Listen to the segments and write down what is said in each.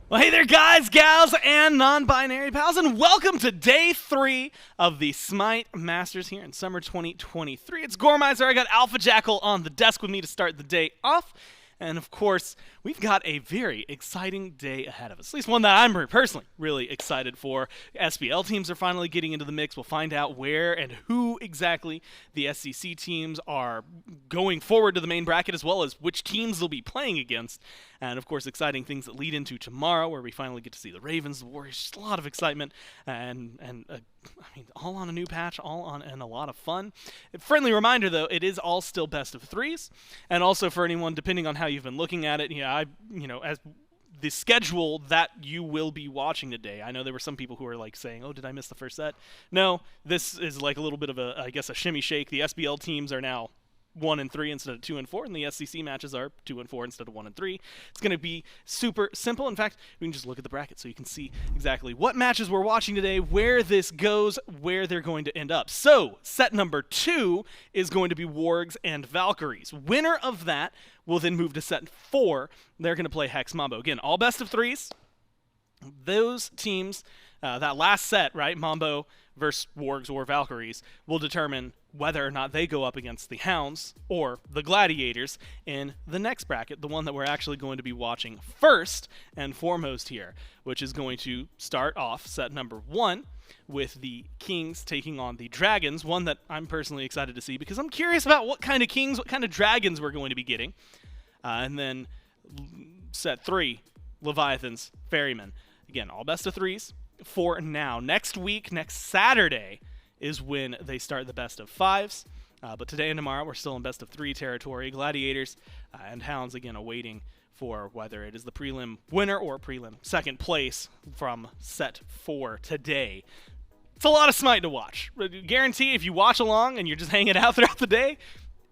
Well, hey there, guys, gals, and non-binary pals, and welcome to Day 3 of the SMITE Masters here in summer 2023. It's Gormizer. I got Alpha Jackal on the desk with me to start the day off. And, of course, we've got a very exciting day ahead of us, at least one that I'm personally really excited for. SBL teams are finally getting into the mix. We'll find out where and who exactly the SCC teams are going forward to the main bracket, as well as which teams they'll be playing against. And, of course, exciting things that lead into tomorrow, where we finally get to see the Ravens, the Warriors, just a lot of excitement, and I mean, all on a new patch, and a lot of fun. A friendly reminder, though, it is all still best of threes, and also for anyone, depending on how you've been looking at it, as the schedule that you will be watching today. I know there were some people who were like saying, "Oh, did I miss the first set?" No, this is like a little bit of a shimmy shake. The SBL teams are now 1 and 3 instead of 2 and 4, and the SCC matches are 2 and 4 instead of 1 and 3. It's going to be super simple. In fact, we can just look at the bracket so you can see exactly what matches we're watching today, where this goes, where they're going to end up. So, set number 2 is going to be Wargs and Valkyries. Winner of that will then move to set 4. They're going to play Hex Mambo. Again, all best of threes. Those teams, that last set, right, Mambo versus Wargs or Valkyries, will determine whether or not they go up against the Hounds or the Gladiators in the next bracket, the one that we're actually going to be watching first and foremost here, which is going to start off set number 1 with the Kings taking on the Dragons, one that I'm personally excited to see because I'm curious about what kind of Kings, what kind of Dragons we're going to be getting. And then set 3, Leviathans, Ferrymen. Again, all best of threes for now. Next week, next Saturday, is when they start the best of 5s. But today and tomorrow, we're still in best of 3 territory. Gladiators and Hounds, again, awaiting for whether it is the prelim winner or prelim second place from set 4 today. It's a lot of Smite to watch. Guarantee if you watch along and you're just hanging out throughout the day,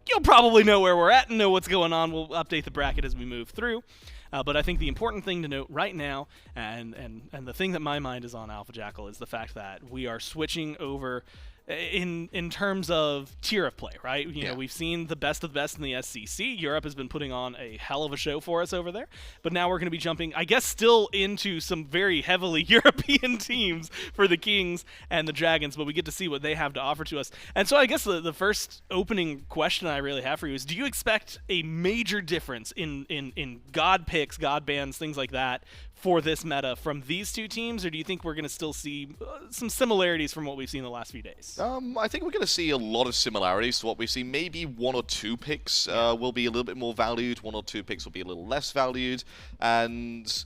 you'll probably know where we're at and know what's going on. We'll update the bracket as we move through. But I think the important thing to note right now, and the thing that my mind is on, Alpha Jackal, is the fact that we are switching over in terms of tier of play, right? You know, we've seen the best of the best in the SCC. Europe has been putting on a hell of a show for us over there. But now we're going to be jumping, I guess, still into some very heavily European teams for the Kings and the Dragons, but we get to see what they have to offer to us. And so I guess the first opening question I really have for you is, do you expect a major difference in God picks, God bans, things like that for this meta from these two teams, or do you think we're going to still see some similarities from what we've seen in the last few days? I think we're going to see a lot of similarities to what we've seen. Maybe 1 or 2 picks will be a little bit more valued, 1 or 2 picks will be a little less valued, and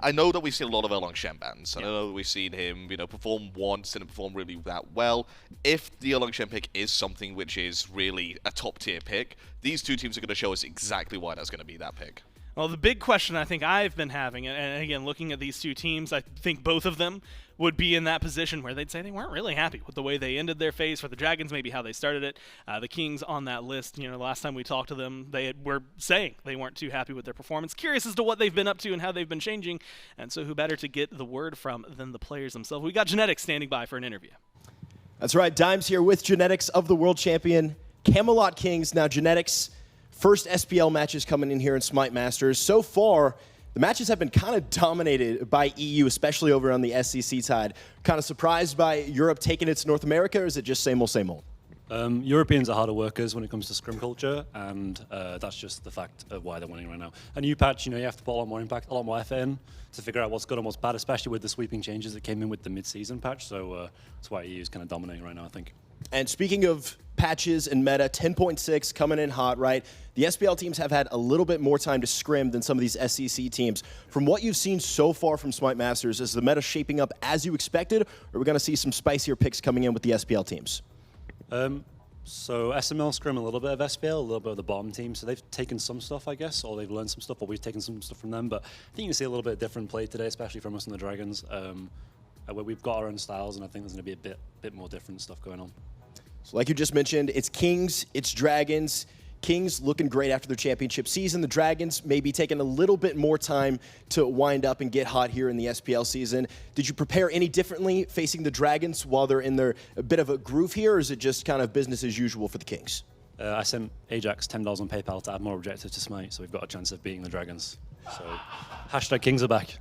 I know that we've seen a lot of Erlang Shen bans. I know that we've seen him, perform once, didn't perform really that well. If the Erlang Shen pick is something which is really a top-tier pick, these two teams are going to show us exactly why that's going to be that pick. Well, the big question I think I've been having, and again, looking at these two teams, I think both of them would be in that position where they'd say they weren't really happy with the way they ended their phase. For the Dragons, maybe how they started it. The Kings on that list, the last time we talked to them, they were saying they weren't too happy with their performance. Curious as to what they've been up to and how they've been changing, and so who better to get the word from than the players themselves. We got Genetics standing by for an interview. That's right, Dimes here with Genetics of the world champion Camelot Kings. Now Genetics, first SPL matches coming in here in SMITE Masters. So far, the matches have been kind of dominated by EU, especially over on the SEC side. Kind of surprised by Europe taking it to North America, or is it just same old, same old? Europeans are harder workers when it comes to scrim culture, and that's just the fact of why they're winning right now. A new patch, you have to put a lot more impact, a lot more effort in to figure out what's good and what's bad, especially with the sweeping changes that came in with the mid-season patch. So that's why EU is kind of dominating right now, I think. And speaking of patches and meta, 10.6 coming in hot, right? The SPL teams have had a little bit more time to scrim than some of these SEC teams. From what you've seen so far from SMITE Masters, is the meta shaping up as you expected, or are we going to see some spicier picks coming in with the SPL teams? So SML scrim a little bit of SPL, a little bit of the bottom team. So they've taken some stuff, I guess, or they've learned some stuff, or we've taken some stuff from them. But I think you can see a little bit of different play today, especially from us and the Dragons. Where we've got our own styles, and I think there's going to be a bit more different stuff going on. So like you just mentioned, it's Kings, it's Dragons. Kings looking great after their championship season. The Dragons maybe taking a little bit more time to wind up and get hot here in the SPL season. Did you prepare any differently facing the Dragons while they're in their a bit of a groove here, or is it just kind of business as usual for the Kings? I sent Ajax $10 on PayPal to add more objectives to SMITE, so we've got a chance of beating the Dragons. So hashtag Kings are back.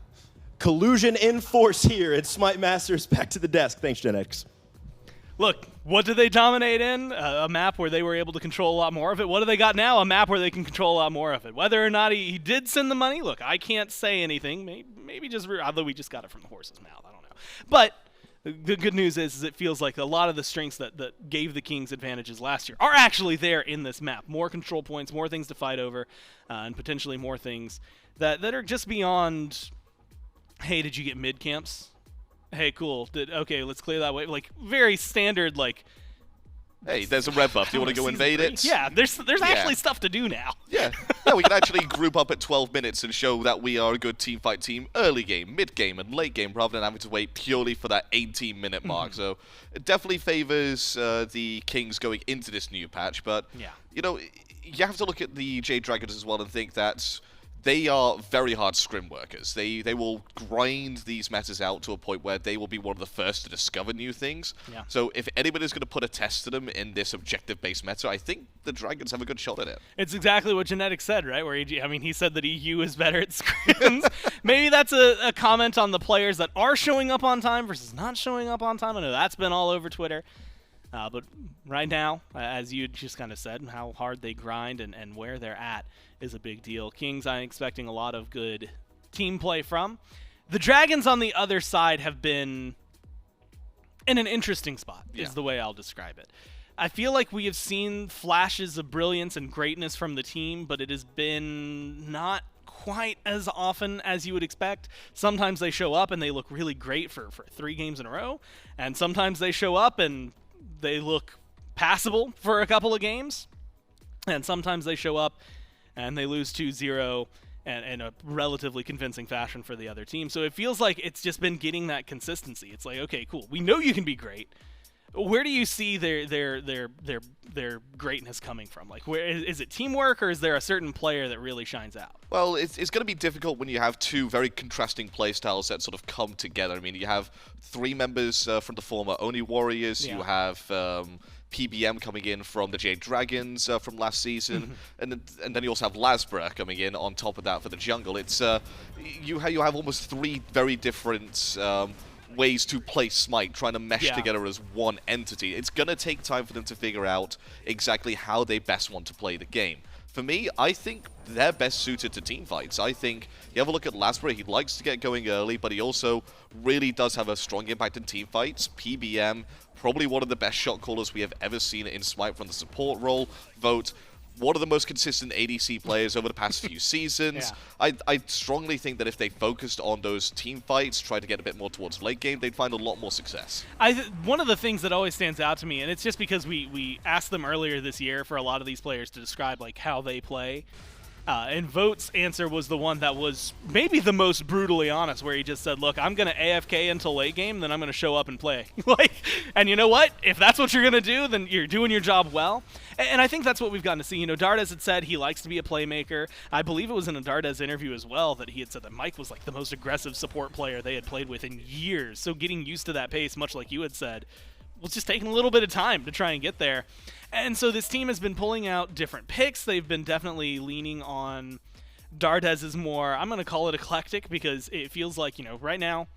Collusion in force here at SMITE Masters. Back to the desk. Thanks, Genetics. Look, what did they dominate in? A map where they were able to control a lot more of it. What do they got now? A map where they can control a lot more of it. Whether or not he did send the money, look, I can't say anything. Maybe just, although we just got it from the horse's mouth. I don't know. But the good news is it feels like a lot of the strengths that gave the Kings advantages last year are actually there in this map. More control points, more things to fight over, and potentially more things that are just beyond, hey, did you get mid camps? Hey, cool. Okay, let's clear that way. Like, very standard, like... Hey, there's a red buff. Do you want to go invade it? Yeah, there's actually stuff to do now. Yeah. We can actually group up at 12 minutes and show that we are a good team fight team early game, mid game, and late game, rather than having to wait purely for that 18-minute mark. So it definitely favors the Kings going into this new patch. But, you have to look at the Jade Dragons as well and think that they are very hard scrim workers. They will grind these metas out to a point where they will be one of the first to discover new things. Yeah. So if anybody's going to put a test to them in this objective-based meta, I think the Dragons have a good shot at it. It's exactly what Genetics said, right? Where he said that EU is better at scrims. Maybe that's a comment on the players that are showing up on time versus not showing up on time. I know that's been all over Twitter. But right now, as you just kind of said, how hard they grind and where they're at is a big deal. Kings, I'm expecting a lot of good team play from. The Dragons on the other side have been in an interesting spot, is the way I'll describe it. I feel like we have seen flashes of brilliance and greatness from the team, but it has been not quite as often as you would expect. Sometimes they show up and they look really great for 3 games in a row, and sometimes they show up and they look passable for a couple of games, and sometimes they show up and they lose 2-0 in a relatively convincing fashion for the other team. So it feels like it's just been getting that consistency. It's like, okay, cool, we know you can be great. Where do you see their greatness coming from? Like, where is it teamwork, or is there a certain player that really shines out? Well, it's going to be difficult when you have 2 very contrasting playstyles that sort of come together. I mean, you have 3 members from the former Oni Warriors. Yeah. You have PBM coming in from the Jade Dragons from last season, and then you also have LASBRA coming in on top of that for the jungle. It's you have almost 3 very different ways to play SMITE, trying to mesh together as one entity. It's going to take time for them to figure out exactly how they best want to play the game. For me, I think they're best suited to team fights. I think you have a look at LASBRA, he likes to get going early, but he also really does have a strong impact in team fights. PBM, probably one of the best shot callers we have ever seen in SMITE from the support role. Vote one of the most consistent ADC players over the past few seasons. Yeah. I strongly think that if they focused on those team fights, tried to get a bit more towards late game, they'd find a lot more success. One of the things that always stands out to me, and it's just because we asked them earlier this year for a lot of these players to describe like how they play, And Vote's answer was the one that was maybe the most brutally honest, where he just said, look, I'm going to AFK until late game, then I'm going to show up and play. And you know what? If that's what you're going to do, then you're doing your job well. And I think that's what we've gotten to see. You know, Dardez had said he likes to be a playmaker. I believe it was in a Dardez interview as well that he had said that Mike was like the most aggressive support player they had played with in years. So getting used to that pace, much like you had said, was just taking a little bit of time to try and get there. And so this team has been pulling out different picks. They've been definitely leaning on Dardez's more, I'm going to call it eclectic, because it feels like, you know, right now,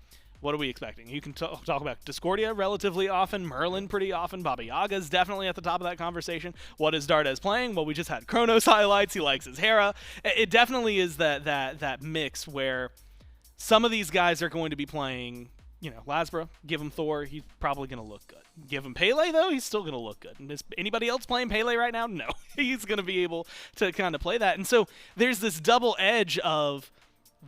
what are we expecting? You can talk about Discordia relatively often, Merlin pretty often, Baba Yaga's definitely at the top of that conversation. What is Dardez playing? Well, we just had Chronos highlights. He likes his Hera. It definitely is that mix where some of these guys are going to be playing, you know, LASBRA, give him Thor, he's probably going to look good. Give him Pele, though, he's still going to look good. And is anybody else playing Pele right now? No. He's going to be able to kind of play that. And so there's this double edge of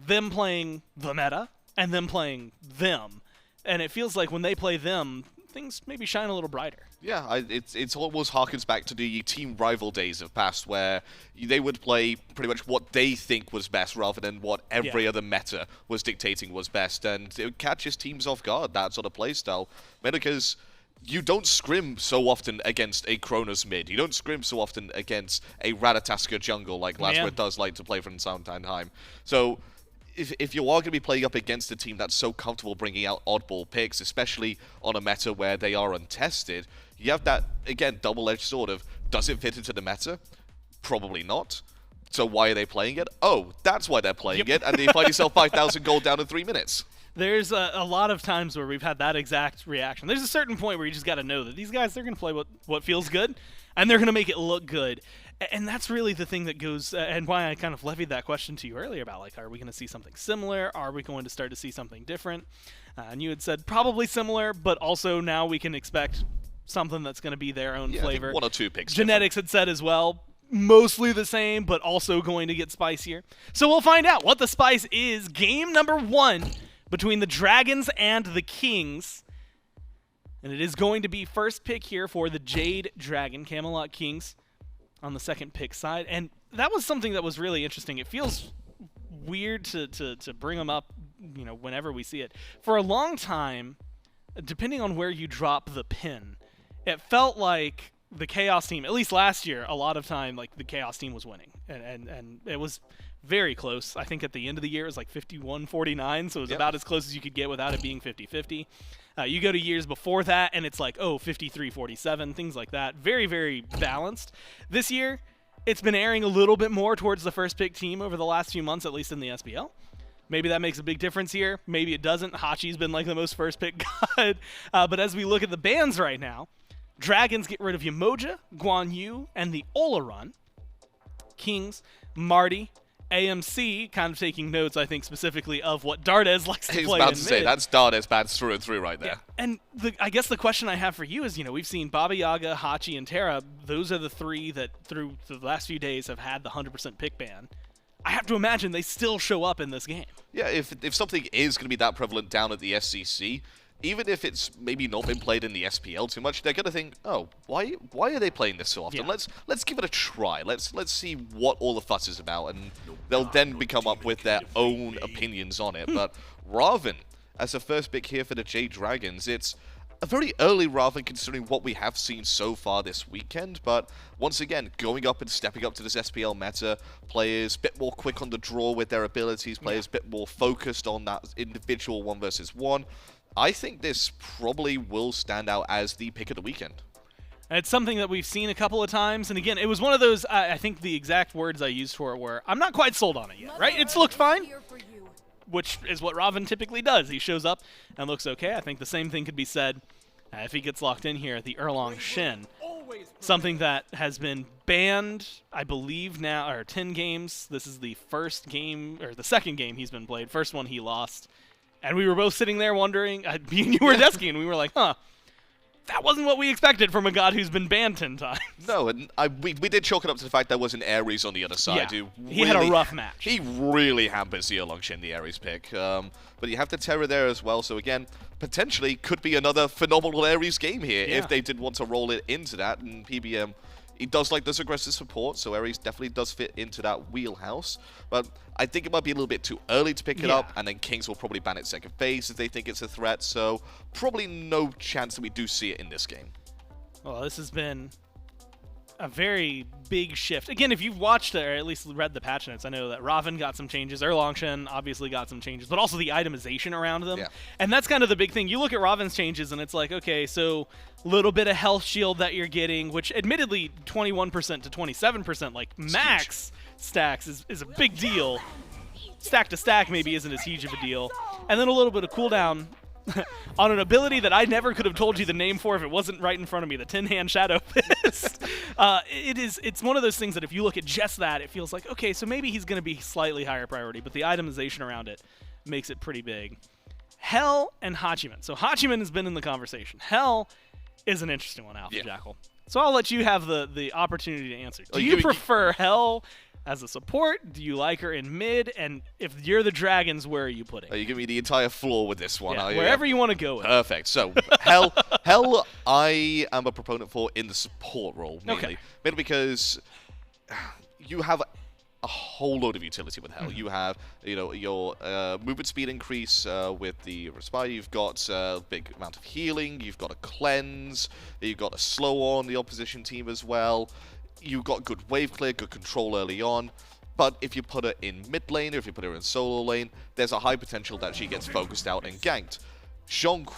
them playing the meta and them playing them. And it feels like when they play them, things maybe shine a little brighter. Yeah, it's almost harkens back to the team rival days of past, where they would play pretty much what they think was best rather than what every other meta was dictating was best, and it catches teams off guard, that sort of playstyle. Because you don't scrim so often against a Chronos mid, you don't scrim so often against a Ratatasker jungle like LASBRA does like to play from time to time. So if you are going to be playing up against a team that's so comfortable bringing out oddball picks, especially on a meta where they are untested, you have that, again, double-edged sword of, does it fit into the meta? Probably not. So why are they playing it? Oh, that's why they're playing it, and then you find yourself 5,000 gold down in 3 minutes. There's a lot of times where we've had that exact reaction. There's a certain point where you just got to know that these guys, they're going to play what feels good, and they're going to make it look good. And that's really the thing that goes, and why I kind of levied that question to you earlier about, like, are we going to see something similar? Are we going to start to see something different? And you had said probably similar, but also now we can expect something that's going to be their own flavor. I think 1 or 2 picks. Genetics had said as well, mostly the same, but also going to get spicier. So we'll find out what the spice is. Game number 1 between the Dragons and the Kings. And it is going to be first pick here for the Jade Dragon, Camelot Kings, on the second pick side. And that was something that was really interesting. It feels weird to bring them up, you know, whenever we see it. For a long time, depending on where you drop the pin, it felt like the Chaos team, at least last year, a lot of time, like, the Chaos team was winning. And it was very close. I think at the end of the year it was like 51-49, so it was about as close as you could get without it being 50-50. You go to years before that, and it's like, oh, 53-47, things like that. Very, very balanced. This year, it's been airing a little bit more towards the first pick team over the last few months, at least in the SPL. Maybe that makes a big difference here. Maybe it doesn't. Hachi's been like the most first pick god. But as we look at the bans right now, Dragons get rid of Yamoja, Guan Yu, and the Olarun. Kings, Marty, AMC, kind of taking notes, I think, specifically of what Dardez likes to play in mid. I was about to say, that's Dardez bans through and through right there. Yeah. And I guess the question I have for you is, you know, we've seen Baba Yaga, Hachi, and Terra. Those are the 3 that, through the last few days, have had the 100% pick ban. I have to imagine they still show up in this game. Yeah, if something is going to be that prevalent down at the SCC, even if it's maybe not been played in the SPL too much, they're going to think, oh, why are they playing this so often? Yeah. Let's give it a try. Let's see what all the fuss is about, and they'll then become up with their own opinions on it. But Raven, as a first pick here for the Jade Dragons, it's a very early Raven considering what we have seen so far this weekend, but once again, going up and stepping up to this SPL meta, players a bit more quick on the draw with their abilities, players a bit more focused on that individual 1 versus 1. I think this probably will stand out as the pick of the weekend. It's something that we've seen a couple of times, and again, it was one of those, I think the exact words I used for it were, I'm not quite sold on it yet, right? It's looked fine, which is what Raven typically does. He shows up and looks okay. I think the same thing could be said if he gets locked in here at the Erlang Shen. Something that has been banned, I believe now, or 10 games. This is the first game, or the second game he's been played. First one he lost. And we were both sitting there wondering, me and you were desking, and we were like, huh, that wasn't what we expected from a god who's been banned 10 times. No, and we did chalk it up to the fact there was an Ares on the other side. Yeah, Who he had a rough match. He really hampers the Erlang Shen, the Ares pick. But you have the Terra there as well, so again, potentially could be another phenomenal Ares game here if they did want to roll it into that, and PBM He does like this aggressive support, so Ares definitely does fit into that wheelhouse. But I think it might be a little bit too early to pick it up, and then Kings will probably ban it second phase if they think it's a threat, so probably no chance that we do see it in this game. Well, this has been a very big shift. Again, if you've watched or at least read the patch notes, I know that Ravana got some changes. Erlang Shen obviously got some changes, but also the itemization around them. Yeah. And that's kind of the big thing. You look at Ravana's changes, and it's like, okay, so little bit of health shield that you're getting, which admittedly 21% to 27%, like max stacks is a big deal. Stack to stack maybe isn't as huge of a deal. And then a little bit of cooldown on an ability that I never could have told you the name for if it wasn't right in front of me, the Tin-Hand Shadow Fist. It's one of those things that if you look at just that, it feels like, okay, so maybe he's going to be slightly higher priority, but the itemization around it makes it pretty big. Hell and Hachiman. So Hachiman has been in the conversation. Hell is an interesting one, Alpha Jackal. So I'll let you have the opportunity to answer. Do you prefer Hell as a support? Do you like her in mid? And if you're the Dragons, where are you putting? You give me the entire floor with this one. Yeah, wherever you want to go with. Perfect. So Hell I am a proponent for in the support role, mainly. Okay. Mainly because you have a whole load of utility with Hell. You have, your movement speed increase with the Respire. You've got a big amount of healing. You've got a cleanse. You've got a slow on the opposition team as well. You've got good wave clear, good control early on. But if you put her in mid lane, or if you put her in solo lane, there's a high potential that she gets focused out and ganked. Zhong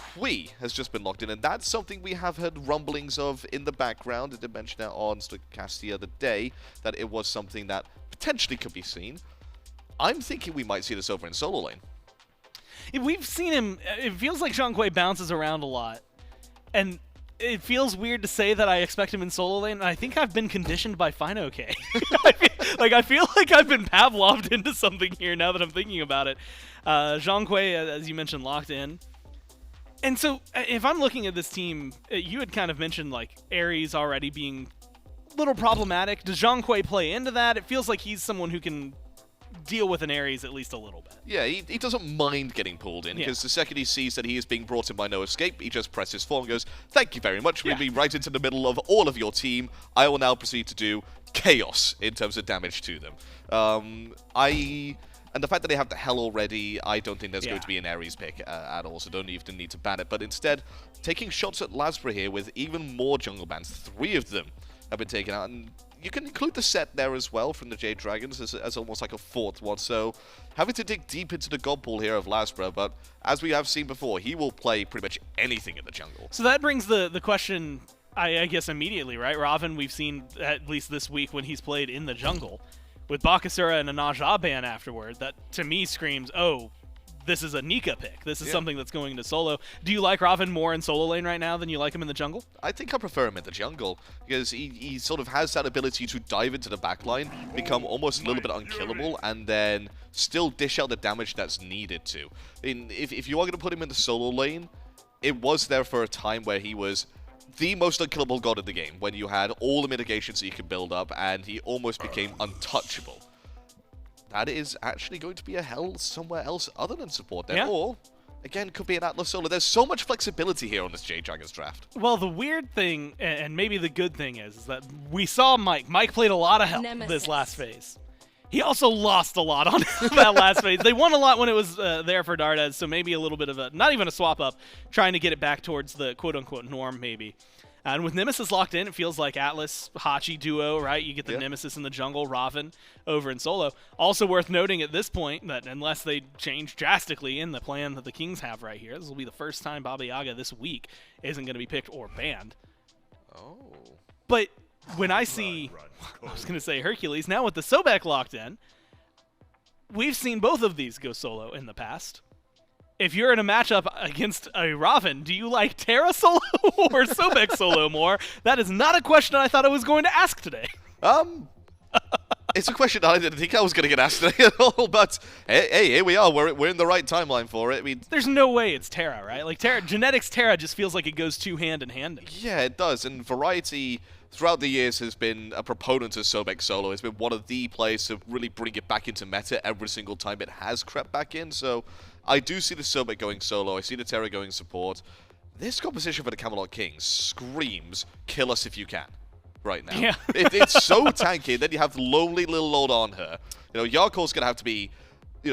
has just been locked in, and that's something we have heard rumblings of in the background. I did mention that on Stochastic the other day, that it was something that potentially could be seen. I'm thinking we might see this over in solo lane. We've seen him, it feels like Zhong bounces around a lot, and it feels weird to say that I expect him in solo lane, and I think I've been conditioned by FinoK. I feel like I've been Pavloved into something here now that I'm thinking about it. Zhong, as you mentioned, locked in. And so, if I'm looking at this team, you had kind of mentioned, like, Ares already being a little problematic. Does Zhong play into that? It feels like he's someone who can deal with an Ares at least a little bit. Yeah, he doesn't mind getting pulled in, because the second he sees that he is being brought in by no escape, he just presses forward and goes, thank you very much, we'll be right into the middle of all of your team. I will now proceed to do chaos in terms of damage to them. And the fact that they have the Hell already, I don't think there's going to be an Ares pick at all, so don't even need to ban it. But instead, taking shots at LASBRA here with even more jungle bans. 3 of them have been taken out, and you can include the set there as well from the Jade Dragons as almost like a 4th one. So having to dig deep into the god pool here of LASBRA, but as we have seen before, he will play pretty much anything in the jungle. So that brings the question, I guess, immediately, right? Ravana, we've seen at least this week when he's played in the jungle, with Bakasura and a Najah ban afterward, that to me screams, oh, this is a Nika pick. This is something that's going into solo. Do you like Ravana more in solo lane right now than you like him in the jungle? I think I prefer him in the jungle, because he sort of has that ability to dive into the backline, become almost a little bit unkillable, and then still dish out the damage that's needed to. If you are going to put him in the solo lane, it was there for a time where he was the most unkillable god in the game, when you had all the mitigations that you could build up, and he almost became untouchable. That is actually going to be a Hell somewhere else other than support then, or, again, could be an Atlas solo. There's so much flexibility here on this Jade Dragons draft. Well, the weird thing, and maybe the good thing is that we saw Mike. Mike played a lot of Hell this last phase. He also lost a lot on that last phase. They won a lot when it was there for Dardez, so maybe a little bit of a, not even a swap up, trying to get it back towards the quote-unquote norm, maybe. And with Nemesis locked in, it feels like Atlas, Hachi duo, right? You get the Nemesis in the jungle, Ravana over in solo. Also worth noting at this point that unless they change drastically in the plan that the Kings have right here, this will be the first time Baba Yaga this week isn't going to be picked or banned. Oh. But when I see, I was going to say Hercules, now with the Sobek locked in, we've seen both of these go solo in the past. If you're in a matchup against a Ravana, do you like Terra solo or Sobek solo more? That is not a question I thought I was going to ask today. It's a question I didn't think I was going to get asked today at all, but hey, here we are. We're in the right timeline for it. I mean, there's no way it's Terra, right? Like genetics Terra just feels like it goes two hand in hand. Yeah, it does. And Variety throughout the years has been a proponent of Sobek solo. It's been one of the players to really bring it back into meta every single time it has crept back in. So I do see the Sobek going solo. I see the Terra going support. This composition for the Camelot Kings screams, kill us if you can. right now. Yeah. It's so tanky. Then you have lowly little old Anhur. Jarcorr's going to have to be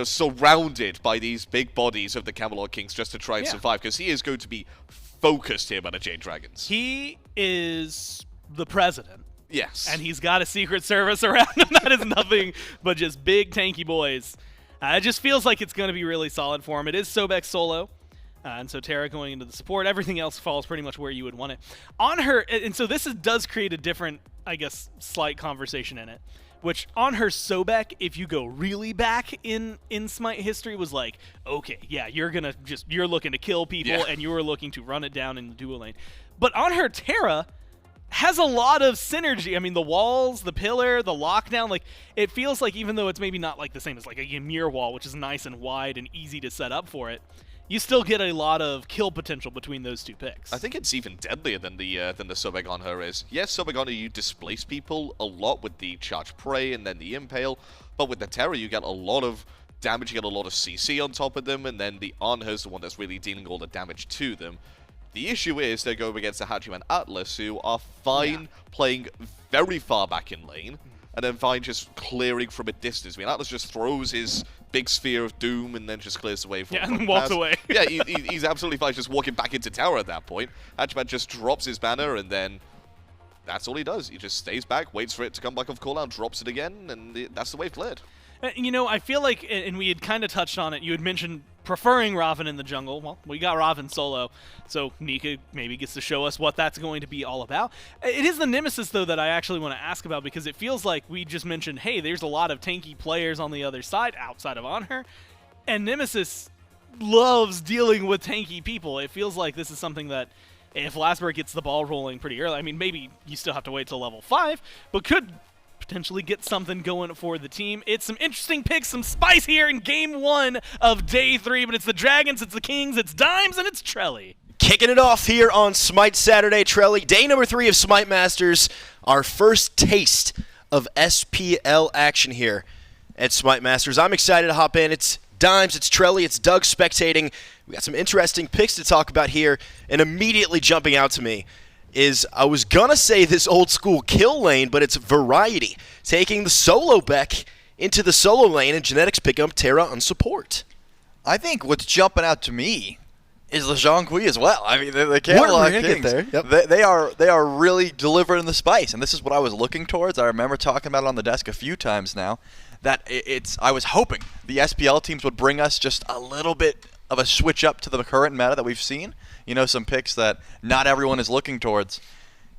surrounded by these big bodies of the Camelot Kings just to try and survive, because he is going to be focused here by the Jade Dragons. He is the president. Yes. And he's got a secret service around him that is nothing but just big tanky boys. It just feels like it's going to be really solid for him. It is Sobek solo, and so Terra going into the support. Everything else falls pretty much where you would want it. Anhur, and so this does create a different, I guess, slight conversation in it. Which Anhur Sobek, if you go really back in SMITE history, was like, okay, yeah, you're looking to kill people and you're looking to run it down in the duo lane. But Anhur Terra has a lot of synergy. I mean, the walls, the pillar, the lockdown, like, it feels like, even though it's maybe not like the same as like a Ymir wall, which is nice and wide and easy to set up for it, you still get a lot of kill potential between those two picks. I think it's even deadlier than the Sobek Anhur is. Yes, Sobek Anhur, you displace people a lot with the Charge Prey and then the Impale, but with the Terra, you get a lot of damage, you get a lot of CC on top of them, and then the Anhur's the one that's really dealing all the damage to them. The issue is they're going against the Hachiman Atlas, who are fine playing very far back in lane, and then fine just clearing from a distance. I mean, Atlas just throws his big sphere of doom and then just clears away from and walks away. Yeah, he's absolutely fine just walking back into tower at that point. Hachiman just drops his banner, and then that's all he does. He just stays back, waits for it to come back off cooldown, drops it again, and that's the way cleared. I feel like, and we had kind of touched on it, you had mentioned preferring Ravana in the jungle. Well, we got Ravana solo, so Nika maybe gets to show us what that's going to be all about. It is the Nemesis, though, that I actually want to ask about, because it feels like we just mentioned, hey, there's a lot of tanky players on the other side, outside of Anhur, and Nemesis loves dealing with tanky people. It feels like this is something that, if LASBRA gets the ball rolling pretty early, I mean, maybe you still have to wait till level 5, but could potentially get something going for the team. It's some interesting picks, some spice here in game 1 of day 3, but it's the Dragons, it's the Kings, it's Dimes, and it's Trelly. Kicking it off here on SMITE Saturday, Trelly. Day number 3 of SMITE Masters. Our first taste of SPL action here at SMITE Masters. I'm excited to hop in. It's Dimes, it's Trelly, it's Doug spectating. We got some interesting picks to talk about here, and immediately jumping out to me is, I was going to say this old school kill lane, but it's variety. Taking the solo Beck into the solo lane, and Genetics picking up Terra on support. I think what's jumping out to me is the Zhong as well. I mean, the Camelot Kings, they are really delivering the spice, and this is what I was looking towards. I remember talking about it on the desk a few times now, that I was hoping the SPL teams would bring us just a little bit of a switch up to the current meta that we've seen. Some picks that not everyone is looking towards.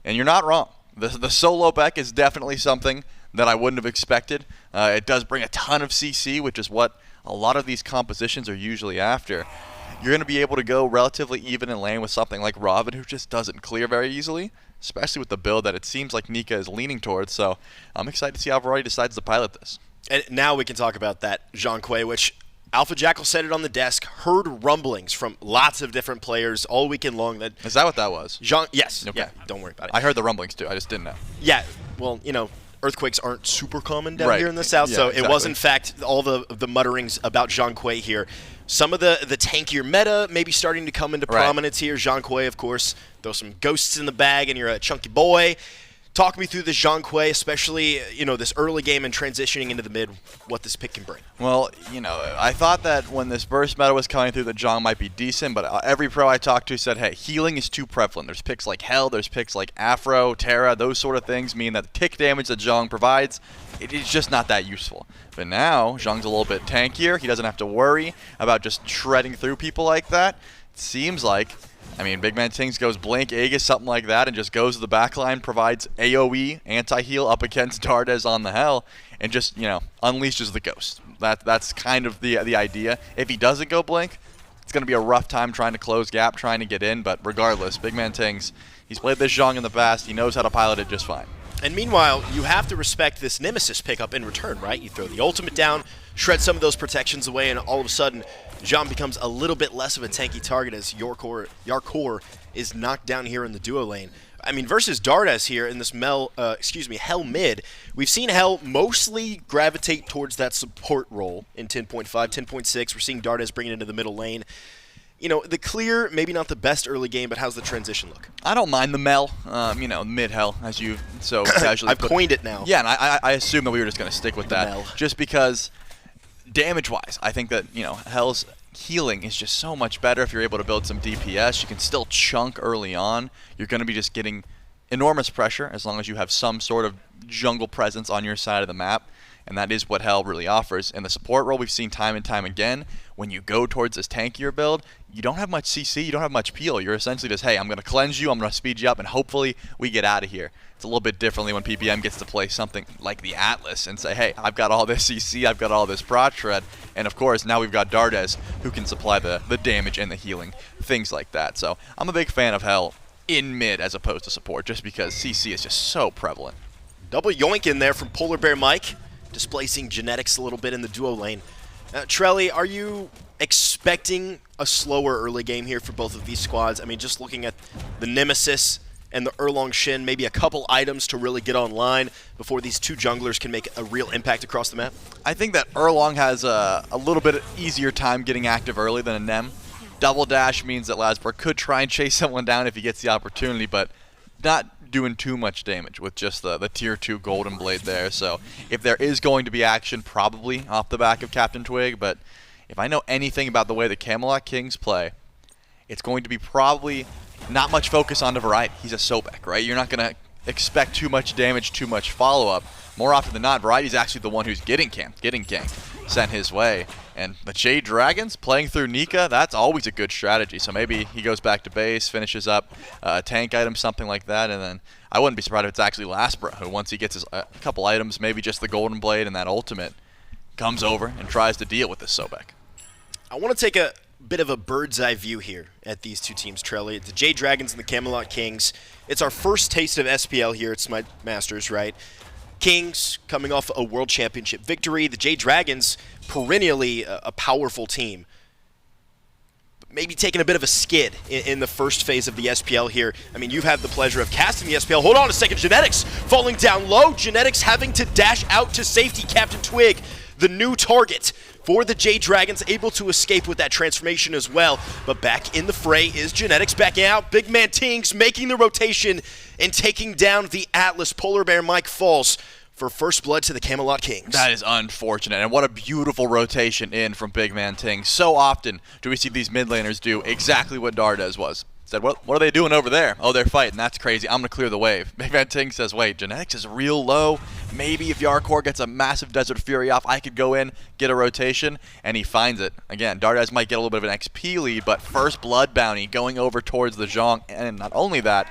And you're not wrong. The solo Beck is definitely something that I wouldn't have expected. It does bring a ton of CC, which is what a lot of these compositions are usually after. You're going to be able to go relatively even in lane with something like Ravana, who just doesn't clear very easily, especially with the build that it seems like Nika is leaning towards. So I'm excited to see how Variety decides to pilot this. And now we can talk about that Zhong, which Alpha Jackal said it on the desk, heard rumblings from lots of different players all weekend long. Is that what that was? Yes. Okay. Yeah, don't worry about it. I heard the rumblings too. I just didn't know. Yeah, well, earthquakes aren't super common down here in the south, so exactly. It was, in fact, all the mutterings about Zhong here. Some of the tankier meta maybe starting to come into prominence here. Zhong, of course, throw some ghosts in the bag, and you're a chunky boy. Talk me through this Zhong, especially, this early game and transitioning into the mid, what this pick can bring. Well, I thought that when this burst meta was coming through that Zhong might be decent, but every pro I talked to said, hey, healing is too prevalent. There's picks like Hell, there's picks like Afro, Terra, those sort of things mean that the tick damage that Zhong provides, it is just not that useful. But now, Zhong's a little bit tankier. He doesn't have to worry about just shredding through people like that. It seems like, BigManTingz goes Blink, Aegis, something like that, and just goes to the backline, provides AoE, anti-heal up against Dardez on the Hell, and just, unleashes the Ghost. That's kind of the idea. If he doesn't go Blink, it's going to be a rough time trying to close gap, trying to get in, but regardless, BigManTingz, he's played this Zhong in the past, he knows how to pilot it just fine. And meanwhile, you have to respect this Nemesis pickup in return, right? You throw the ultimate down, shred some of those protections away, and all of a sudden, Zhong becomes a little bit less of a tanky target as Jarcorrr is knocked down here in the duo lane. Versus Dardez here in this Hell mid, we've seen Hell mostly gravitate towards that support role in 10.5, 10.6. We're seeing Dardez bring it into the middle lane. the clear, maybe not the best early game, but how's the transition look? I don't mind the Mel, mid-hell, as you so casually I've coined it now. Yeah, and I assume that we were just going to stick with that. Mel. Just because damage-wise, I think that, Hell's healing is just so much better if you're able to build some DPS. You can still chunk early on. You're going to be just getting enormous pressure as long as you have some sort of jungle presence on your side of the map. And that is what Hell really offers. In the support role, we've seen time and time again, when you go towards this tankier build, you don't have much CC, you don't have much peel. You're essentially just, hey, I'm going to cleanse you, I'm going to speed you up, and hopefully we get out of here. It's a little bit differently when PPM gets to play something like the Atlas and say, hey, I've got all this CC, I've got all this prot shred, and of course, now we've got Dardez, who can supply the damage and the healing, things like that. So I'm a big fan of Hell in mid as opposed to support, just because CC is just so prevalent. Double yoink in there from PolarBearMike, displacing Genetics a little bit in the duo lane. Trelly, are you expecting a slower early game here for both of these squads? I mean, just looking at the Nemesis and the Erlang Shen, maybe a couple items to really get online before these two junglers can make a real impact across the map? I think that Erlang has a little bit easier time getting active early than a Nem. Double dash means that LASBRA could try and chase someone down if he gets the opportunity, but not doing too much damage with just the tier 2 golden blade there. So if there is going to be action, probably off the back of CaptainTwig, but if I know anything about the way the Camelot Kings play, it's going to be probably not much focus on the variety. He's a Sobek, right? You're not going to expect too much damage, too much follow-up. More often than not, Variety's actually the one who's getting camped, getting ganked, sent his way. And the Jade Dragons playing through Nika, that's always a good strategy. So maybe he goes back to base, finishes up a tank item, something like that, and then I wouldn't be surprised if it's actually LASBRA, who once he gets his couple items, maybe just the Golden Blade and that ultimate, comes over and tries to deal with this Sobek. I want to take a bit of a bird's eye view here at these two teams, Trelly. The Jade Dragons and the Camelot Kings. It's our first taste of SPL here at SMITE Masters, right? Kings coming off a World Championship victory. The Jade Dragons, perennially a powerful team. Maybe taking a bit of a skid in the first phase of the SPL here. I mean, you've had the pleasure of casting the SPL. Hold on a second, Genetics falling down low. Genetics having to dash out to safety. CaptainTwig, the new target for the Jade Dragons, able to escape with that transformation as well. But back in the fray is Genetics backing out. BigManTingz making the rotation and taking down the Atlas. PolarBearMike falls for first blood to the Camelot Kings. That is unfortunate, and what a beautiful rotation in from BigManTingz. So often do we see these mid laners do exactly what Dardez was. Said, what are they doing over there? Oh, they're fighting. That's crazy. I'm going to clear the wave. BigManTingz says, wait, Genetics is real low. Maybe if Jarcorrr gets a massive Desert Fury off, I could go in, get a rotation, and he finds it. Again, Dardez might get a little bit of an XP lead, but first blood bounty going over towards the Zhong, and not only that,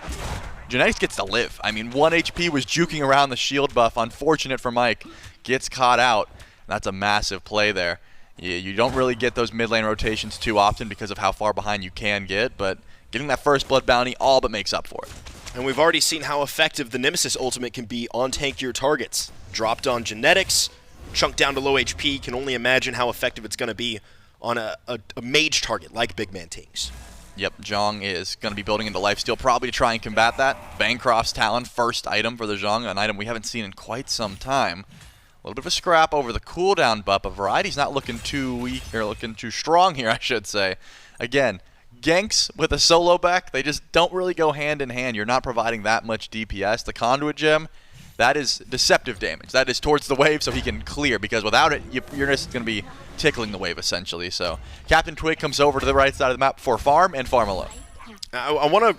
Genetics gets to live. I mean, 1 HP was juking around the shield buff. Unfortunate for Mike. Gets caught out. That's a massive play there. You don't really get those mid lane rotations too often because of how far behind you can get, but getting that first blood bounty all but makes up for it. And we've already seen how effective the Nemesis ultimate can be on tankier targets. Dropped on Genetics, chunked down to low HP. Can only imagine how effective it's going to be on a mage target like BigManTingz. Yep, Zhong is going to be building into lifesteal probably to try and combat that. Bancroft's Talon, first item for the Zhong, an item we haven't seen in quite some time. A little bit of a scrap over the cooldown buff, but Variety's not looking too weak, or looking too strong here, I should say. Again, ganks with a solo back, they just don't really go hand in hand. You're not providing that much DPS. The Conduit Gem, that is deceptive damage. That is towards the wave so he can clear, because without it, you're just going to be tickling the wave, essentially. So CaptainTwig comes over to the right side of the map for farm and farm alone. I want to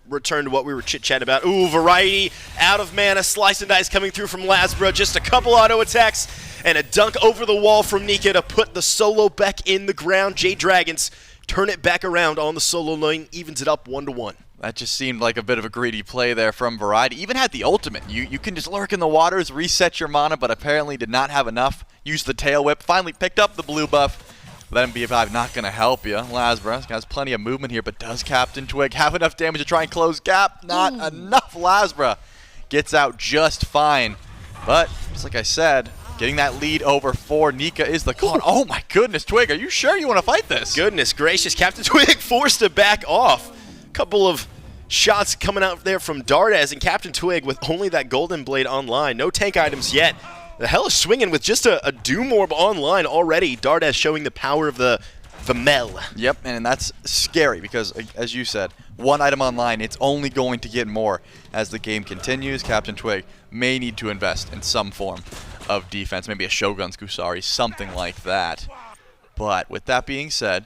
return to what we were chit-chatting about. Ooh, Variety out of mana, slice and dice coming through from LASBRA. Just a couple auto attacks and a dunk over the wall from Nika to put the solo back in the ground. Jade Dragons turn it back around on the solo lane, evens it up 1-1. That just seemed like a bit of a greedy play there from Variety. Even had the ultimate. You can just lurk in the waters, reset your mana, but apparently did not have enough. Used the tail whip, finally picked up the blue buff. Let him be about not going to help you. LASBRA has plenty of movement here, but does CaptainTwig have enough damage to try and close gap? Not enough. LASBRA gets out just fine. But, just like I said, getting that lead over for Nika is the call. Oh my goodness, Twig, are you sure you want to fight this? Goodness gracious, CaptainTwig forced to back off. Couple of shots coming out there from Dardez, and CaptainTwig with only that Golden Blade online. No tank items yet. The Hell is swinging with just a Doom Orb online already. Dardez showing the power of the Vamel. Yep, and that's scary because, as you said, one item online, it's only going to get more as the game continues. CaptainTwig may need to invest in some form of defense, maybe a Shogun's Gusari, something like that. But with that being said,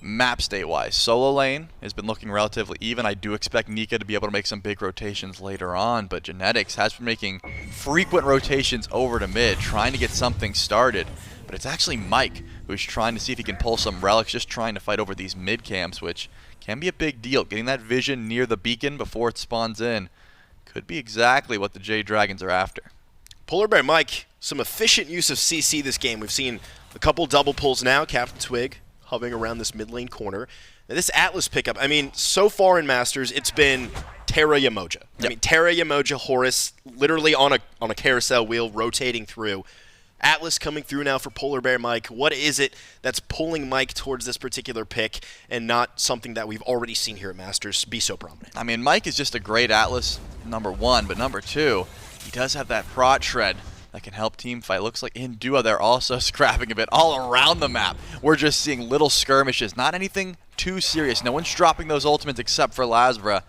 map state-wise, solo lane has been looking relatively even. I do expect Nika to be able to make some big rotations later on, but Genetics has been making frequent rotations over to mid, trying to get something started. But it's actually Mike who's trying to see if he can pull some relics, just trying to fight over these mid camps, which can be a big deal. Getting that vision near the beacon before it spawns in could be exactly what the Jade Dragons are after. PolarBearMike, some efficient use of CC this game. We've seen a couple double pulls now. CaptainTwig hovering around this mid lane corner. Now this Atlas pickup, I mean, so far in Masters, it's been Terra Yamoja. Yep. I mean, Terra Yamoja, Horus, literally on a carousel wheel rotating through. Atlas coming through now for PolarBearMike. What is it that's pulling Mike towards this particular pick and not something that we've already seen here at Masters be so prominent? I mean, Mike is just a great Atlas, number one, but number two, he does have that prot shred that can help team fight. Looks like in duo they're also scrapping a bit all around the map. We're just seeing little skirmishes, not anything too serious. No one's dropping those ultimates except for LASBRA,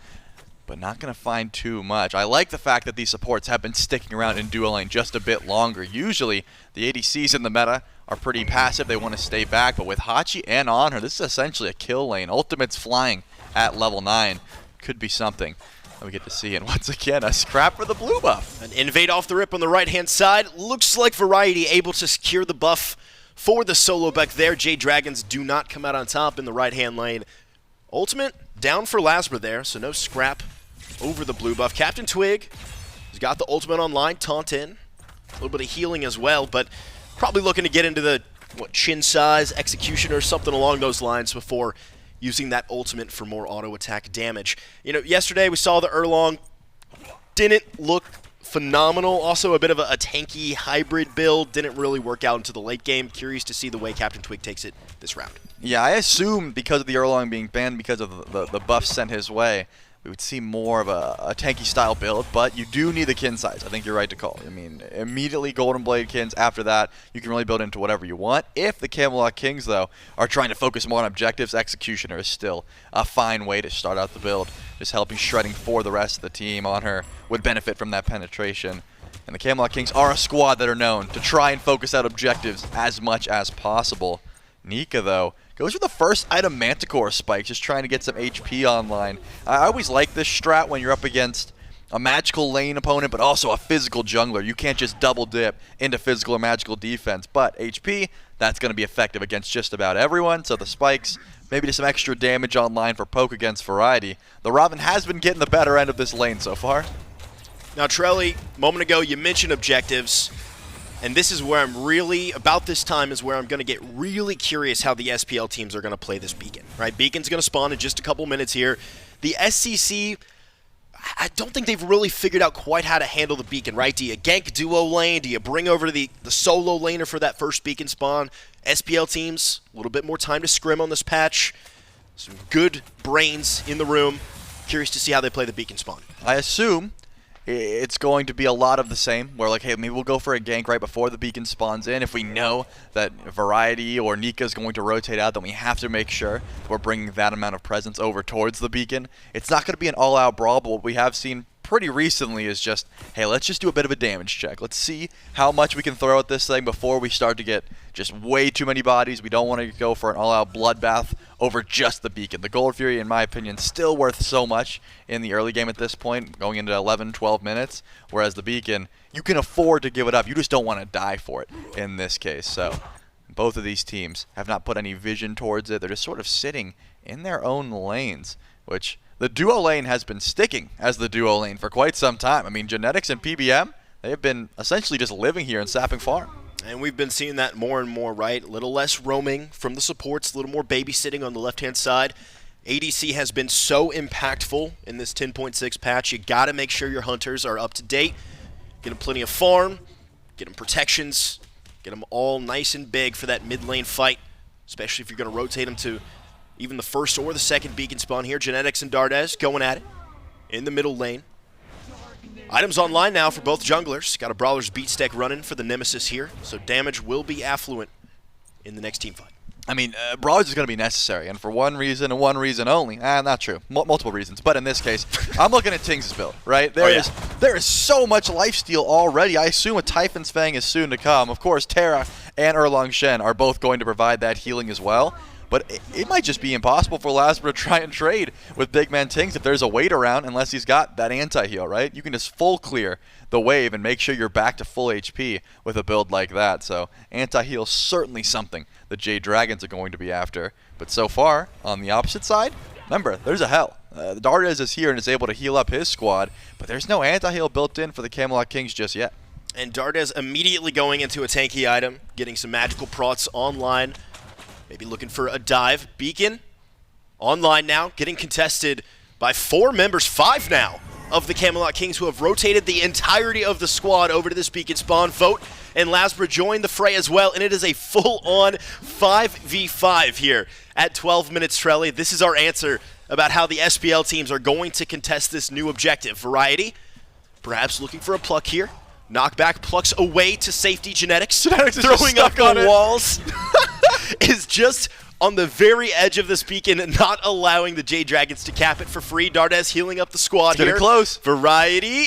but not going to find too much. I like the fact that these supports have been sticking around in duo lane just a bit longer. Usually, the ADCs in the meta are pretty passive. They want to stay back, but with Hachi and Anhur, this is essentially a kill lane. Ultimates flying at level 9 could be something that we get to see. And once again, a scrap for the blue buff. An invade off the rip on the right-hand side. Looks like Variety able to secure the buff for the solo back there. Jade Dragons do not come out on top in the right-hand lane. Ultimate down for LASBRA there, so no scrap over the blue buff. CaptainTwig has got the ultimate online, taunt in. A little bit of healing as well, but probably looking to get into the chin size, execution, or something along those lines before using that ultimate for more auto attack damage. You know, yesterday we saw the Erlang didn't look phenomenal. Also a bit of a tanky hybrid build. Didn't really work out into the late game. Curious to see the way CaptainTwig takes it this round. Yeah, I assume because of the Erlang being banned, because of the buffs sent his way, we would see more of a tanky style build, but you do need the kin size. I think you're right to call. I mean, immediately Golden Blade kins. After that, you can really build into whatever you want. If the Camelot Kings, though, are trying to focus more on objectives, Executioner is still a fine way to start out the build. Just helping shredding for the rest of the team. Anhur would benefit from that penetration. And the Camelot Kings are a squad that are known to try and focus out objectives as much as possible. Nika, though, goes for the first item Manticore spike, just trying to get some HP online. I always like this strat when you're up against a magical lane opponent, but also a physical jungler. You can't just double dip into physical or magical defense. But HP, that's going to be effective against just about everyone. So the spikes, maybe just some extra damage online for poke against Variety. The Ravana has been getting the better end of this lane so far. Now, Trelly, a moment ago you mentioned objectives. And this is where I'm really, about this time is where I'm going to get really curious how the SPL teams are going to play this beacon, right? Beacon's going to spawn in just a couple minutes here. The SCC, I don't think they've really figured out quite how to handle the beacon, right? Do you gank duo lane? Do you bring over the solo laner for that first beacon spawn? SPL teams, a little bit more time to scrim on this patch. Some good brains in the room. Curious to see how they play the beacon spawn. I assume it's going to be a lot of the same, where like, hey, maybe we'll go for a gank right before the beacon spawns in. If we know that Variety or Nika is going to rotate out, then we have to make sure we're bringing that amount of presence over towards the beacon. It's not going to be an all-out brawl, but what we have seen pretty recently is just, hey, let's just do a bit of a damage check. Let's see how much we can throw at this thing before we start to get just way too many bodies. We don't want to go for an all-out bloodbath over just the beacon. The Gold Fury, in my opinion, still worth so much in the early game at this point, going into 11, 12 minutes, whereas the beacon, you can afford to give it up. You just don't want to die for it in this case. So both of these teams have not put any vision towards it. They're just sort of sitting in their own lanes, which the duo lane has been sticking as the duo lane for quite some time. I mean, Genetics and PBM, they have been essentially just living here in Sapping Farm. And we've been seeing that more and more, right? A little less roaming from the supports, a little more babysitting on the left-hand side. ADC has been so impactful in this 10.6 patch. You got to make sure your hunters are up to date. Get them plenty of farm, get them protections, get them all nice and big for that mid lane fight, especially if you're going to rotate them to even the first or the second beacon spawn here. Genetics and Dardez going at it in the middle lane. Items online now for both junglers. Got a Brawler's Beat Stack running for the Nemesis here, so damage will be affluent in the next team fight. I mean, Barrage is going to be necessary, and for one reason and one reason only. Not true. Multiple reasons. But in this case, I'm looking at Ting's build, right? There is so much lifesteal already. I assume a Typhon's Fang is soon to come. Of course, Terra and Erlang Shen are both going to provide that healing as well. But it might just be impossible for LASBRA to try and trade with BigManTingz if there's a wait around unless he's got that anti-heal, right? You can just full clear the wave and make sure you're back to full HP with a build like that. So anti-heal is certainly something the Jade Dragons are going to be after. But so far, on the opposite side, remember, there's a hell. Dardez is here and is able to heal up his squad, but there's no anti-heal built in for the Camelot Kings just yet. And Dardez immediately going into a tanky item, getting some magical prots online. Maybe looking for a dive. Beacon online now, getting contested by 4 members, 5 now, of the Camelot Kings, who have rotated the entirety of the squad over to this Beacon spawn. Vote and LASBRA join the fray as well, and it is a full-on 5v5 here at 12 minutes, Trelly. This is our answer about how the SPL teams are going to contest this new objective. Variety, perhaps looking for a pluck here. Knockback plucks away to safety. Genetics throwing up the walls. Is just on the very edge of this beacon, not allowing the Jade Dragons to cap it for free. Dardez healing up the squad here. Close. Variety,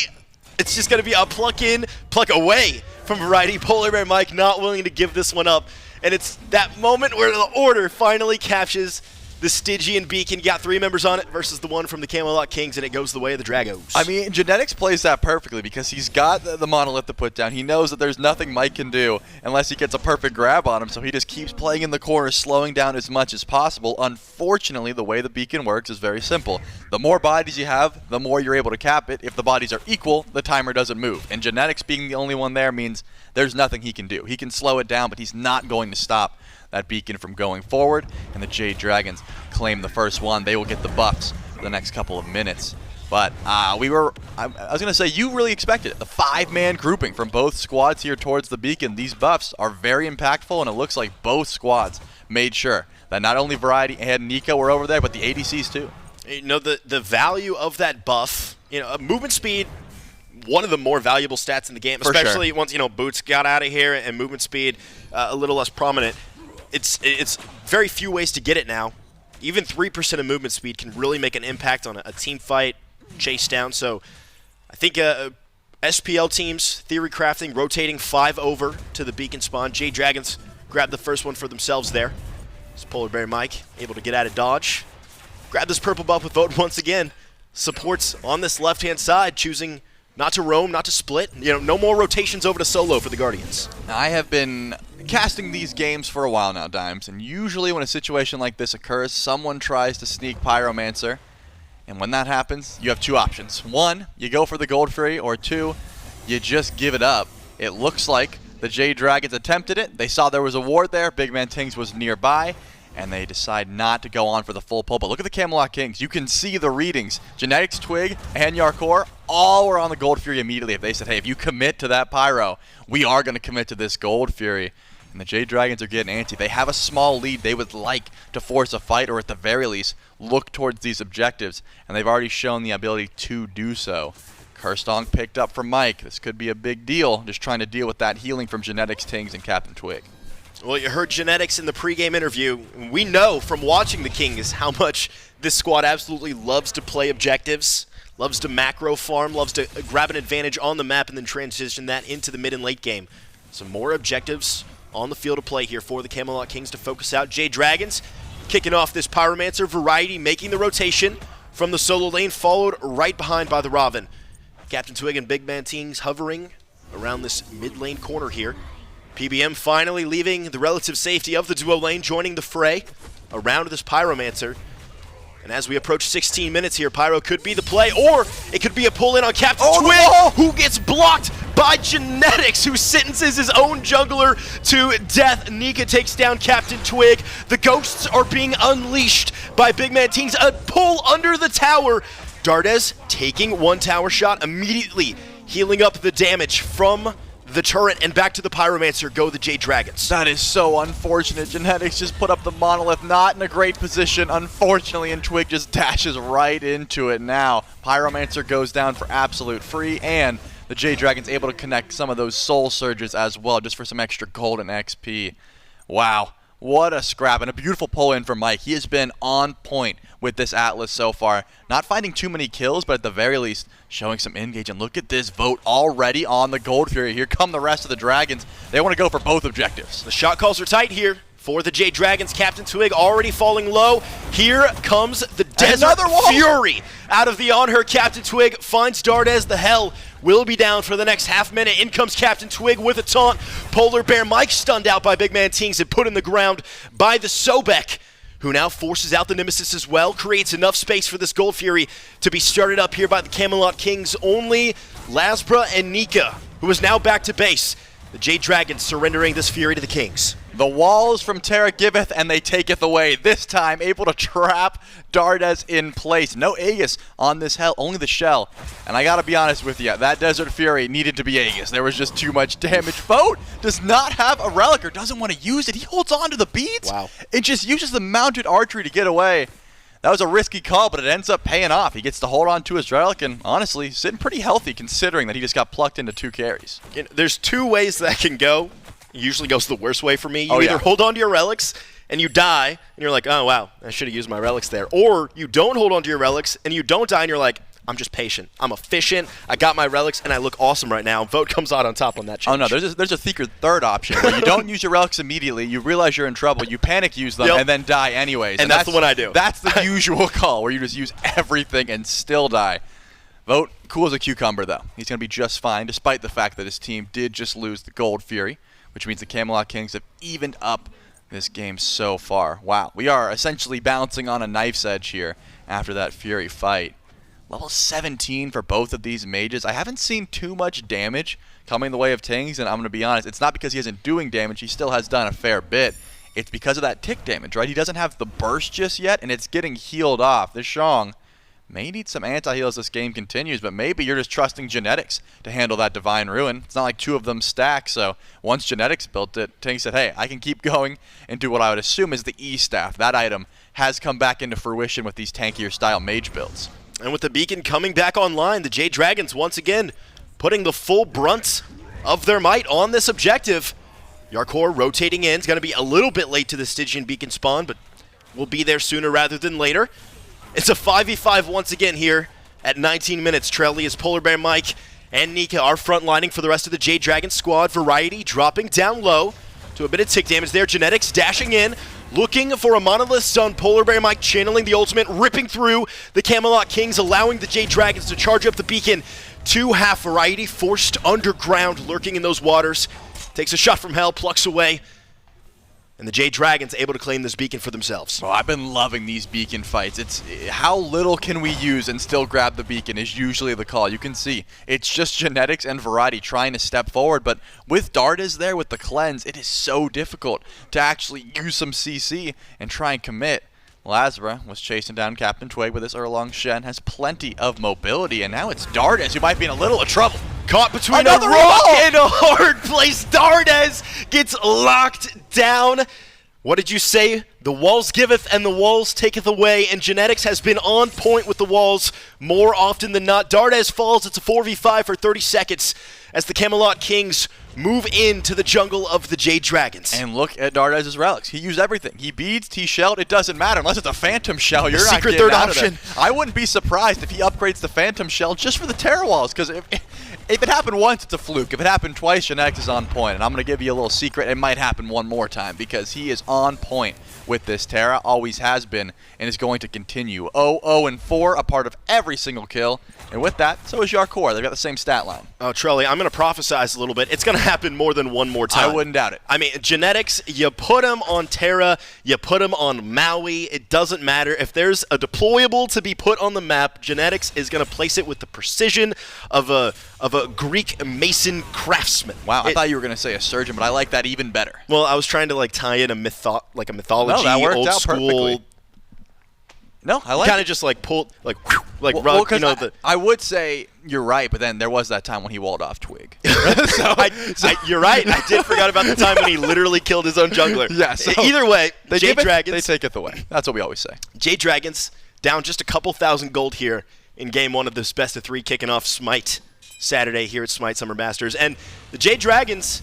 it's just going to be a pluck in, pluck away from Variety. PolarBearMike not willing to give this one up. And it's that moment where the order finally captures the Stygian Beacon. Got 3 members on it versus the one from the Camelot Kings, and it goes the way of the Dragos. I mean, Genetics plays that perfectly because he's got the monolith to put down. He knows that there's nothing Mike can do unless he gets a perfect grab on him, so he just keeps playing in the corner, slowing down as much as possible. Unfortunately, the way the Beacon works is very simple. The more bodies you have, the more you're able to cap it. If the bodies are equal, the timer doesn't move. And Genetics being the only one there means there's nothing he can do. He can slow it down, but he's not going to stop that Beacon from going forward, and the Jade Dragons claim the first one. They will get the buffs for the next couple of minutes. But I was going to say, you really expected it. The 5-man grouping from both squads here towards the Beacon. These buffs are very impactful, and it looks like both squads made sure that not only Variety and Nika were over there, but the ADCs too. You know, the value of that buff, you know, movement speed, one of the more valuable stats in the game, especially once, you know, Boots got out of here and movement speed a little less prominent. It's very few ways to get it now. Even 3% of movement speed can really make an impact on a team fight, chase down. So I think SPL teams, theory crafting, rotating 5 over to the Beacon spawn. Jade Dragons grab the first one for themselves there. It's PolarBearMike able to get out of dodge. Grab this purple buff with Vote once again. Supports on this left-hand side, choosing not to roam, not to split. You know, no more rotations over to solo for the Guardians. I have been casting these games for a while now, Dimes, and usually when a situation like this occurs, someone tries to sneak Pyromancer, and when that happens, you have 2 options. 1, you go for the Gold Fury, or 2, you just give it up. It looks like the Jade Dragons attempted it. They saw there was a ward there. BigManTingz was nearby, and they decide not to go on for the full pull. But look at the Camelot Kings. You can see the readings. Genetics, Twig, and Jarcorrr all were on the Gold Fury immediately. If they said, hey, if you commit to that Pyro, we are going to commit to this Gold Fury. And the Jade Dragons are getting antsy. They have a small lead. They would like to force a fight, or at the very least, look towards these objectives. And they've already shown the ability to do so. Kerstong picked up from Mike. This could be a big deal, just trying to deal with that healing from Genetics, Tings, and CaptainTwig. Well, you heard Genetics in the pregame interview. We know from watching the Kings how much this squad absolutely loves to play objectives, loves to macro farm, loves to grab an advantage on the map and then transition that into the mid and late game. Some more objectives on the field of play here for the Camelot Kings to focus out. Jade Dragons kicking off this Pyromancer. Variety making the rotation from the solo lane, followed right behind by the Ravana. CaptainTwig and BigManTingz hovering around this mid lane corner here. PBM finally leaving the relative safety of the duo lane, joining the fray around this Pyromancer. And as we approach 16 minutes here, Pyro could be the play, or it could be a pull-in on CaptainTwig, who gets blocked by Genetics, who sentences his own jungler to death. Nika takes down CaptainTwig. The ghosts are being unleashed by BigManTingz. A pull under the tower. Dardez taking 1 tower shot, immediately healing up the damage from the turret, and back to the Pyromancer go the Jade Dragons. That is so unfortunate. Genetics just put up the monolith, not in a great position, unfortunately, and Twig just dashes right into it now. Pyromancer goes down for absolute free, and the Jade Dragons able to connect some of those soul surges as well, just for some extra gold and XP. Wow. What a scrap, and a beautiful pull-in from Mike. He has been on point with this Atlas so far. Not finding too many kills, but at the very least, showing some engage. And look at this vote already on the Gold Fury. Here come the rest of the Dragons. They want to go for both objectives. The shot calls are tight here for the Jade Dragons. CaptainTwig already falling low. Here comes the Desert Fury out of the Anhur. CaptainTwig finds Dardez. The hell will be down for the next half minute. In comes CaptainTwig with a taunt. PolarBearMike stunned out by BigManTingz and put in the ground by the Sobek, who now forces out the Nemesis as well, creates enough space for this Gold Fury to be started up here by the Camelot Kings. Only LASBRA and Nika, who is now back to base. The Jade Dragons surrendering this Fury to the Kings. The walls from Terra giveth, and they taketh away. This time, able to trap Dardez in place. No Aegis on this hell, only the shell. And I gotta be honest with you, that Desert Fury needed to be Aegis. There was just too much damage. Vote does not have a relic or doesn't want to use it. He holds on to the beads. Wow. It just uses the mounted archery to get away. That was a risky call, but it ends up paying off. He gets to hold on to his relic, and honestly, sitting pretty healthy considering that he just got plucked into 2 carries. There's 2 ways that can go. Usually goes the worst way for me. You either hold on to your relics and you die, and you're like, oh wow, I should have used my relics there. Or you don't hold on to your relics and you don't die, and you're like, I'm just patient. I'm efficient. I got my relics, and I look awesome right now. Vote comes out on top on that change. Oh no, there's a secret third option where you don't use your relics immediately. You realize you're in trouble. You panic use them and then die anyways. And that's the one I do. That's the usual call where you just use everything and still die. Vote cool as a cucumber though. He's gonna be just fine, despite the fact that his team did just lose the Gold Fury, which means the Camelot Kings have evened up this game so far. Wow, we are essentially bouncing on a knife's edge here after that Fury fight. Level 17 for both of these mages. I haven't seen too much damage coming the way of Tingz, and I'm going to be honest, it's not because he isn't doing damage. He still has done a fair bit. It's because of that tick damage, right? He doesn't have the burst just yet, and it's getting healed off. This Zhong may need some anti-heal as this game continues, but maybe you're just trusting genetics to handle that Divine Ruin. It's not like 2 of them stack, so once genetics built it, Tingz said, hey, I can keep going and do what I would assume is the E-Staff. That item has come back into fruition with these tankier style mage builds. And with the beacon coming back online, the Jade Dragons once again putting the full brunt of their might on this objective. Jarcorrr rotating in. It's going to be a little bit late to the Stygian beacon spawn, but we'll be there sooner rather than later. It's a 5v5 once again here at 19 minutes. Trelly is PolarBearMike and Nika are frontlining for the rest of the Jade Dragon squad. Variety dropping down low to a bit of tick damage there. Genetics dashing in, looking for a monolith stun. PolarBearMike channeling the ultimate, ripping through the Camelot Kings, allowing the Jade Dragons to charge up the beacon. 2 half Variety forced underground, lurking in those waters. Takes a shot from hell, plucks away. And the Jade Dragons able to claim this beacon for themselves. Oh, I've been loving these beacon fights. It's how little can we use and still grab the beacon is usually the call. You can see it's just genetics and Variety trying to step forward, but with Dardez there with the cleanse, it is so difficult to actually use some CC and try and commit. LASBRA was chasing down CaptainTwig with his Erlang. Shen has plenty of mobility, and now it's Dardez who might be in a little of trouble. Caught between a rock and a hard place. Dardez gets locked down. What did you say? The walls giveth and the walls taketh away, and genetics has been on point with the walls more often than not. Dardez falls. It's a 4v5 for 30 seconds as the Camelot Kings move into the jungle of the Jade Dragons. And look at Dardez's relics. He used everything. He beads, he shelled. It doesn't matter unless it's a Phantom Shell. You're not getting out of there. I wouldn't be surprised if he upgrades the Phantom Shell just for the Terra walls, because if it happened once, it's a fluke. If it happened twice, genetics is on point. And I'm going to give you a little secret. It might happen one more time because he is on point with this Terra, always has been, and is going to continue. 0-0-4, a part of every single kill. And with that, so is Jarcorrr. They've got the same stat line. Oh, Trelly, I'm going to prophesize a little bit. It's going to happen more than one more time. I wouldn't doubt it. I mean, genetics, you put them on Terra, you put them on Maui, it doesn't matter. If there's a deployable to be put on the map, genetics is going to place it with the precision of a Greek mason craftsman. Wow, I thought you were going to say a surgeon, but I like that even better. Well, I was trying to like tie in a mythology, no, that worked old out school. Perfectly. No, I like kind of just like pull, like rug, you know. I would say you're right, but then there was that time when he walled off Twig. You're right. I did forget about the time when he literally killed his own jungler. Yeah. So either way, Jade Dragons. They take it away. That's what we always say. Jade Dragons down just a couple thousand gold here in game 1 of this best of 3 kicking off SMITE Saturday here at SMITE Summer Masters, and the Jade Dragons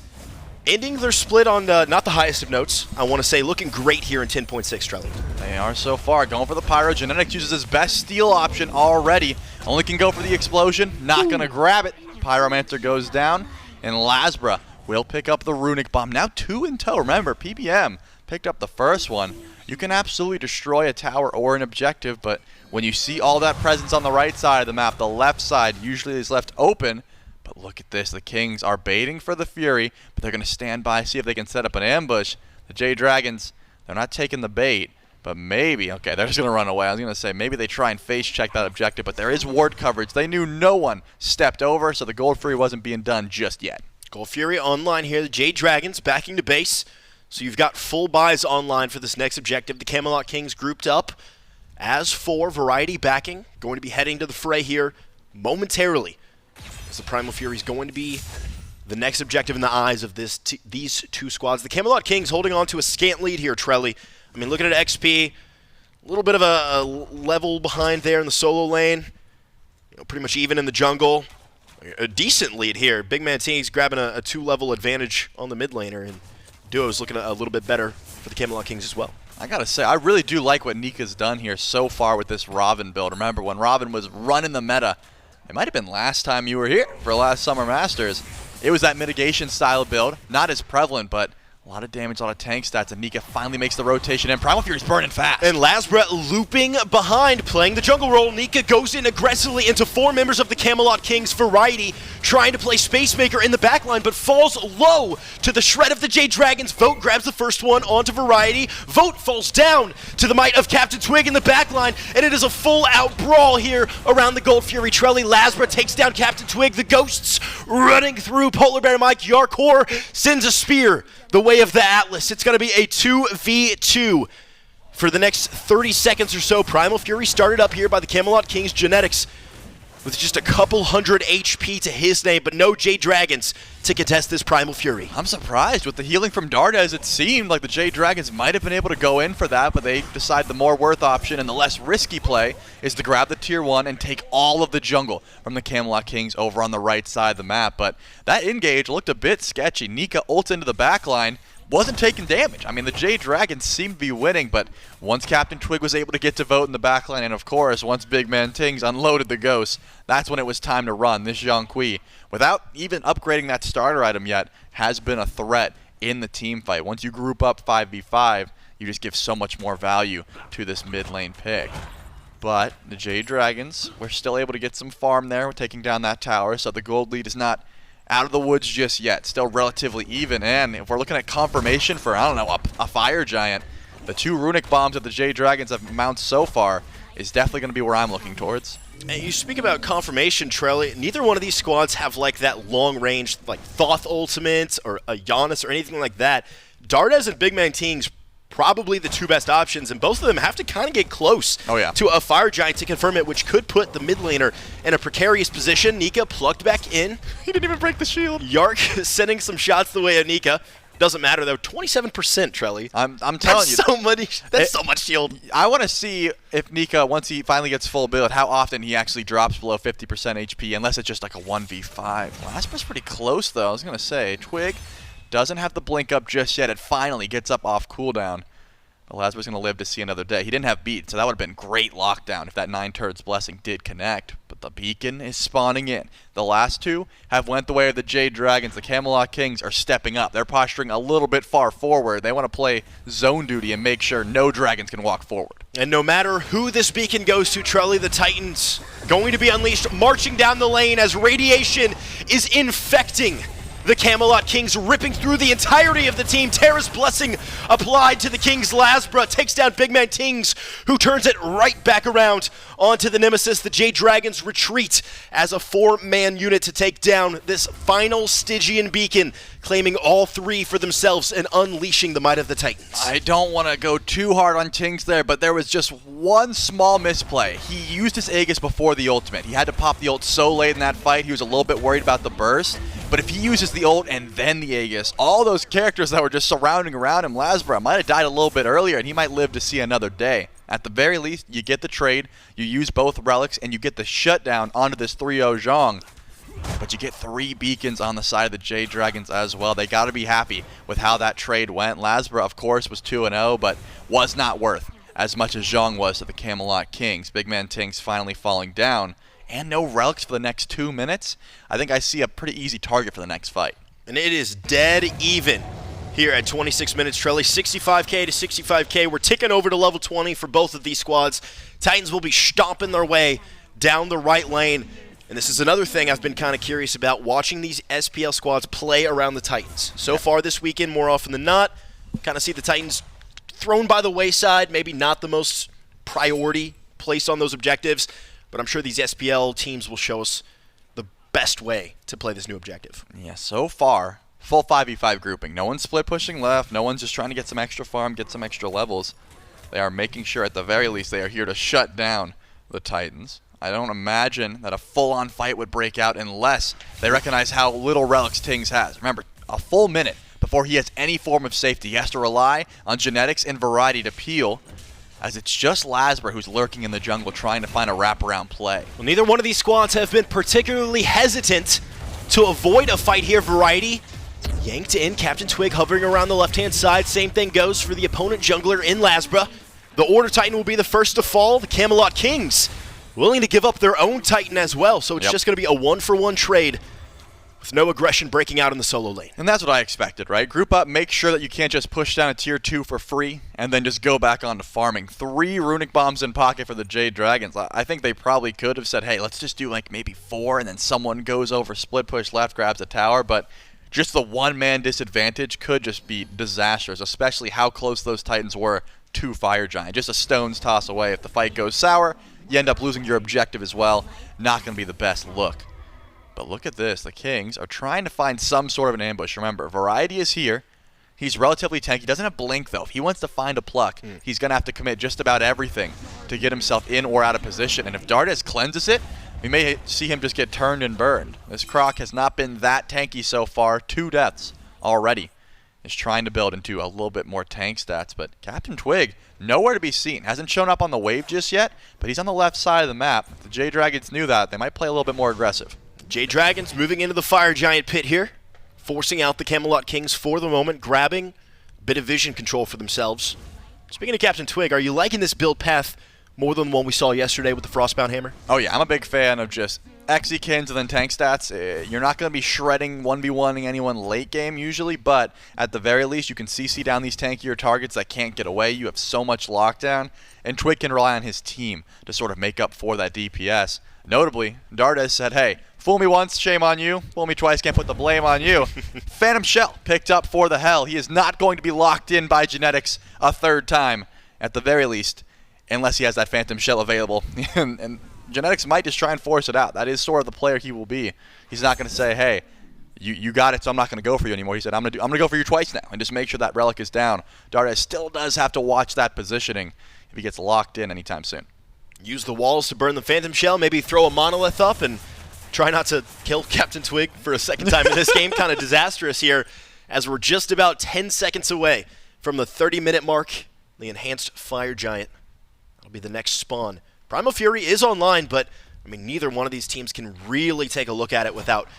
ending their split on not the highest of notes. I want to say looking great here in 10.6, Trelly. They are so far. Going for the Pyro. Genetics uses his best steal option already. Only can go for the explosion. Not going to grab it. Pyromancer goes down. And LASBRA will pick up the Runic Bomb. Now 2 in tow. Remember, PBM picked up the first one. You can absolutely destroy a tower or an objective, but when you see all that presence on the right side of the map, the left side usually is left open. But look at this. The Kings are baiting for the Fury, but they're going to stand by, see if they can set up an ambush. The Jade Dragons, they're not taking the bait, but maybe, okay, they're just going to run away. I was going to say maybe they try and face check that objective, but there is ward coverage. They knew no one stepped over, so the Gold Fury wasn't being done just yet. Gold Fury online here. The Jade Dragons backing to base. So you've got full buys online for this next objective. The Camelot Kings grouped up as for Variety backing. Going to be heading to the fray here momentarily. As the Primal Fury is going to be the next objective in the eyes of these two squads. The Camelot Kings holding on to a scant lead here, Trelly. I mean, looking at XP, a little bit of a level behind there in the solo lane. You know, pretty much even in the jungle. A decent lead here. BigManTingz grabbing a 2-level advantage on the mid laner, and Duo's looking a little bit better for the Camelot Kings as well. I gotta say, I really do like what Nika's done here so far with this Ravana build. Remember, when Ravana was running the meta, it might have been last time you were here for last Summer Masters. It was that mitigation style build, not as prevalent, but a lot of damage, a lot of tank stats, and Nika finally makes the rotation, and Primal Fury's burning fast. And LASBRA looping behind, playing the jungle role. Nika goes in aggressively into 4 members of the Camelot Kings. Variety trying to play Spacemaker in the backline, but falls low to the shred of the Jade Dragons. Vote grabs the first one onto Variety. Vote falls down to the might of CaptainTwig in the backline, and it is a full-out brawl here around the Gold Fury. Trelly, LASBRA takes down CaptainTwig. The Ghosts running through. PolarBearMike, Jarcorrr sends a spear the way of the Atlas. It's going to be a 2v2 for the next 30 seconds or so. Primal Fury started up here by the Camelot Kings. Genetics with just a couple hundred HP to his name, but no Jade Dragons to contest this Primal Fury. I'm surprised. With the healing from Dardez, it seemed like the Jade Dragons might have been able to go in for that, but they decide the more worth option and the less risky play is to grab the tier 1 and take all of the jungle from the Camelot Kings over on the right side of the map. But that engage looked a bit sketchy. Nika ults into the backline, wasn't taking damage. I mean, the Jade Dragons seemed to be winning, but once CaptainTwig was able to get to vote in the backline, and of course, once BigManTingz unloaded the Ghosts, that's when it was time to run. This Zhong, without even upgrading that starter item yet, has been a threat in the team fight. Once you group up 5v5, you just give so much more value to this mid lane pick. But the Jade Dragons, we're still able to get some farm there. We're taking down that tower, so the gold lead is not out of the woods just yet. Still relatively even, and if we're looking at confirmation for, I don't know, a fire giant, the 2 runic bombs that the Jade Dragons have mounted so far is definitely going to be where I'm looking towards. And you speak about confirmation, Trelly. Neither one of these squads have like that long range, like Thoth ultimate or a Giannis or anything like that. Dardez and BigManTingz probably the 2 best options, and both of them have to kind of get close to a fire giant to confirm it, which could put the mid laner in a precarious position. Nika plugged back in. He didn't even break the shield. Yark sending some shots the way of Nika. Doesn't matter though. 27%, Trelly. I'm telling you, that's so much shield. I want to see if Nika, once he finally gets full build, how often he actually drops below 50% HP, unless it's just like a 1v5. LASBRA's pretty close though. I was gonna say Twig doesn't have the blink up just yet. It finally gets up off cooldown. But LASBRA's going to live to see another day. He didn't have beat, so that would have been great lockdown if that 9 turds blessing did connect. But the beacon is spawning in. The last 2 have went the way of the Jade Dragons. The Camelot Kings are stepping up. They're posturing a little bit far forward. They want to play zone duty and make sure no dragons can walk forward. And no matter who this beacon goes to, Trelly, the Titans going to be unleashed, marching down the lane as radiation is infecting the Camelot Kings, ripping through the entirety of the team. Terra's blessing applied to the Kings. LASBRA takes down BigManTingz, who turns it right back around onto the Nemesis. The Jade Dragons retreat as a 4-man unit to take down this final Stygian beacon, claiming all 3 for themselves and unleashing the might of the Titans. I don't want to go too hard on Tings there, but there was just one small misplay. He used his Aegis before the ultimate. He had to pop the ult so late in that fight, he was a little bit worried about the burst. But if he uses the ult and then the Aegis, all those characters that were just surrounding around him, LASBRA might have died a little bit earlier, and he might live to see another day. At the very least, you get the trade, you use both relics, and you get the shutdown onto this 3-0 Zhong. but you get 3 beacons on the side of the Jade Dragons as well. They got to be happy with how that trade went. LASBRA, of course, was 2-0, but was not worth as much as Zhong was to the Camelot Kings. BigManTingz finally falling down, and no relics for the next 2 minutes. I think I see a pretty easy target for the next fight. And it is dead even here at 26 minutes, Trelly. 65K to 65K. We're ticking over to level 20 for both of these squads. Titans will be stomping their way down the right lane. And this is another thing I've been kind of curious about, watching these SPL squads play around the Titans. So far this weekend, more often than not, kind of see the Titans thrown by the wayside, maybe not the most priority placed on those objectives, but I'm sure these SPL teams will show us the best way to play this new objective. Yeah, so far, full 5v5 grouping. No one's split pushing left. No one's just trying to get some extra farm, get some extra levels. They are making sure, at the very least, they are here to shut down the Titans. I don't imagine that a full-on fight would break out unless they recognize how little relics Tingz has. Remember, a full minute before he has any form of safety. He has to rely on genetics and variety to peel, as it's just LASBRA who's lurking in the jungle trying to find a wraparound play. Well, neither one of these squads have been particularly hesitant to avoid a fight here. Variety yanked in, CaptainTwig hovering around the left-hand side. Same thing goes for the opponent jungler in LASBRA. The Order Titan will be the first to fall. The Camelot Kings willing to give up their own Titan as well, so it's just going to be a 1-for-1 trade with no aggression breaking out in the solo lane. And that's what I expected, right? Group up, make sure that you can't just push down a tier 2 for free and then just go back on to farming. 3 runic bombs in pocket for the Jade Dragons. I think they probably could have said, hey, let's just do like maybe 4 and then someone goes over split push left, grabs a tower, but just the one-man disadvantage could just be disastrous, especially how close those Titans were to Fire Giant. Just a stone's toss away. If the fight goes sour, you end up losing your objective as well. Not going to be the best look. But look at this. The Kings are trying to find some sort of an ambush. Remember, Variety is here. He's relatively tanky. He doesn't have Blink, though. If he wants to find a pluck, he's going to have to commit just about everything to get himself in or out of position. And if Dardez cleanses it, we may see him just get turned and burned. This Croc has not been that tanky so far. 2 deaths already. Is trying to build into a little bit more tank stats, but CaptainTwig, nowhere to be seen. Hasn't shown up on the wave just yet, but he's on the left side of the map. If the Jade Dragons knew that, they might play a little bit more aggressive. Jade Dragons moving into the Fire Giant pit here, forcing out the Camelot Kings for the moment, grabbing a bit of vision control for themselves. Speaking of CaptainTwig, are you liking this build path more than the one we saw yesterday with the Frostbound Hammer? Oh yeah, I'm a big fan of just Exekins and then tank stats. You're not going to be shredding 1v1ing anyone late game usually, but at the very least you can CC down these tankier targets that can't get away. You have so much lockdown, and Twig can rely on his team to sort of make up for that DPS. Notably, Dardez said, hey, fool me once, shame on you. Fool me twice, can't put the blame on you. Phantom Shell picked up for the hell. He is not going to be locked in by genetics a 3rd time, at the very least, unless he has that Phantom Shell available. and genetics might just try and force it out. That is sort of the player he will be. He's not going to say, hey, you got it, so I'm not going to go for you anymore. He said, I'm going to go for you twice now, and just make sure that relic is down. Dardez still does have to watch that positioning if he gets locked in anytime soon. Use the walls to burn the Phantom Shell, maybe throw a Monolith up and try not to kill CaptainTwig for a second time in this game. Kind of disastrous here, as we're just about 10 seconds away from the 30-minute mark. The enhanced Fire Giant. That'll be the next spawn. Primal Fury is online, but I mean, neither one of these teams can really take a look at it without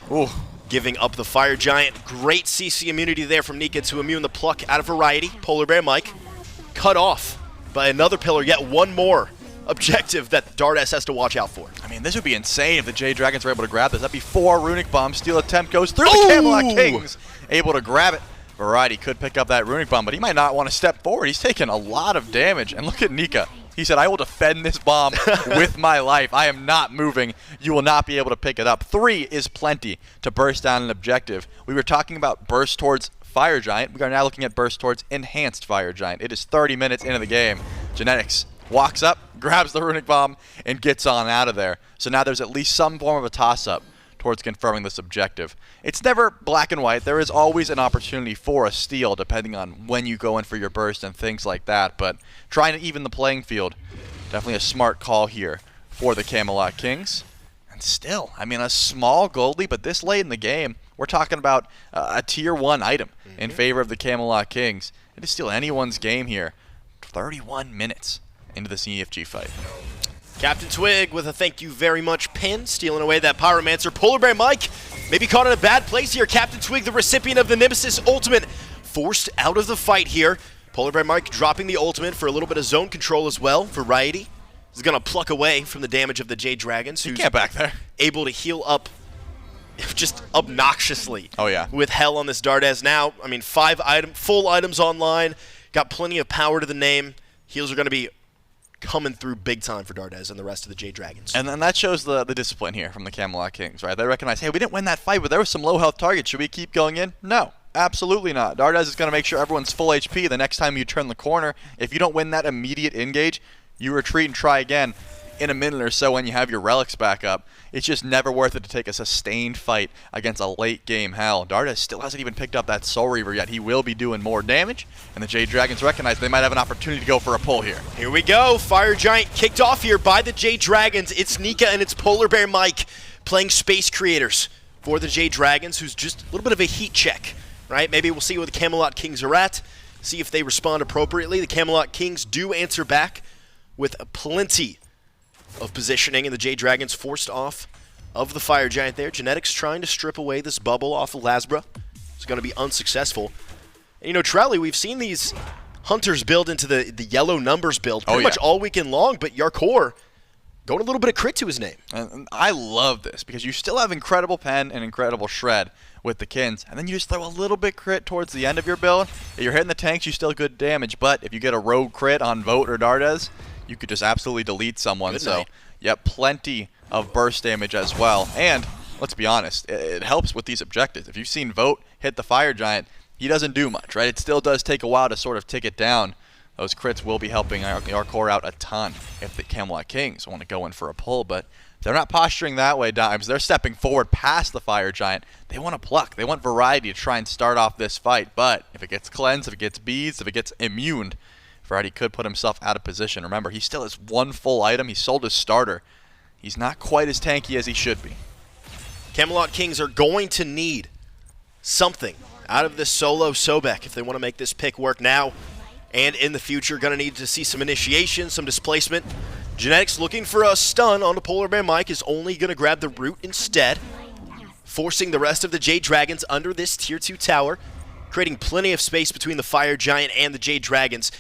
giving up the Fire Giant. Great CC immunity there from Nika to immune the pluck out of Variety. PolarBearMike cut off by another pillar, yet one more objective that Dardez has to watch out for. I mean, this would be insane if the Jade Dragons were able to grab this. That'd be 4 runic bombs. Steal attempt goes through the Camelot Kings. Able to grab it. Variety could pick up that runic bomb, but he might not want to step forward. He's taking a lot of damage. And look at Nika. He said, I will defend this bomb with my life. I am not moving. You will not be able to pick it up. 3 is plenty to burst down an objective. We were talking about burst towards Fire Giant. We are now looking at burst towards enhanced Fire Giant. It is 30 minutes into the game. Genetics walks up, grabs the runic bomb, and gets on out of there. So now there's at least some form of a toss-up towards confirming this objective. It's never black and white. There is always an opportunity for a steal depending on when you go in for your burst and things like that, but trying to even the playing field, definitely a smart call here for the Camelot Kings. And still, I mean, a small gold lead, but this late in the game, we're talking about a tier 1 item in favor of the Camelot Kings. It is still anyone's game here. 31 minutes into this EFG fight. CaptainTwig with a thank you very much pin, stealing away that Pyromancer. PolarBearMike maybe caught in a bad place here. CaptainTwig, the recipient of the Nemesis ultimate, forced out of the fight here. PolarBearMike dropping the ultimate for a little bit of zone control as well. Variety is going to pluck away from the damage of the Jade Dragons, who's back there. able to heal up just obnoxiously. Oh, yeah. With hell on this Dardez now. I mean, 5 full items online. Got plenty of power to the name. Heals are going to be coming through big time for Dardez and the rest of the Jade Dragons. And then that shows the discipline here from the Camelot Kings, right? They recognize, hey, we didn't win that fight, but there was some low health targets. Should we keep going in? No, absolutely not. Dardez is going to make sure everyone's full HP the next time you turn the corner. If you don't win that immediate engage, you retreat and try again in a minute or so when you have your relics back up. It's just never worth it to take a sustained fight against a late game hell. Dardez still hasn't even picked up that Soul Reaver yet. He will be doing more damage, and the Jade Dragons recognize they might have an opportunity to go for a pull here. Here we go. Fire Giant kicked off here by the Jade Dragons. It's Nika and it's PolarBearMike playing Space Creators for the Jade Dragons, who's just a little bit of a heat check, right? Maybe we'll see where the Camelot Kings are at, see if they respond appropriately. The Camelot Kings do answer back with plenty of positioning, and the Jade Dragons forced off of the Fire Giant there. Genetics trying to strip away this bubble off of LASBRA. It's going to be unsuccessful. And, you know, Trelly, we've seen these hunters build into the yellow numbers build pretty much all weekend long, but Jarcorrr going a little bit of crit to his name. And I love this because you still have incredible pen and incredible shred with the Kins, and then you just throw a little bit crit towards the end of your build. If you're hitting the tanks, you still good damage, but if you get a rogue crit on Vote or Dardez, you could just absolutely delete someone. Good so, night. yep, plenty of burst damage as well. And let's be honest, it helps with these objectives. If you've seen Vote hit the Fire Giant, he doesn't do much, right? It still does take a while to sort of tick it down. Those crits will be helping Jarcorrr out a ton if the Camelot Kings want to go in for a pull, but they're not posturing that way, Dimes. They're stepping forward past the Fire Giant. They want to pluck. They want variety to try and start off this fight, but if it gets cleansed, if it gets beads, if it gets immuned, Variety could put himself out of position. Remember, he still has one full item. He sold his starter. He's not quite as tanky as he should be. Camelot Kings are going to need something out of this solo Sobek if they want to make this pick work now and in the future. Going to need to see some initiation, some displacement. Genetics looking for a stun on the PolarBearMike is only going to grab the root instead, forcing the rest of the Jade Dragons under this tier 2 tower, creating plenty of space between the Fire Giant and the Jade Dragons.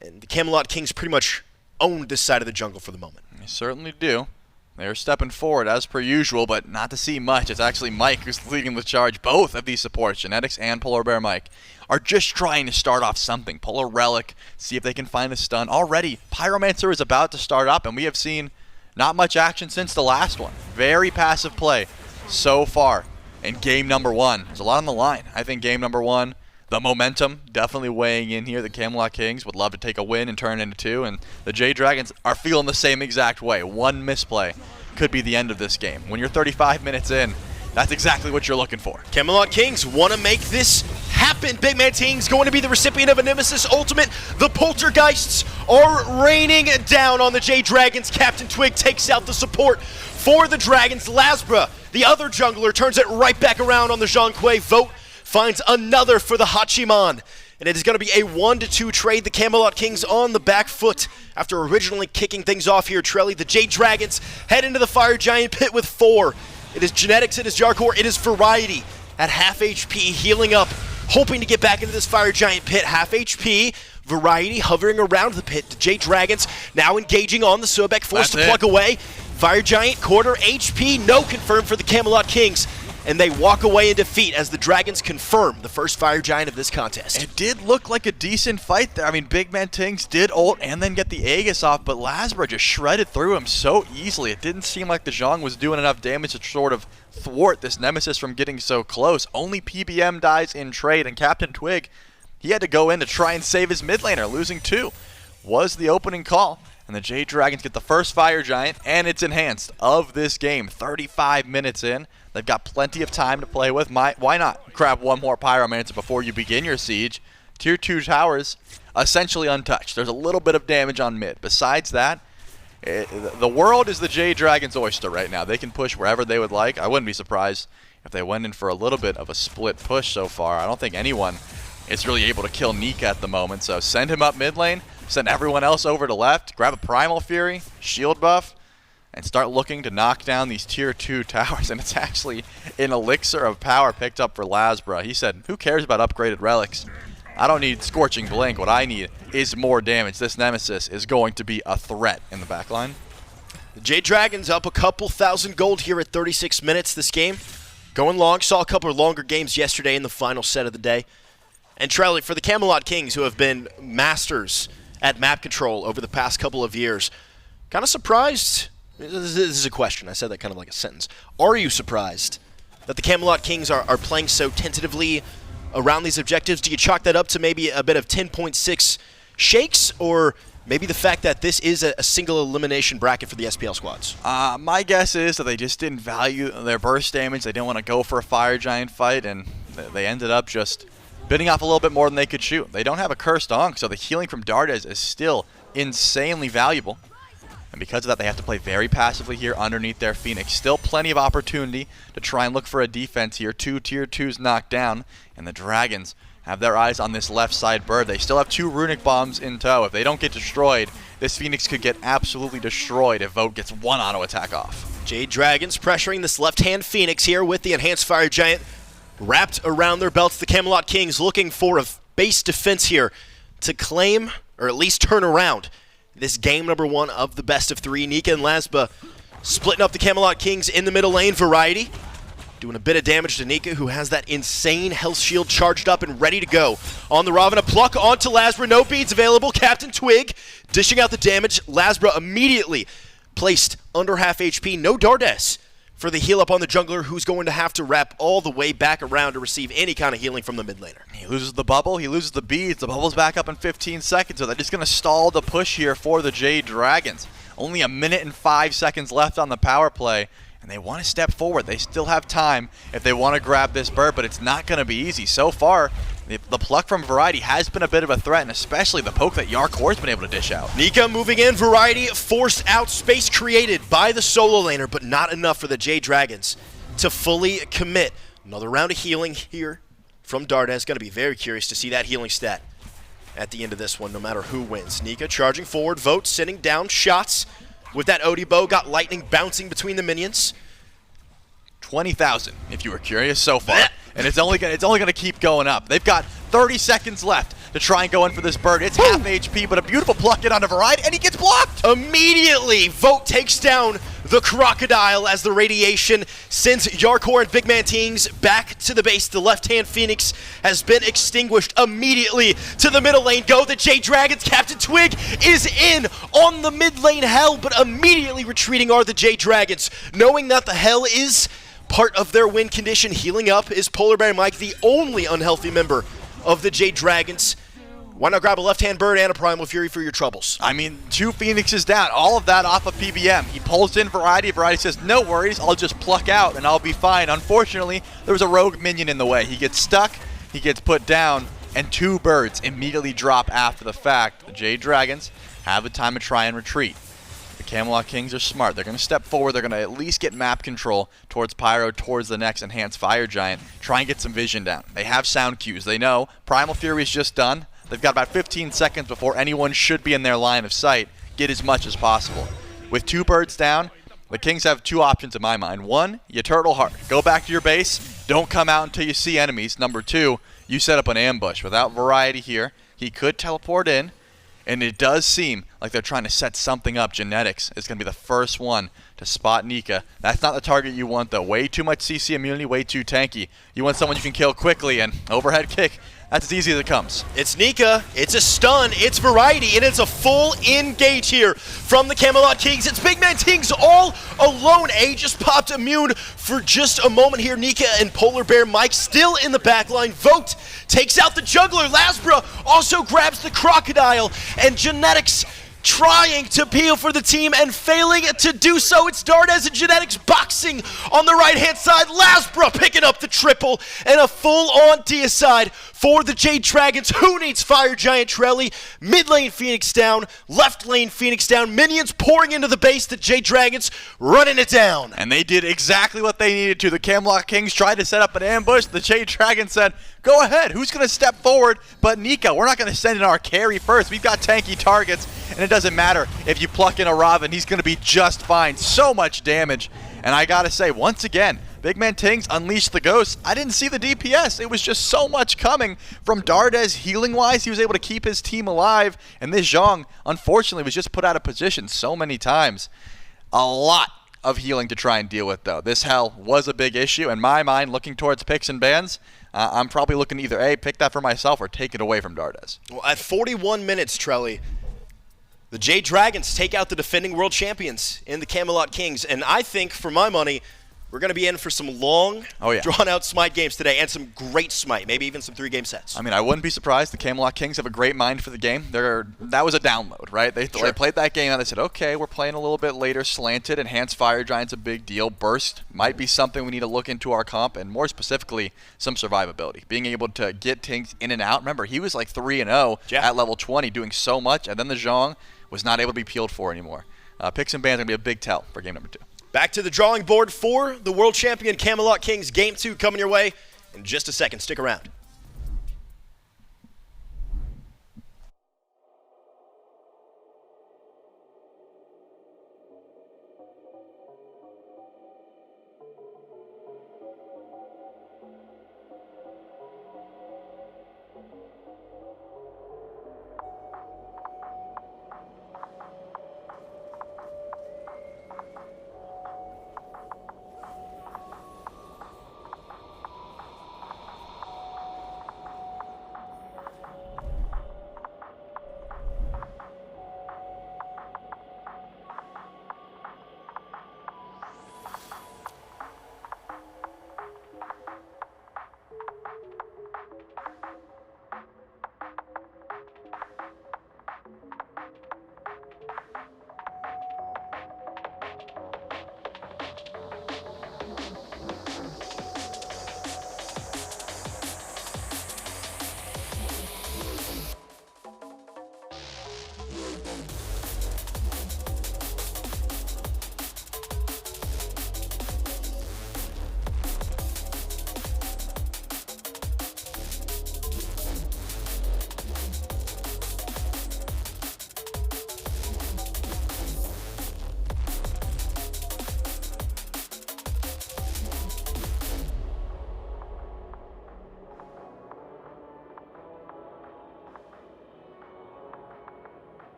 And the Camelot Kings pretty much own this side of the jungle for the moment. They certainly do. They're stepping forward as per usual, but not to see much. It's actually Mike who's leading the charge. Both of these supports, Genetics and PolarBearMike, are just trying to start off something. Pull a relic, see if they can find a stun. Already, Pyromancer is about to start up, and we have seen not much action since the last one. Very passive play so far in game number 1. There's a lot on the line. I think game number 1, the momentum definitely weighing in here. The Camelot Kings would love to take a win and turn it into 2, and the Jade Dragons are feeling the same exact way. One misplay could be the end of this game. When you're 35 minutes in, that's exactly what you're looking for. Camelot Kings want to make this happen. BigManTingz going to be the recipient of a Nemesis ultimate. The Poltergeists are raining down on the Jade Dragons. CaptainTwig takes out the support for the Dragons. LASBRA, the other jungler, turns it right back around on the Zhong. Vote finds another for the Hachiman. And it is going to be a 1-2 trade. The Camelot Kings on the back foot after originally kicking things off here. Trelly, the Jade Dragons head into the Fire Giant pit with 4. It is Genetics, it is Jarcorrr, it is Variety at half HP, healing up, hoping to get back into this Fire Giant pit. Half HP, Variety hovering around the pit. The Jade Dragons now engaging on the Sobek, forced to plug away. Fire Giant, quarter HP, no confirmed for the Camelot Kings. And they walk away in defeat as the Dragons confirm the first Fire Giant of this contest. It did look like a decent fight there. I mean, BigManTingz did ult and then get the Aegis off, but LASBRA just shredded through him so easily. It didn't seem like the Zhong was doing enough damage to sort of thwart this Nemesis from getting so close. Only PBM dies in trade, and CaptainTwig, he had to go in to try and save his mid laner. Losing 2 was the opening call. And the Jade Dragons get the first Fire Giant, and it's enhanced, of this game. 35 minutes in. They've got plenty of time to play with. Why not grab one more Pyromancer before you begin your siege? Tier 2 towers, essentially untouched. There's a little bit of damage on mid. Besides that, the world is the Jade Dragons' oyster right now. They can push wherever they would like. I wouldn't be surprised if they went in for a little bit of a split push so far. I don't think anyone is really able to kill Nika at the moment. So send him up mid lane. Send everyone else over to left. Grab a Primal Fury, shield buff. and start looking to knock down these tier 2 towers. And it's actually an elixir of power picked up for LASBRA. He said, who cares about upgraded relics? I don't need Scorching Blink. What I need is more damage. This Nemesis is going to be a threat in the backline. The Jade Dragons up a couple thousand gold here at 36 minutes this game. Going long. Saw a couple of longer games yesterday in the final set of the day. And Trelly, for the Camelot Kings, who have been masters at map control over the past couple of years, kind of surprised. This is a question. I said that kind of like a sentence. Are you surprised that the Camelot Kings are playing so tentatively around these objectives? Do you chalk that up to maybe a bit of 10.6 shakes, or maybe the fact that this is a single elimination bracket for the SPL squads? My guess is that they just didn't value their burst damage. They didn't want to go for a Fire Giant fight, and they ended up just bidding off a little bit more than they could shoot. They don't have a cursed Onk, so the healing from Dardez is still insanely valuable. And because of that, they have to play very passively here underneath their Phoenix. Still plenty of opportunity to try and look for a defense here. 2 tier 2s knocked down, and the Dragons have their eyes on this left side bird. They still have 2 runic bombs in tow. If they don't get destroyed, this Phoenix could get absolutely destroyed if Vote gets 1 auto attack off. Jade Dragons pressuring this left-hand Phoenix here with the Enhanced Fire Giant wrapped around their belts. The Camelot Kings looking for a base defense here to claim, or at least turn around, this game number 1 of the best of 3. Nika and LASBRA splitting up the Camelot Kings in the middle lane. Variety doing a bit of damage to Nika, who has that insane health shield charged up and ready to go. On the Ravana, pluck onto LASBRA. No beads available. CaptainTwig dishing out the damage. LASBRA immediately placed under half HP. No Dardez for the heal up on the jungler, who's going to have to wrap all the way back around to receive any kind of healing from the mid laner. He loses the bubble, he loses the beads. The bubble's back up in 15 seconds, so they're just going to stall the push here for the Jade Dragons. Only 1 minute and 5 seconds left on the power play, and they want to step forward. They still have time if they want to grab this bird, but it's not going to be easy. So far, the pluck from Variety has been a bit of a threat, and especially the poke that Jarcorrr's been able to dish out. Nika moving in. Variety forced out. Space created by the solo laner, but not enough for the Jade Dragons to fully commit. Another round of healing here from Dardez. Going to be very curious to see that healing stat at the end of this one, no matter who wins. Nika charging forward. Vote sending down shots with that Odie bow. Got lightning bouncing between the minions. 20,000, if you were curious, so far. And it's only gonna keep going up. They've got 30 seconds left to try and go in for this bird. It's half HP, but a beautiful pluck in onto Variety, and he gets blocked! Immediately, Vote takes down the Crocodile as the radiation sends Jarcorrr and BigManTingz back to the base. The left-hand Phoenix has been extinguished. Immediately to the middle lane go the Jade Dragons. CaptainTwig is in on the mid lane hell, but immediately retreating are the Jade Dragons, knowing that the hell is part of their win condition. Healing up is PolarBearMike, the only unhealthy member of the Jade Dragons. Why not grab a left-hand bird and a Primal Fury for your troubles? I mean, 2 Phoenixes down, all of that off of PBM. He pulls in Variety. Variety says, no worries, I'll just pluck out and I'll be fine. Unfortunately, there was a rogue minion in the way. He gets stuck, he gets put down, and 2 birds immediately drop after the fact. The Jade Dragons have the time to try and retreat. The Camelot Kings are smart. They're going to step forward. They're going to at least get map control towards Pyro, towards the next Enhanced Fire Giant. Try and get some vision down. They have sound cues. They know Primal Fury is just done. They've got about 15 seconds before anyone should be in their line of sight. Get as much as possible. With 2 birds down, the Kings have 2 options in my mind. 1, you turtle hard. Go back to your base. Don't come out until you see enemies. Number 2, you set up an ambush. Without Variety here, he could teleport in. And it does seem like they're trying to set something up. Genetics is going to be the first one to spot Nika. That's not the target you want, though. Way too much CC immunity, way too tanky. You want someone you can kill quickly, and overhead kick, that's as easy as it comes. It's Nika, it's a stun, it's Variety, and it's a full engage here from the Camelot Kings. It's BigManTingz all alone. A just popped immune for just a moment here. Nika and PolarBearMike still in the backline. Vote takes out the jungler. LASBRA also grabs the Crocodile, and Genetics trying to peel for the team and failing to do so. It's Dardez and Genetics boxing on the right-hand side. LASBRA picking up the triple and a full-on deicide for the Jade Dragons. Who needs Fire Giant Trelly? Mid lane Phoenix down, left lane Phoenix down. Minions pouring into the base. The Jade Dragons running it down. And they did exactly what they needed to. The Camelot Kings tried to set up an ambush. The Jade Dragons said, go ahead. Who's going to step forward but Nika? We're not going to send in our carry first. We've got tanky targets. And it doesn't matter if you pluck in a Ravana, he's going to be just fine. So much damage. And I got to say, once again, BigManTingz unleashed the ghost. I didn't see the DPS. It was just so much coming from Dardez healing-wise. He was able to keep his team alive. And this Zhong, unfortunately, was just put out of position so many times. A lot of healing to try and deal with, though. This hell was a big issue. In my mind, looking towards picks and bans, I'm probably looking to either A, pick that for myself, or take it away from Dardez. Well, at 41 minutes, Trelly, the Jade Dragons take out the defending world champions in the Camelot Kings. And I think, for my money, we're going to be in for some long, drawn-out SMITE games today, and some great SMITE, maybe even some 3-game sets. I mean, I wouldn't be surprised. The Camelot Kings have a great mind for the game. That was a download, right? They played that game and they said, okay, we're playing a little bit later, slanted, enhanced fire giant's a big deal. Burst might be something we need to look into our comp, and more specifically, some survivability. Being able to get Tinks in and out. Remember, he was like 3-0 at level 20, doing so much, and then the Zhong was not able to be peeled for anymore. Picks and bans are going to be a big tell for game number 2. Back to the drawing board for the world champion Camelot Kings. Game 2 coming your way in just a second. Stick around.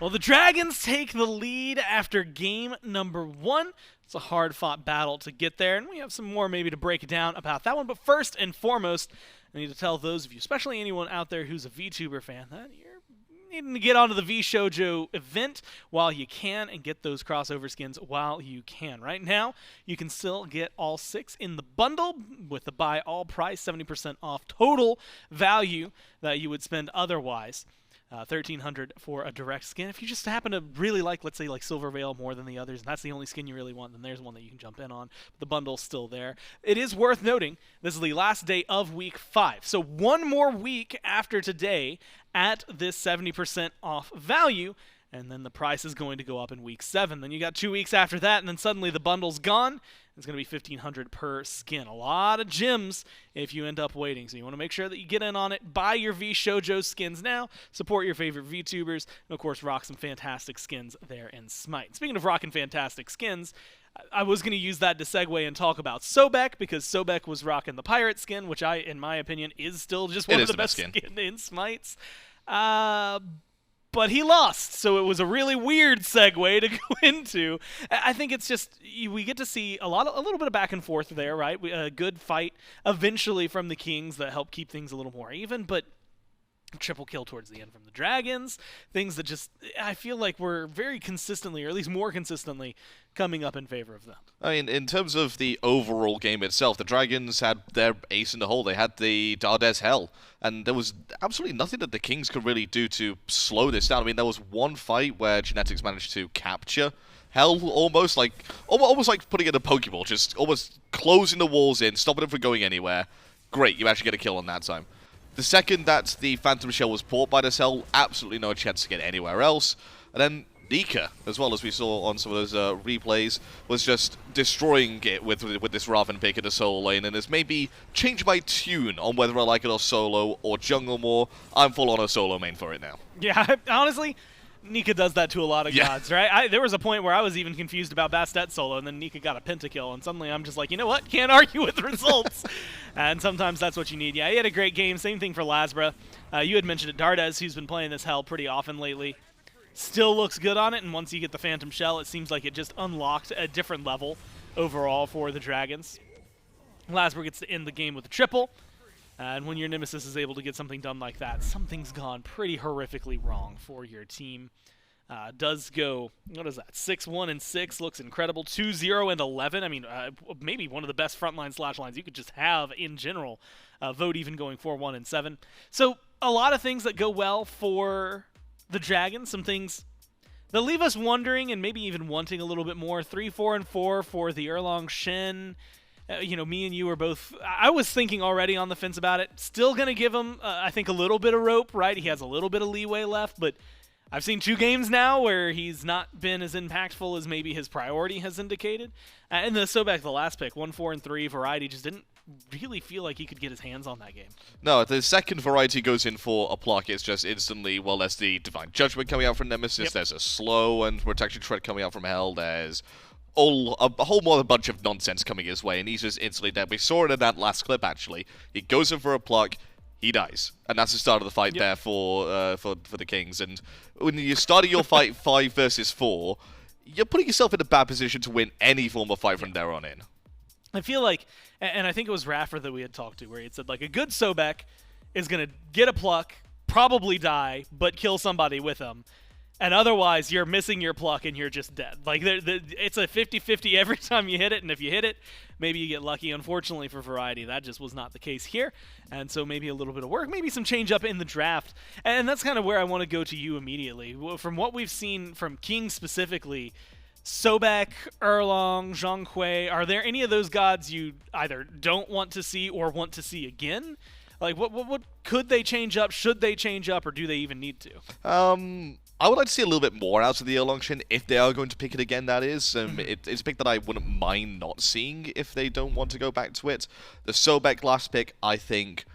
Well, the Dragons take the lead after game number 1. It's a hard-fought battle to get there, and we have some more maybe to break it down about that one. But first and foremost, I need to tell those of you, especially anyone out there who's a VTuber fan, that you're needing to get onto the VShojo event while you can and get those crossover skins while you can. Right now, you can still get all 6 in the bundle with the buy all price, 70% off total value that you would spend otherwise. $1,300 for a direct skin. If you just happen to really like, let's say, like Silver Veil more than the others, and that's the only skin you really want, then there's one that you can jump in on. But the bundle's still there. It is worth noting, this is the last day of week 5. So one more week after today at this 70% off value, and then the price is going to go up in week 7. Then you got 2 weeks after that, and then suddenly the bundle's gone. It's going to be $1,500 per skin. A lot of gems if you end up waiting. So you want to make sure that you get in on it. Buy your VShojo skins now. Support your favorite VTubers. And, of course, rock some fantastic skins there in SMITE. Speaking of rocking fantastic skins, I was going to use that to segue and talk about Sobek, because Sobek was rocking the pirate skin, which in my opinion, is still just one of the best skin in SMITEs. But he lost, so it was a really weird segue to go into. I think it's just, we get to see a little bit of back and forth there, right? A good fight eventually from the Kings that help keep things a little more even, but triple kill towards the end from the Dragons, things that just, I feel like we're very consistently, or at least more consistently, coming up in favor of them. I mean, in terms of the overall game itself, the Dragons had their ace in the hole. They had the Dardez Hell, and there was absolutely nothing that the Kings could really do to slow this down. I mean, there was one fight where Genetics managed to capture Hell, almost like putting in a Pokeball, just almost closing the walls in, stopping them from going anywhere. Great, you actually get a kill on that time. The second that the Phantom Shell was caught by this Hell, absolutely no chance to get anywhere else. And then Nika, as well as we saw on some of those replays, was just destroying it with this Ravana pick in the solo lane, and has maybe changed my tune on whether I like it on solo or jungle more. I'm full on a solo main for it now. Yeah, honestly, Nika does that to a lot of gods, right? There was a point where I was even confused about Bastet solo, and then Nika got a pentakill, and suddenly I'm just like, you know what? Can't argue with the results. And sometimes that's what you need. Yeah, he had a great game. Same thing for LASBRA. You had mentioned it, Dardez, who's been playing this Hell pretty often lately, still looks good on it, and once you get the Phantom Shell, it seems like it just unlocked a different level overall for the Dragons. LASBRA gets to end the game with a triple. And when your Nemesis is able to get something done like that, something's gone pretty horrifically wrong for your team. Does go, what is that, 6-1-6, looks incredible. 2-0-11, I mean, maybe one of the best frontline slash lines you could just have in general. Vote even going 4-1-7. So a lot of things that go well for the Dragons, some things that leave us wondering and maybe even wanting a little bit more. 3-4-4 for the Erlang Shen. You know, me and you are both, I was thinking already on the fence about it. Still going to give him, I think, a little bit of rope, right? He has a little bit of leeway left, but I've seen 2 games now where he's not been as impactful as maybe his priority has indicated. And the Sobek, the last pick, 1-4-3 variety, just didn't really feel like he could get his hands on that game. No, the second variety goes in for a pluck, it's just instantly, well, there's the Divine Judgment coming out from Nemesis, there's a slow and protection threat coming out from Hell, there's a whole more bunch of nonsense coming his way, and he's just instantly dead. We saw it in that last clip, actually. He goes in for a pluck, he dies. And that's the start of the fight there for the Kings. And when you're starting your fight 5 versus 4, you're putting yourself in a bad position to win any form of fight from there on in. I feel like, and I think it was Raffer that we had talked to, where he had said, like, a good Sobek is going to get a pluck, probably die, but kill somebody with him. And otherwise, you're missing your pluck and you're just dead. Like, it's a 50-50 every time you hit it, and if you hit it, maybe you get lucky. Unfortunately for Variety, that just was not the case here. And so maybe a little bit of work, maybe some change up in the draft. And that's kind of where I want to go to you immediately. From what we've seen from King specifically, Sobek, Erlang, Zhong, are there any of those gods you either don't want to see or want to see again? Like, what could they change up? Should they change up, or do they even need to? I would like to see a little bit more out of the Erlang Shen if they are going to pick it again, that is. It's a pick that I wouldn't mind not seeing if they don't want to go back to it. The Sobek last pick, I think,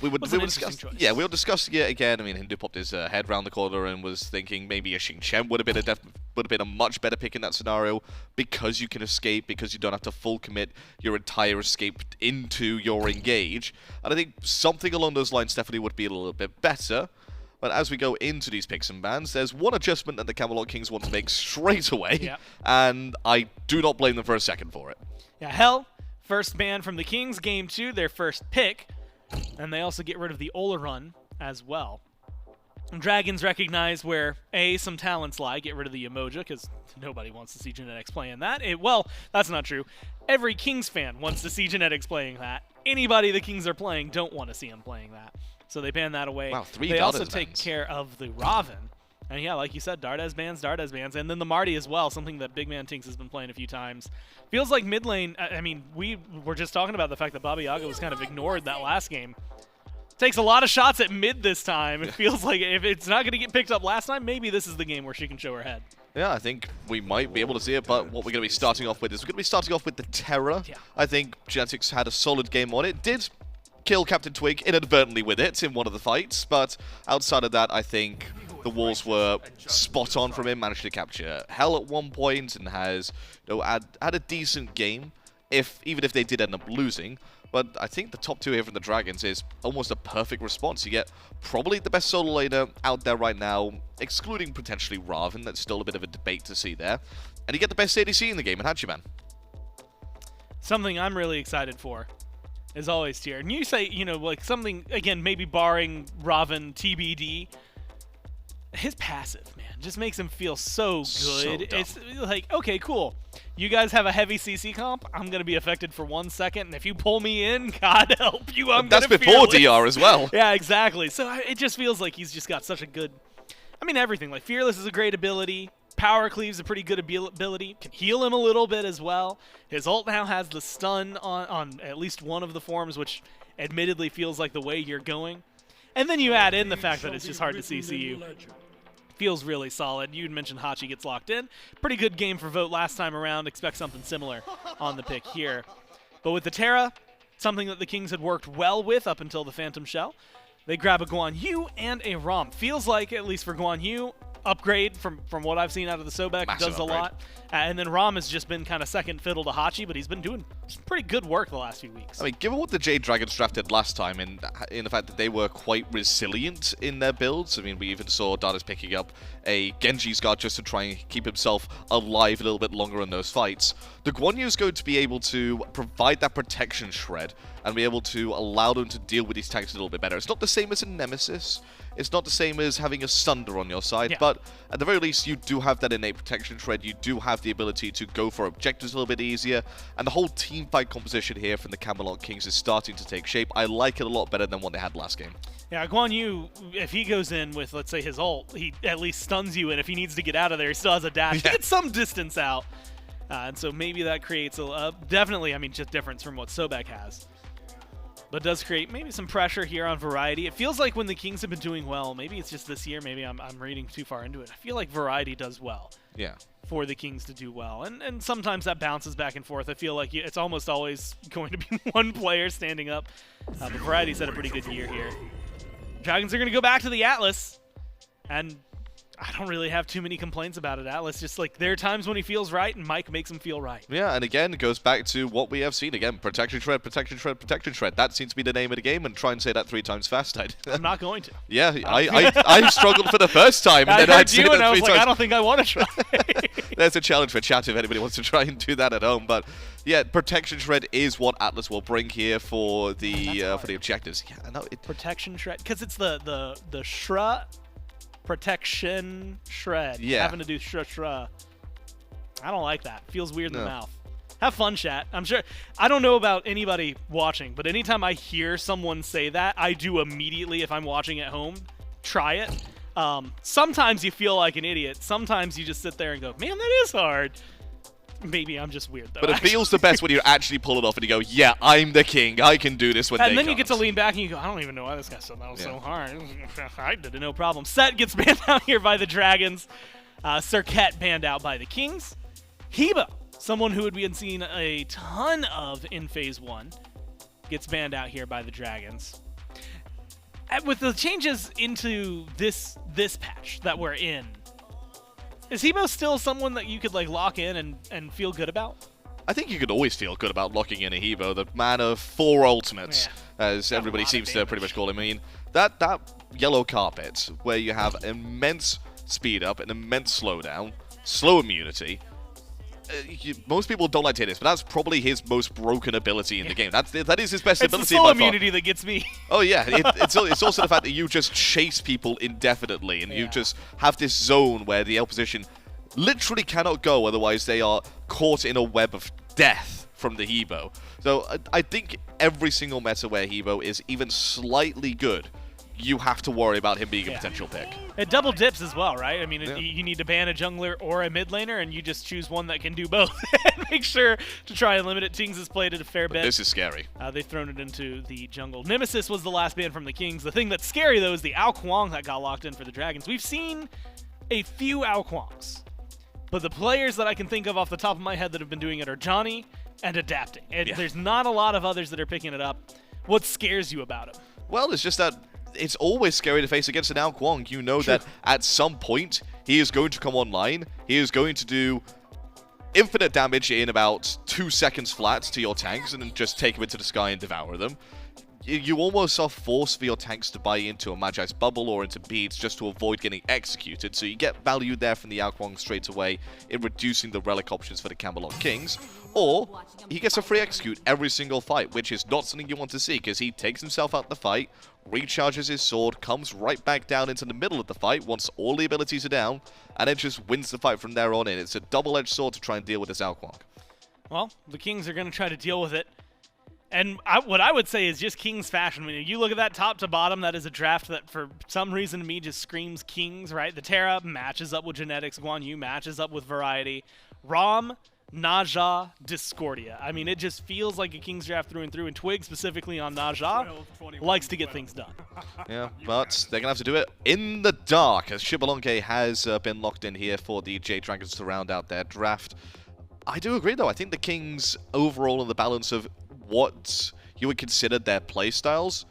we would discuss. Yeah, we'll discuss it again. I mean, Hindu popped his head round the corner and was thinking maybe a Xing Chen would have been a much better pick in that scenario, because you can escape, because you don't have to full commit your entire escape into your engage. And I think something along those lines definitely would be a little bit better. But as we go into these picks and bans, there's one adjustment that the Camelot Kings want to make straight away, and I do not blame them for a second for it. Yeah, Hell, first ban from the Kings, game 2, their first pick, and they also get rid of the Ola run as well. Dragons recognize where, A, some talents lie, get rid of the Emoja, because nobody wants to see Genetics playing that. Well, that's not true. Every Kings fan wants to see Genetics playing that. Anybody the Kings are playing don't want to see them playing that. So they ban that away. Wow, 3 They Dardez also bans. take care of the Ravana. And yeah, like you said, Dardez bans, and then the Marty as well, something that BigManTingz has been playing a few times. Feels like mid lane, I mean, we were just talking about the fact that Baba Yaga was kind of ignored that last game. Takes a lot of shots at mid this time. It feels like if it's not going to get picked up last time, maybe this is the game where she can show her head. Yeah, I think we might be able to see it, but what we're going to be starting off with is we're going to be starting off with the Terra. Yeah. I think Genetics had a solid game on it. Did kill CaptainTwig inadvertently with it in one of the fights, but outside of that, I think the walls were spot on from him. Managed to capture Hell at one point and has had a decent game, even if they did end up losing. But I think the top 2 here from the Dragons is almost a perfect response. You get probably the best solo laner out there right now, excluding potentially Ravana. That's still a bit of a debate to see there. And you get the best ADC in the game in Hachiman. Something I'm really excited for is always tier. And you say, like something, again, maybe barring Ravana TBD, his passive, man, just makes him feel so good. So dumb. It's like, okay, cool. You guys have a heavy CC comp. I'm going to be affected for 1 second, and if you pull me in, God help you, I'm That's gonna before fearless. DR as well. Yeah, exactly. So it just feels like he's just got such a good, I mean, everything. Like, Fearless is a great ability. Power Cleave's a pretty good ability. Can heal him a little bit as well. His ult now has the stun on at least one of the forms, which admittedly feels like the way you're going. And then you add in the fact that it's just hard to CC you. Feels really solid. You mentioned Hachi gets locked in. Pretty good game for Vote last time around. Expect something similar on the pick here. But with the Terra, something that the Kings had worked well with up until the Phantom Shell, they grab a Guan Yu and a Rom. Feels like, at least for Guan Yu, upgrade from what I've seen out of the Sobek. Massive Does a upgrade. lot. And then Rom has just been kind of second fiddle to Hachi, but he's been doing some pretty good work the last few weeks. I mean, given what the Jade Dragons drafted last time, in the fact that they were quite resilient in their builds, I mean, we even saw Dardez picking up a Genji's Guard just to try and keep himself alive a little bit longer in those fights. The Guan Yu is going to be able to provide that protection shred and be able to allow them to deal with these tanks a little bit better. It's not the same as a Nemesis. It's not the same as having a Sunder on your side, but at the very least, you do have that innate protection shred. You do have the ability to go for objectives a little bit easier, and the whole team fight composition here from the Camelot Kings is starting to take shape. I like it a lot better than what they had last game. Yeah, Guan Yu, if he goes in with, let's say, his ult, he at least stuns you, and if he needs to get out of there, he still has a dash to get some distance out. And so maybe that creates definitely, I mean, just difference from what Sobek has. But does create maybe some pressure here on Variety. It feels like when the Kings have been doing well, maybe it's just this year, maybe I'm reading too far into it. I feel like Variety does well. Yeah. For the Kings to do well. And sometimes that bounces back and forth. I feel like it's almost always going to be one player standing up. But Variety's had a pretty good year here. Dragons are going to go back to the Atlas. And I don't really have too many complaints about it, Atlas. Just like there are times when he feels right and Mike makes him feel right. Yeah, and again, it goes back to what we have seen. Again, protection shred, protection shred, protection shred. That seems to be the name of the game, and try and say that 3 times fast. I'm not going to. Yeah, I struggled for the first time, and I then heard I'd say you, and that I 3 was like, times. I don't think I want to try. There's a challenge for chat if anybody wants to try and do that at home. But yeah, protection shred is what Atlas will bring here for the objectives. Yeah, no, Protection shred, because it's the shra. Protection shred. Yeah. Having to do shra. I don't like that. Feels weird in the mouth. Have fun, chat. I'm sure. I don't know about anybody watching, but anytime I hear someone say that, I do immediately, if I'm watching at home, try it. Sometimes you feel like an idiot. Sometimes you just sit there and go, man, that is hard. Maybe I'm just weird, though. But it feels the best when you actually pull it off and you go, yeah, I'm the king. I can do this when they And then can't. you get to lean back and you go, I don't even know why this guy said that was so hard. I did it, no problem. Set gets banned out here by the Dragons. Serket banned out by the Kings. Heba, someone who had been seen a ton of in Phase 1, gets banned out here by the Dragons. And with the changes into this patch that we're in, is Hebo still someone that you could like lock in and feel good about? I think you could always feel good about locking in a Hebo, the man of 4 ultimates, as everybody seems to pretty much call him. I mean, that yellow carpet where you have immense speed up, an immense slowdown, slow immunity. Most people don't like to hit this, but that's probably his most broken ability in the game. That is his best ability. It's the slow immunity that gets me. Oh yeah, it's also the fact that you just chase people indefinitely, and you just have this zone where the opposition literally cannot go, otherwise they are caught in a web of death from the Hebo. So I think every single meta where Hebo is even slightly good, you have to worry about him being a potential pick. It double dips as well, right? I mean, you need to ban a jungler or a mid laner, and you just choose one that can do both. And make sure to try and limit it. Tingz has played it a fair bit. This is scary. They've thrown it into the jungle. Nemesis was the last ban from the Kings. The thing that's scary, though, is the Ao Kuang that got locked in for the Dragons. We've seen a few Ao Kuangs, but the players that I can think of off the top of my head that have been doing it are Johnny and Adapting. And there's not a lot of others that are picking it up. What scares you about him? Well, it's just that it's always scary to face against an Ao Kuang. You know that at some point he is going to come online. He is going to do infinite damage in about 2 seconds flat to your tanks and then just take them into the sky and devour them. You almost are forced for your tanks to buy into a Magi's Bubble or into beads just to avoid getting executed, so you get value there from the Ao Kuang straight away in reducing the relic options for the Camelot Kings. Or he gets a free execute every single fight, which is not something you want to see, because he takes himself out the fight, recharges his sword, comes right back down into the middle of the fight once all the abilities are down, and then just wins the fight from there on in. It's a double-edged sword to try and deal with this Ao Kuang. Well, the Kings are going to try to deal with it. And what I would say is just Kings fashion. I mean, you look at that top to bottom, that is a draft that for some reason to me just screams Kings, right? The Terra matches up with Genetics, Guan Yu matches up with Variety, Rom, Naja, Discordia. I mean, it just feels like a Kings draft through and through, and Twig specifically on Naja likes to get things done. Yeah, but they're going to have to do it in the dark, as Shibalonke has been locked in here for the Jade Dragons to round out their draft. I do agree, though. I think the Kings, overall, in the balance of what you would consider their playstyles,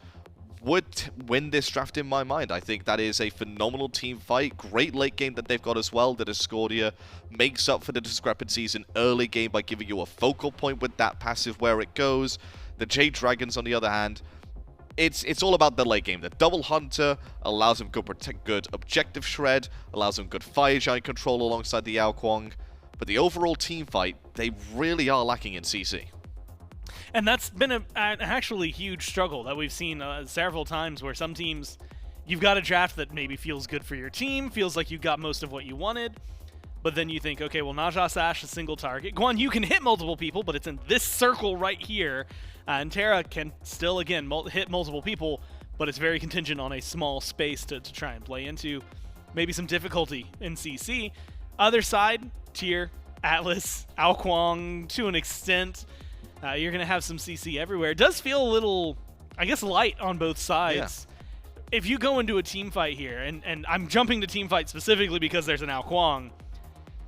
would win this draft in my mind. I think that is a phenomenal team fight. Great late game that they've got as well. The Discordia makes up for the discrepancies in early game by giving you a focal point with that passive where it goes. The Jade Dragons, on the other hand, it's all about the late game. The Double Hunter allows them good objective shred, allows them good fire giant control alongside the Ao Kuang. But the overall team fight, they really are lacking in CC. And that's been an actually huge struggle that we've seen several times, where some teams, you've got a draft that maybe feels good for your team, feels like you got most of what you wanted, but then you think, okay, well, Naja Sash is single target. Guan Yu can hit multiple people, but it's in this circle right here. And Terra can still, again, hit multiple people, but it's very contingent on a small space to try and play into. Maybe some difficulty in CC. Other side, Tier, Atlas, Ao Kuang, to an extent. You're going to have some CC everywhere. It does feel a little, I guess, light on both sides. Yeah. If you go into a team fight here, and I'm jumping to team fight specifically because there's an Ao Kuang,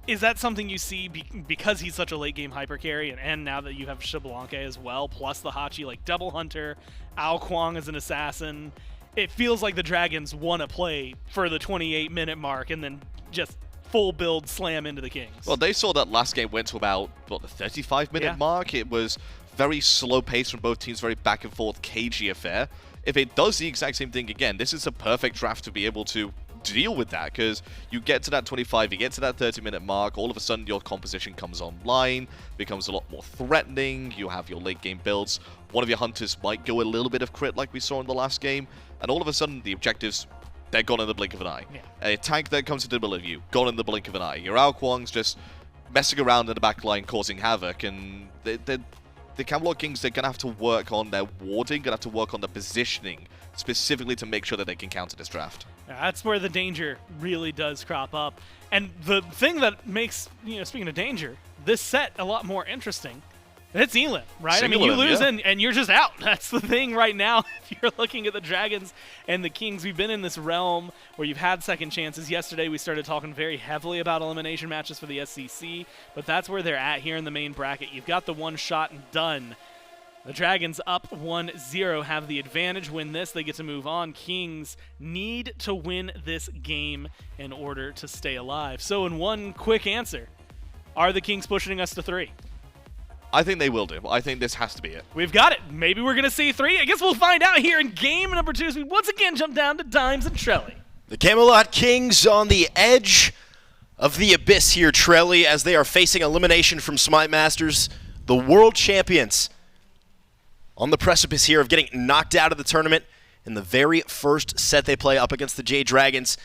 is that something you see because he's such a late game hyper carry, and now that you have Shibalonke as well, plus the Hachi, like Double Hunter, Ao Kuang as an assassin, it feels like the Dragons want to play for the 28-minute mark and then just full build slam into the Kings. Well, they saw that last game went to about, what, the 35-minute mark. It was very slow pace from both teams, very back and forth, cagey affair. If it does the exact same thing again, this is a perfect draft to be able to deal with that, because you get to that 25, you get to that 30-minute mark, all of a sudden your composition comes online, becomes a lot more threatening, you have your late game builds, one of your hunters might go a little bit of crit like we saw in the last game, and all of a sudden the objectives, they're gone in the blink of an eye. Yeah. A tank that comes into the middle of you, gone in the blink of an eye. Your Ao Kuang's just messing around in the back line, causing havoc, and the Camelot Kings, they're going to have to work on their warding, going to have to work on the positioning, specifically to make sure that they can counter this draft. Yeah, that's where the danger really does crop up. And the thing that makes, speaking of danger, this set a lot more interesting, it's Elim, right? I mean, you lose and you're just out. That's the thing right now. If you're looking at the Dragons and the Kings, we've been in this realm where you've had second chances. Yesterday, we started talking very heavily about elimination matches for the SCC, but that's where they're at here in the main bracket. You've got the one shot and done. The Dragons up 1-0, have the advantage, win this, they get to move on. Kings need to win this game in order to stay alive. So in one quick answer, are the Kings pushing us to 3? I think they will do. I think this has to be it. We've got it. Maybe we're going to see 3. I guess we'll find out here in game number 2 as we once again jump down to Dimes and Trelly. The Camelot Kings on the edge of the abyss here, Trelly, as they are facing elimination from SMITE Masters, the world champions, on the precipice here of getting knocked out of the tournament in the very first set they play up against the Jade Dragons.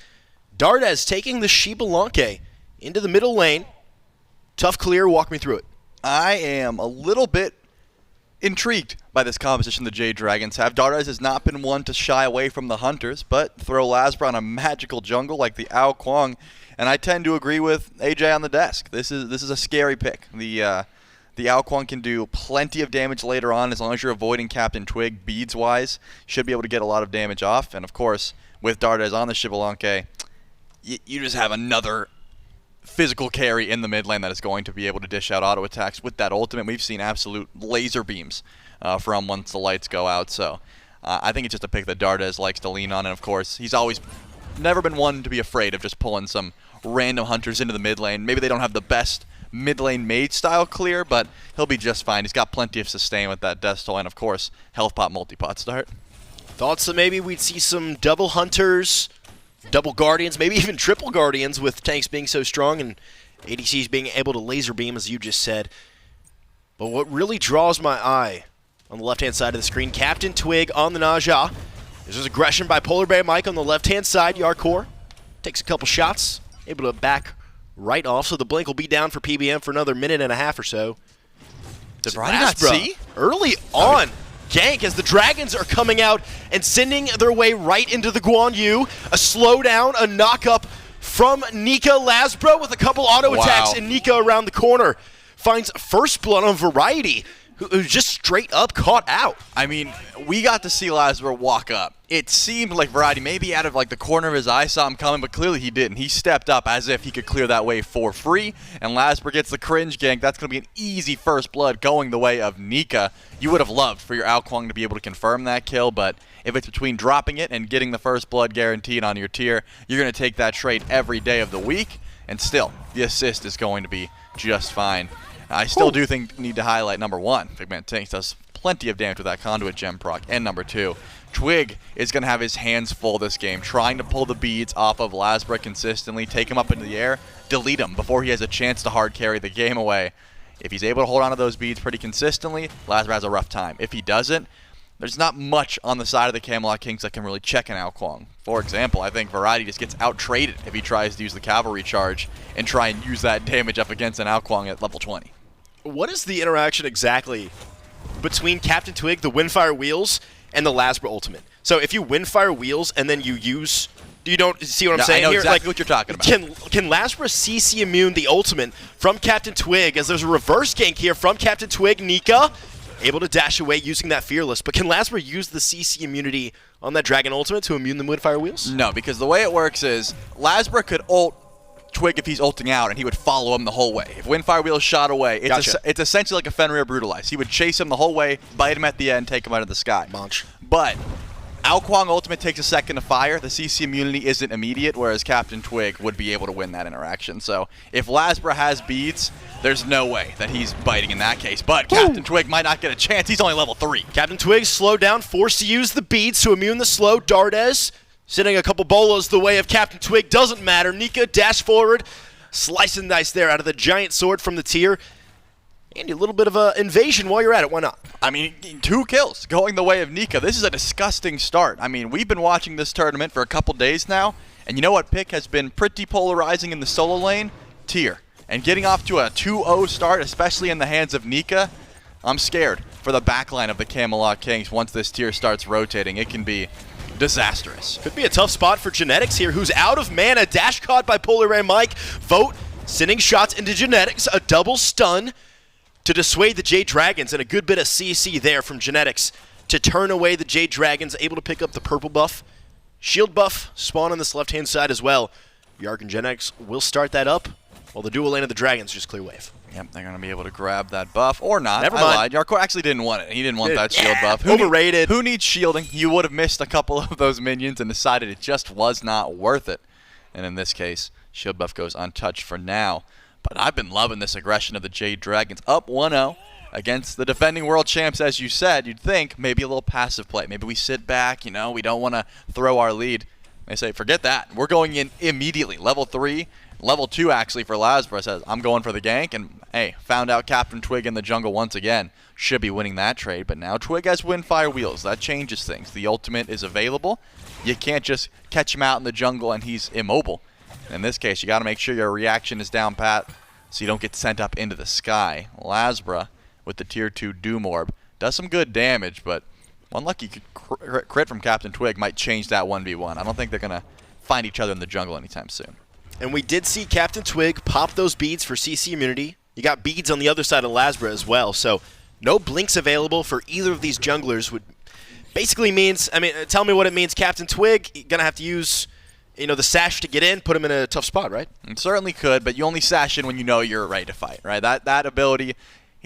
Dardez taking the Xbalanque into the middle lane. Tough clear. Walk me through it. I am a little bit intrigued by this composition the Jade Dragons have. Dardez has not been one to shy away from the Hunters, but throw LASBRA on a magical jungle like the Ao Kuang, and I tend to agree with AJ on the desk. This is a scary pick. The Ao Kuang can do plenty of damage later on as long as you're avoiding CaptainTwig beads-wise. Should be able to get a lot of damage off, and of course, with Dardez on the Xbalanque, you just have another physical carry in the mid lane that is going to be able to dish out auto attacks. With that ultimate, we've seen absolute laser beams from once the lights go out. So I think it's just a pick that Dardez likes to lean on. And of course, he's always never been one to be afraid of just pulling some random hunters into the mid lane. Maybe they don't have the best mid lane mage style clear, but he'll be just fine. He's got plenty of sustain with that death toll and of course, health pot multi-pot start. Thoughts that maybe we'd see some double hunters, double guardians, maybe even triple guardians with tanks being so strong and ADCs being able to laser beam, as you just said. But what really draws my eye on the left-hand side of the screen, CaptainTwig on the Naja. There's aggression by PolarBearMike on the left-hand side. Jarcorrr takes a couple shots, able to back right off, so the blink will be down for PBM for another minute and a half or so. Did Roddy not see? Early on. Gank as the Dragons are coming out and sending their way right into the Guan Yu. A slowdown, a knock-up from Nika. LASBRA with a couple auto attacks, and Nika around the corner finds first blood on Variety, who just straight up caught out. I mean, we got to see LASBRA walk up. It seemed like Variety maybe out of like the corner of his eye saw him coming, but clearly he didn't. He stepped up as if he could clear that way for free, and LASBRA gets the cringe gank. That's going to be an easy first blood going the way of Nika. You would have loved for your Ao Kuang to be able to confirm that kill, but if it's between dropping it and getting the first blood guaranteed on your tier, you're going to take that trade every day of the week, and still, the assist is going to be just fine. I still do think need to highlight number 1. BigManTingz does plenty of damage with that conduit gem proc, and number 2. Twig is going to have his hands full this game, trying to pull the beads off of LASBRA consistently, take him up into the air, delete him before he has a chance to hard carry the game away. If he's able to hold on to those beads pretty consistently, LASBRA has a rough time. If he doesn't, there's not much on the side of the Camelot Kings that can really check an Ao Kuang. For example, I think Variety just gets out-traded if he tries to use the cavalry charge and try and use that damage up against an Ao Kuang at level 20. What is the interaction exactly between CaptainTwig, the Windfire Wheels, and the LASBRA ultimate? So if you Windfire Wheels and then you use... You don't see what I'm saying here? I know here? exactly what you're talking about. Can LASBRA CC immune the ultimate from CaptainTwig, as there's a reverse gank here from CaptainTwig? Nika able to dash away using that Fearless, but can LASBRA use the CC immunity on that Dragon ultimate to immune the Windfire Wheels? No, because the way it works is LASBRA could ult Twig if he's ulting out, and he would follow him the whole way. If Windfire Wheels shot away, it's essentially like a Fenrir Brutalize. He would chase him the whole way, bite him at the end, take him out of the sky. Munch. But Ao Kuang ultimate takes a second to fire. The CC immunity isn't immediate, whereas CaptainTwig would be able to win that interaction. So if LASBRA has beads, there's no way that he's biting in that case. But CaptainTwig might not get a chance. He's only level 3. CaptainTwig slowed down, forced to use the beads to immune the slow. Dardez sending a couple bolos the way of CaptainTwig. Doesn't matter. Nika dash forward, slice and dice there out of the giant sword from the tier. And a little bit of an invasion while you're at it. Why not? I mean, 2 kills going the way of Nika. This is a disgusting start. I mean, we've been watching this tournament for a couple days now, and you know what pick has been pretty polarizing in the solo lane? Tier. And getting off to a 2-0 start, especially in the hands of Nika, I'm scared for the backline of the Camelot Kings. Once this tier starts rotating, it can be disastrous. Could be a tough spot for Genetics here, who's out of mana. Dash caught by PolarBearMike. Vote sending shots into Genetics. A double stun to dissuade the Jade Dragons, and a good bit of CC there from Genetics to turn away the Jade Dragons, able to pick up the purple buff. Shield buff spawn on this left-hand side as well. Yark and Genetics will start that up, while the dual lane of the Dragons just clear wave. Yep, they're going to be able to grab that buff, or not. Never mind. I lied. Jarcorrr actually didn't want it. He didn't want that shield buff. Overrated. Who needs shielding? You would have missed a couple of those minions and decided it just was not worth it. And in this case, shield buff goes untouched for now. But I've been loving this aggression of the Jade Dragons. Up 1-0. against the defending world champs, as you said, you'd think maybe a little passive play. Maybe we sit back, you know, we don't want to throw our lead. They say, forget that. We're going in immediately. Level 3, level 2 actually for LASBRA says, I'm going for the gank. And hey, found out CaptainTwig in the jungle once again. Should be winning that trade. But now Twig has Windfire Wheels. That changes things. The ultimate is available. You can't just catch him out in the jungle and he's immobile. In this case, you got to make sure your reaction is down pat so you don't get sent up into the sky. LASBRA with the tier 2 Doom Orb does some good damage, but one lucky crit from CaptainTwig might change that 1v1. I don't think they're going to find each other in the jungle anytime soon. And we did see CaptainTwig pop those beads for CC immunity. You got beads on the other side of LASBRA as well, so no blinks available for either of these junglers would basically means, I mean, tell me what it means. CaptainTwig going to have to use, you know, the sash to get in, put him in a tough spot, right? It certainly could, but you only sash in when you know you're ready to fight, right? That ability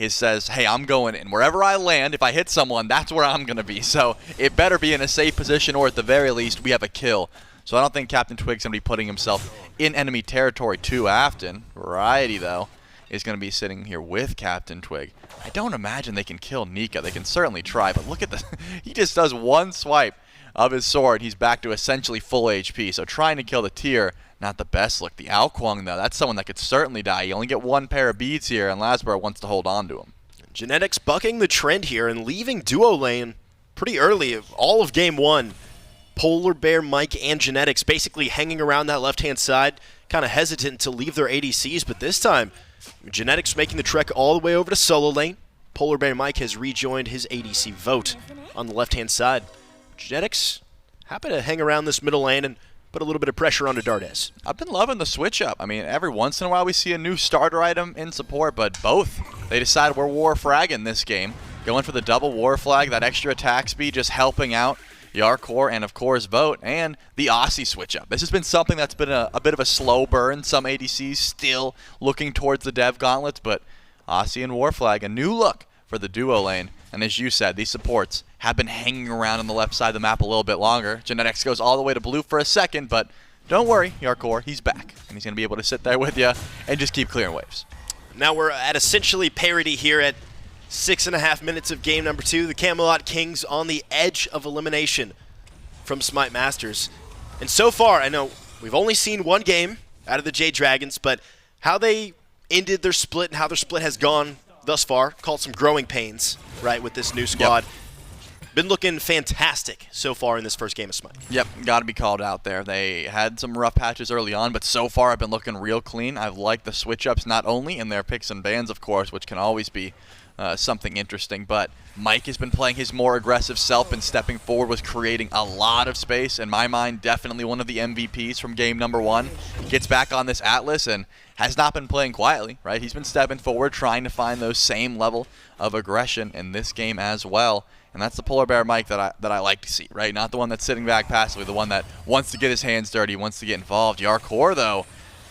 says, hey, I'm going in. Wherever I land, if I hit someone, that's where I'm going to be. So it better be in a safe position, or at the very least, we have a kill. So I don't think CaptainTwig's going to be putting himself in enemy territory too often. Variety, though, is going to be sitting here with CaptainTwig. I don't imagine they can kill Nika. They can certainly try, but look at this. He just does one swipe of his sword. He's back to essentially full HP. So trying to kill the tier, not the best look. The Alkwang, though, that's someone that could certainly die. You only get one pair of beads here, and LASBRA wants to hold on to him. Genetics bucking the trend here and leaving duo lane pretty early. All of game 1, PolarBearMike and Genetics basically hanging around that left-hand side, kind of hesitant to leave their ADCs, but this time, Genetics making the trek all the way over to solo lane. PolarBearMike has rejoined his ADC vote on the left-hand side. Genetics happy to hang around this middle lane and put a little bit of pressure onto Dardez. I've been loving the switch up. I mean, every once in a while we see a new starter item in support, but both, they decide we're war fragging this game. Going for the double war flag, that extra attack speed, just helping out Jarcorrr and, of course, Vote, and the Aussie switch up. This has been something that's been a bit of a slow burn. Some ADCs still looking towards the dev gauntlets, but Aussie and Warflag, a new look for the duo lane. And as you said, these supports have been hanging around on the left side of the map a little bit longer. Genetics goes all the way to blue for a second, but don't worry, Jarcorrr, he's back. And he's going to be able to sit there with you and just keep clearing waves. Now we're at essentially parity here at 6.5 minutes of game number 2. The Camelot Kings on the edge of elimination from SMITE Masters. And so far, I know we've only seen one game out of the Jade Dragons, but how they ended their split and how their split has gone thus far, called some growing pains, right, with this new squad. Yep. Been looking fantastic so far in this first game of SMITE. Yep, got to be called out there. They had some rough patches early on, but so far I've been looking real clean. I've liked the switch-ups, not only in their picks and bans, of course, which can always be something interesting, but Mike has been playing his more aggressive self and stepping forward, was creating a lot of space. In my mind, definitely one of the MVPs from game number 1. He gets back on this Atlas and has not been playing quietly, right? He's been stepping forward, trying to find those same level of aggression in this game as well. And that's the PolarBearMike that I like to see, right? Not the one that's sitting back passively, the one that wants to get his hands dirty, wants to get involved. Jarcorrr, though,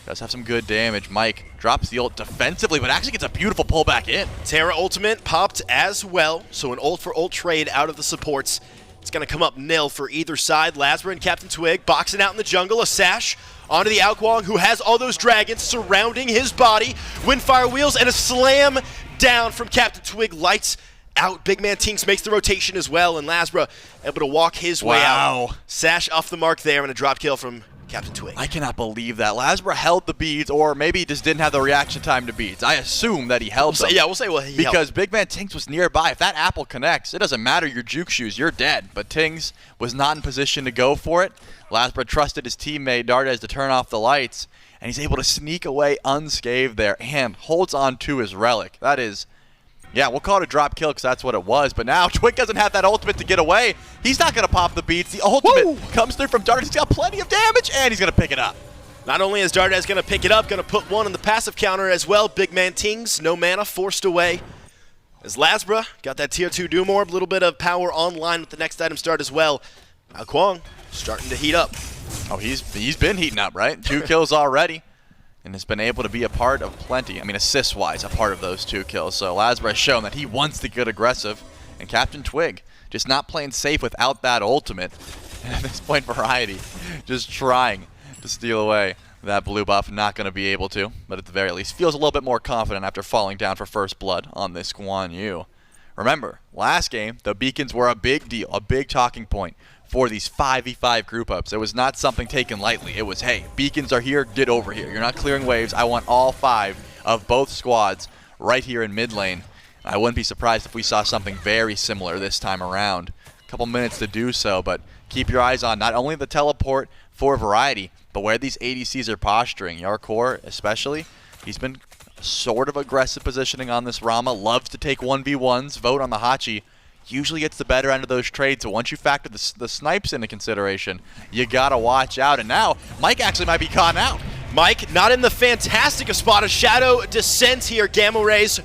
does have some good damage. Mike drops the ult defensively, but actually gets a beautiful pullback in. Terra ultimate popped as well, so an ult for ult trade out of the supports. It's going to come up nil for either side. LASBRA and CaptainTwig boxing out in the jungle. A sash onto the Alkwang, who has all those dragons surrounding his body. Windfire Wheels and a slam down from CaptainTwig. Lights out. BigManTingz makes the rotation as well, and LASBRA able to walk his way out. Sash off the mark there, and a drop kill from CaptainTwig. I cannot believe that. LASBRA held the beads, or maybe he just didn't have the reaction time to beads. I assume that he held them. Yeah, we'll say he because BigManTingz was nearby. If that apple connects, it doesn't matter your juke shoes, you're dead. But Tingz was not in position to go for it. LASBRA trusted his teammate Dardez to turn off the lights, and he's able to sneak away unscathed there and holds on to his relic. That is, yeah, we'll call it a drop kill because that's what it was. But now Twig doesn't have that ultimate to get away. He's not going to pop the beats. The ultimate comes through from Dardez. He's got plenty of damage, and he's going to pick it up. Not only is Dardez going to pick it up, going to put one on the passive counter as well. BigManTingz, no mana, forced away. As LASBRA got that tier 2 Doom Orb, a little bit of power online with the next item start as well. Alkwang starting to heat up. Oh, he's been heating up, right? 2 kills already. And has been able to be a part of plenty. I mean, assist-wise, a part of those 2 kills. So LASBRA has shown that he wants to get aggressive. And CaptainTwig just not playing safe without that ultimate. And at this point, Variety just trying to steal away that blue buff. Not going to be able to, but at the very least feels a little bit more confident after falling down for first blood on this Guan Yu. Remember, last game, the beacons were a big deal, a big talking point for these 5v5 group ups. It was not something taken lightly. It was, hey, beacons are here, get over here. You're not clearing waves. I want all 5 of both squads right here in mid lane. I wouldn't be surprised if we saw something very similar this time around. A couple minutes to do so, but keep your eyes on not only the teleport for variety, but where these ADCs are posturing. Jarcorrr especially, he's been sort of aggressive positioning on this Rama, loves to take 1v1s, vote on the Hachi, usually gets the better end of those trades. So once you factor the snipes into consideration, you gotta watch out. And now, Mike actually might be caught out. Mike, not in the fantastic a spot. A shadow descent here. Gamma rays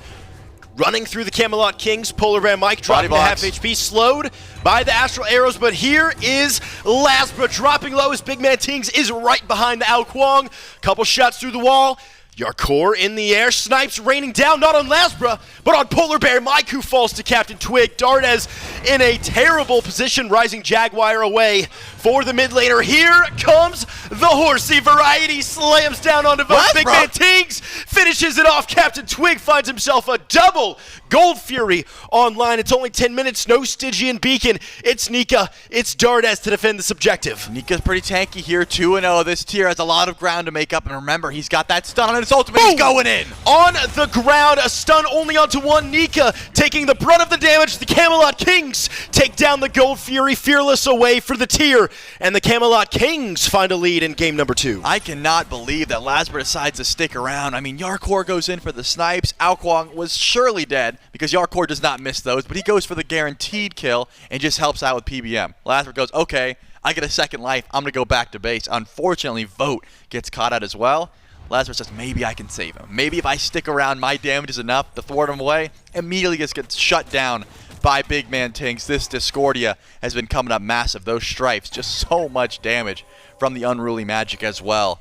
running through the Camelot Kings. PolarBearMike dropping to half HP, slowed by the Astral Arrows, but here is LASBRA dropping low as BigManTingz is right behind the Ao Kuang. Couple shots through the wall. Jarcorrr in the air, snipes raining down, not on LASBRA, but on PolarBearMike, who falls to CaptainTwig. Dardez in a terrible position, rising Jaguar away for the mid laner. Here comes the horsey. Variety slams down onto both. BigManTingz finishes it off. CaptainTwig finds himself a double Gold Fury online. It's only 10 minutes, no Stygian Beacon. It's Nika, it's Dardez to defend this objective. Nika's pretty tanky here, 2-0. This tier has a lot of ground to make up, and remember, he's got that stun on his ultimate. He's going in. On the ground, a stun only onto one. Nika taking the brunt of the damage. The Camelot Kings take down the Gold Fury, fearless away for the tier, and the Camelot Kings find a lead in game number 2. I cannot believe that LASBRA decides to stick around. I mean, Jarcorrr goes in for the snipes. Ao Kuang was surely dead because Jarcorrr does not miss those, but he goes for the guaranteed kill and just helps out with PBM. LASBRA goes, okay, I get a second life. I'm going to go back to base. Unfortunately, Vote gets caught out as well. LASBRA says, maybe I can save him. Maybe if I stick around, my damage is enough to thwart him away. Immediately just gets shut down by BigManTingz. This Discordia has been coming up massive. Those stripes, just so much damage from the unruly magic as well.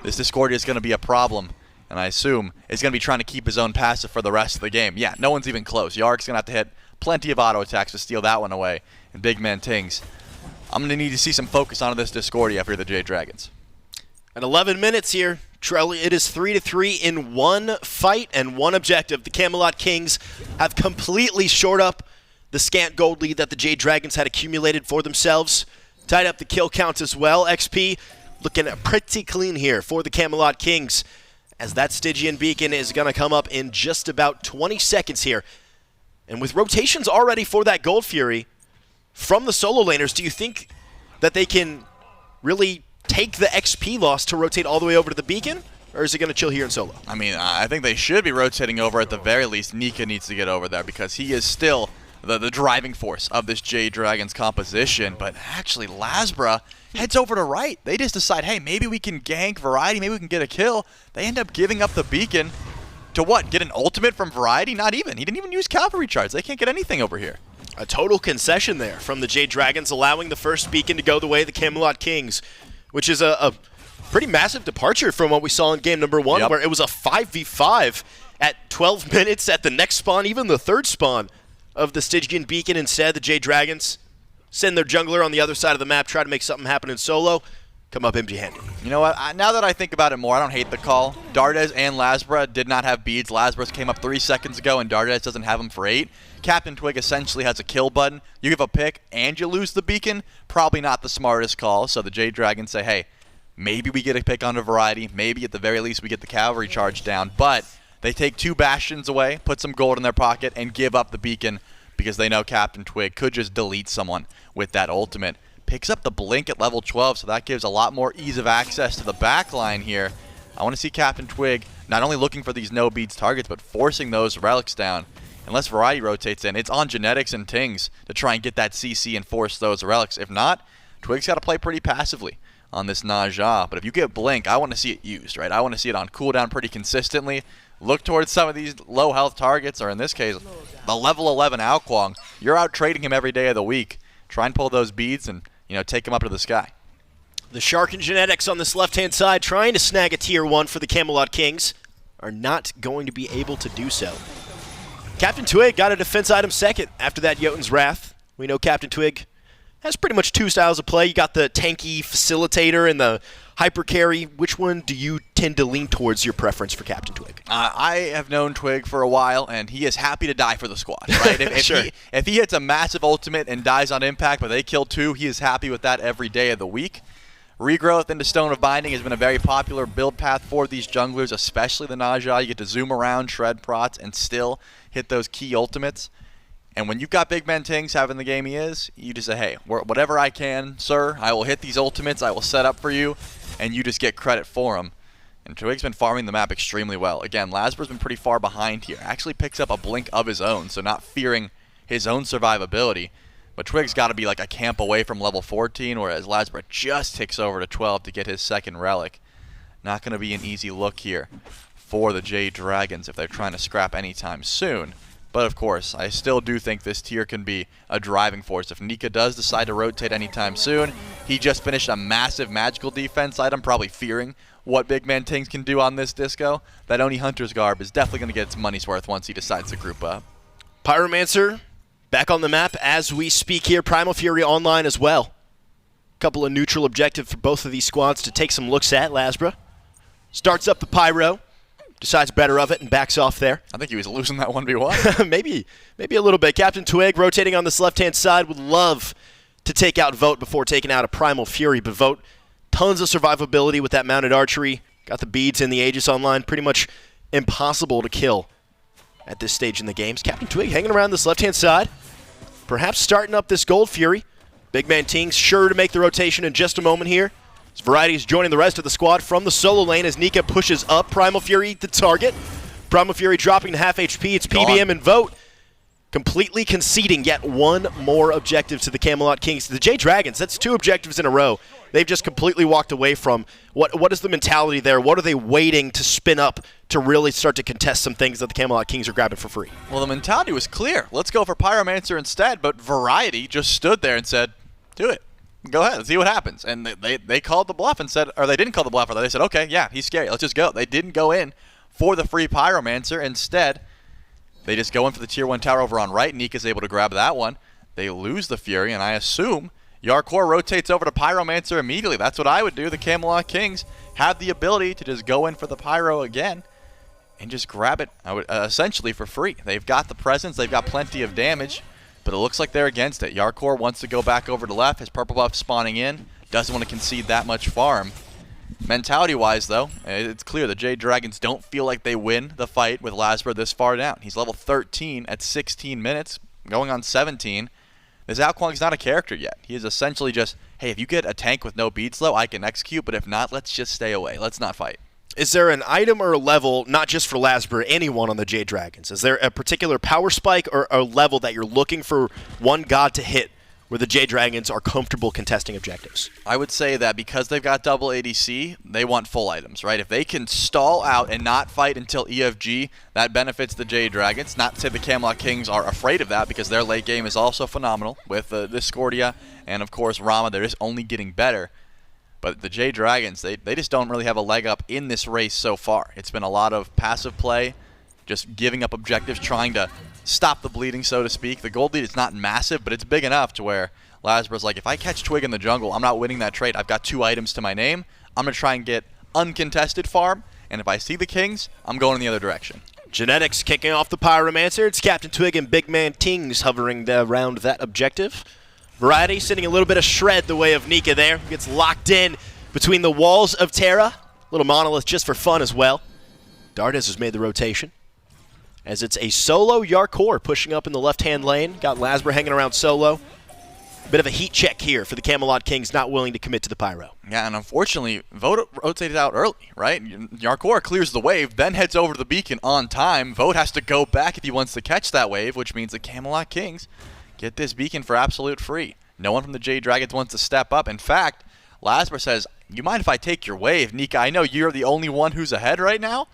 This Discordia is going to be a problem, and I assume is going to be trying to keep his own passive for the rest of the game. Yeah, no one's even close. Yark's going to have to hit plenty of auto attacks to steal that one away. And BigManTingz, I'm going to need to see some focus on this Discordia for the Jade Dragons. At 11 minutes here, it is 3-3 in one fight and one objective. The Camelot Kings have completely shored up the scant gold lead that the Jade Dragons had accumulated for themselves. Tied up the kill counts as well. XP looking pretty clean here for the Camelot Kings, as that Stygian Beacon is going to come up in just about 20 seconds here. And with rotations already for that Gold Fury from the solo laners, do you think that they can really take the XP loss to rotate all the way over to the Beacon? Or is it going to chill here in solo? I mean, I think they should be rotating over at the very least. Nika needs to get over there because he is still the driving force of this Jade Dragons composition. But actually, LASBRA heads over to right. They just decide, hey, maybe we can gank Variety, maybe we can get a kill. They end up giving up the Beacon to what? Get an ultimate from Variety? Not even. He didn't even use cavalry charge. They can't get anything over here. A total concession there from the Jade Dragons, allowing the first Beacon to go the way of the Camelot Kings, which is a pretty massive departure from what we saw in game number 1, where it was a 5v5 at 12 minutes at the next spawn, even the third spawn of the Stygian Beacon. Instead, the Jade Dragons send their jungler on the other side of the map, try to make something happen in solo, come up empty-handed. You know what? Now that I think about it more, I don't hate the call. Dardez and LASBRA did not have beads. LASBRA's came up 3 seconds ago, and Dardez doesn't have them for 8. CaptainTwig essentially has a kill button. You give a pick, and you lose the Beacon. Probably not the smartest call, so the Jade Dragons say, hey, maybe we get a pick onto Variety. Maybe at the very least we get the cavalry charge down. But they take 2 Bastions away, put some gold in their pocket, and give up the Beacon because they know CaptainTwig could just delete someone with that ultimate. Picks up the blink at level 12, so that gives a lot more ease of access to the back line here. I want to see CaptainTwig not only looking for these no-beads targets, but forcing those relics down. Unless Variety rotates in, it's on Genetics and Tings to try and get that CC and force those relics. If not, Twig's got to play pretty passively on this Naja. But if you get Blink, I want to see it used, right? I want to see it on cooldown pretty consistently. Look towards some of these low health targets, or in this case, the level 11 Ao Kuang. You're out trading him every day of the week. Try and pull those beads and, you know, take him up to the sky. The Shark and Genetics on this left-hand side trying to snag a tier 1 for the Camelot Kings are not going to be able to do so. CaptainTwig got a defense item second after that Jotun's Wrath. We know CaptainTwig has pretty much 2 styles of play. You got the tanky facilitator and the hyper carry, which one do you tend to lean towards your preference for CaptainTwig? I have known Twig for a while, and he is happy to die for the squad, right? If he hits a massive ultimate and dies on impact, but they kill 2, he is happy with that every day of the week. Regrowth into Stone of Binding has been a very popular build path for these junglers, especially the Najah. You get to zoom around, shred prots, and still hit those key ultimates. And when you've got BigManTingz having the game he is, you just say, hey, whatever I can, sir, I will hit these ultimates, I will set up for you, and you just get credit for them. And Twig's been farming the map extremely well. Again, LASBRA's been pretty far behind here. Actually picks up a blink of his own, so not fearing his own survivability. But Twig's got to be like a camp away from level 14, whereas LASBRA just ticks over to 12 to get his second relic. Not going to be an easy look here for the Jade Dragons if they're trying to scrap anytime soon. But of course, I still do think this tier can be a driving force. If Nika does decide to rotate anytime soon, he just finished a massive magical defense item, probably fearing what BigManTingz can do on this disco. That Oni Hunter's Garb is definitely going to get its money's worth once he decides to group up. Pyromancer back on the map as we speak here. Primal Fury online as well. Couple of neutral objectives for both of these squads to take some looks at. LASBRA starts up the Pyro. Decides better of it and backs off there. I think he was losing that 1v1. maybe a little bit. CaptainTwig rotating on this left-hand side. Would love to take out Vote before taking out a Primal Fury, but Vote, tons of survivability with that mounted archery. Got the beads in the Aegis online. Pretty much impossible to kill at this stage in the games. CaptainTwig hanging around this left-hand side. Perhaps starting up this Gold Fury. BigManTingz sure to make the rotation in just a moment here. Variety is joining the rest of the squad from the solo lane as Nika pushes up. Primal Fury the target. Primal Fury dropping to half HP. It's PBM and Vote completely conceding yet one more objective to the Camelot Kings. The Jade Dragons, that's 2 objectives in a row. They've just completely walked away from. What is the mentality there? What are they waiting to spin up to really start to contest some things that the Camelot Kings are grabbing for free? Well, the mentality was clear. Let's go for Pyromancer instead, but Variety just stood there and said, do it. Go ahead, let's see what happens. And they called the bluff and said, or they didn't call the bluff, they said, okay, yeah, he's scary, let's just go. They didn't go in for the free Pyromancer. Instead, they just go in for the tier 1 tower over on right. Nika's able to grab that one. They lose the Fury, and I assume Jarcorrr rotates over to Pyromancer immediately. That's what I would do. The Camelot Kings have the ability to just go in for the Pyro again and just grab it essentially for free. They've got the presence, they've got plenty of damage. But it looks like they're against it. Jarcorrr wants to go back over to left. His purple buff spawning in. Doesn't want to concede that much farm. Mentality-wise, though, it's clear the Jade Dragons don't feel like they win the fight with LASBRA this far down. He's level 13 at 16 minutes, going on 17. This Alquang's not a character yet. He is essentially just, hey, if you get a tank with no bead slow, I can execute, but if not, let's just stay away. Let's not fight. Is there an item or a level, not just for LASBRA, anyone on the Jade Dragons? Is there a particular power spike or a level that you're looking for one god to hit where the Jade Dragons are comfortable contesting objectives? I would say that because they've got double ADC, they want full items, right? If they can stall out and not fight until EFG, that benefits the Jade Dragons. Not to say the Camelot Kings are afraid of that because their late game is also phenomenal with Discordia and, of course, Rama. They're just only getting better. But the Jade Dragons, they just don't really have a leg up in this race so far. It's been a lot of passive play, just giving up objectives, trying to stop the bleeding, so to speak. The gold lead is not massive, but it's big enough to where LASBRA's like, if I catch Twig in the jungle, I'm not winning that trade. I've got 2 items to my name. I'm going to try and get uncontested farm, and if I see the Kings, I'm going in the other direction. Genetics kicking off the Pyromancer. It's CaptainTwig and BigManTingz hovering around that objective. Variety sending a little bit of shred the way of Nika there. Gets locked in between the walls of Terra. Little monolith just for fun as well. Dardez has made the rotation. As it's a solo Jarcorrr pushing up in the left-hand lane. Got LASBRA hanging around solo. Bit of a heat check here for the Camelot Kings, not willing to commit to the Pyro. Yeah, and unfortunately, Vote rotated out early, right? Jarcorrr clears the wave, then heads over to the beacon on time. Vote has to go back if he wants to catch that wave, which means the Camelot Kings get this beacon for absolute free. No one from the Jade Dragons wants to step up. In fact, LASBRA says, you mind if I take your wave? Nika, I know you're the only one who's ahead right now,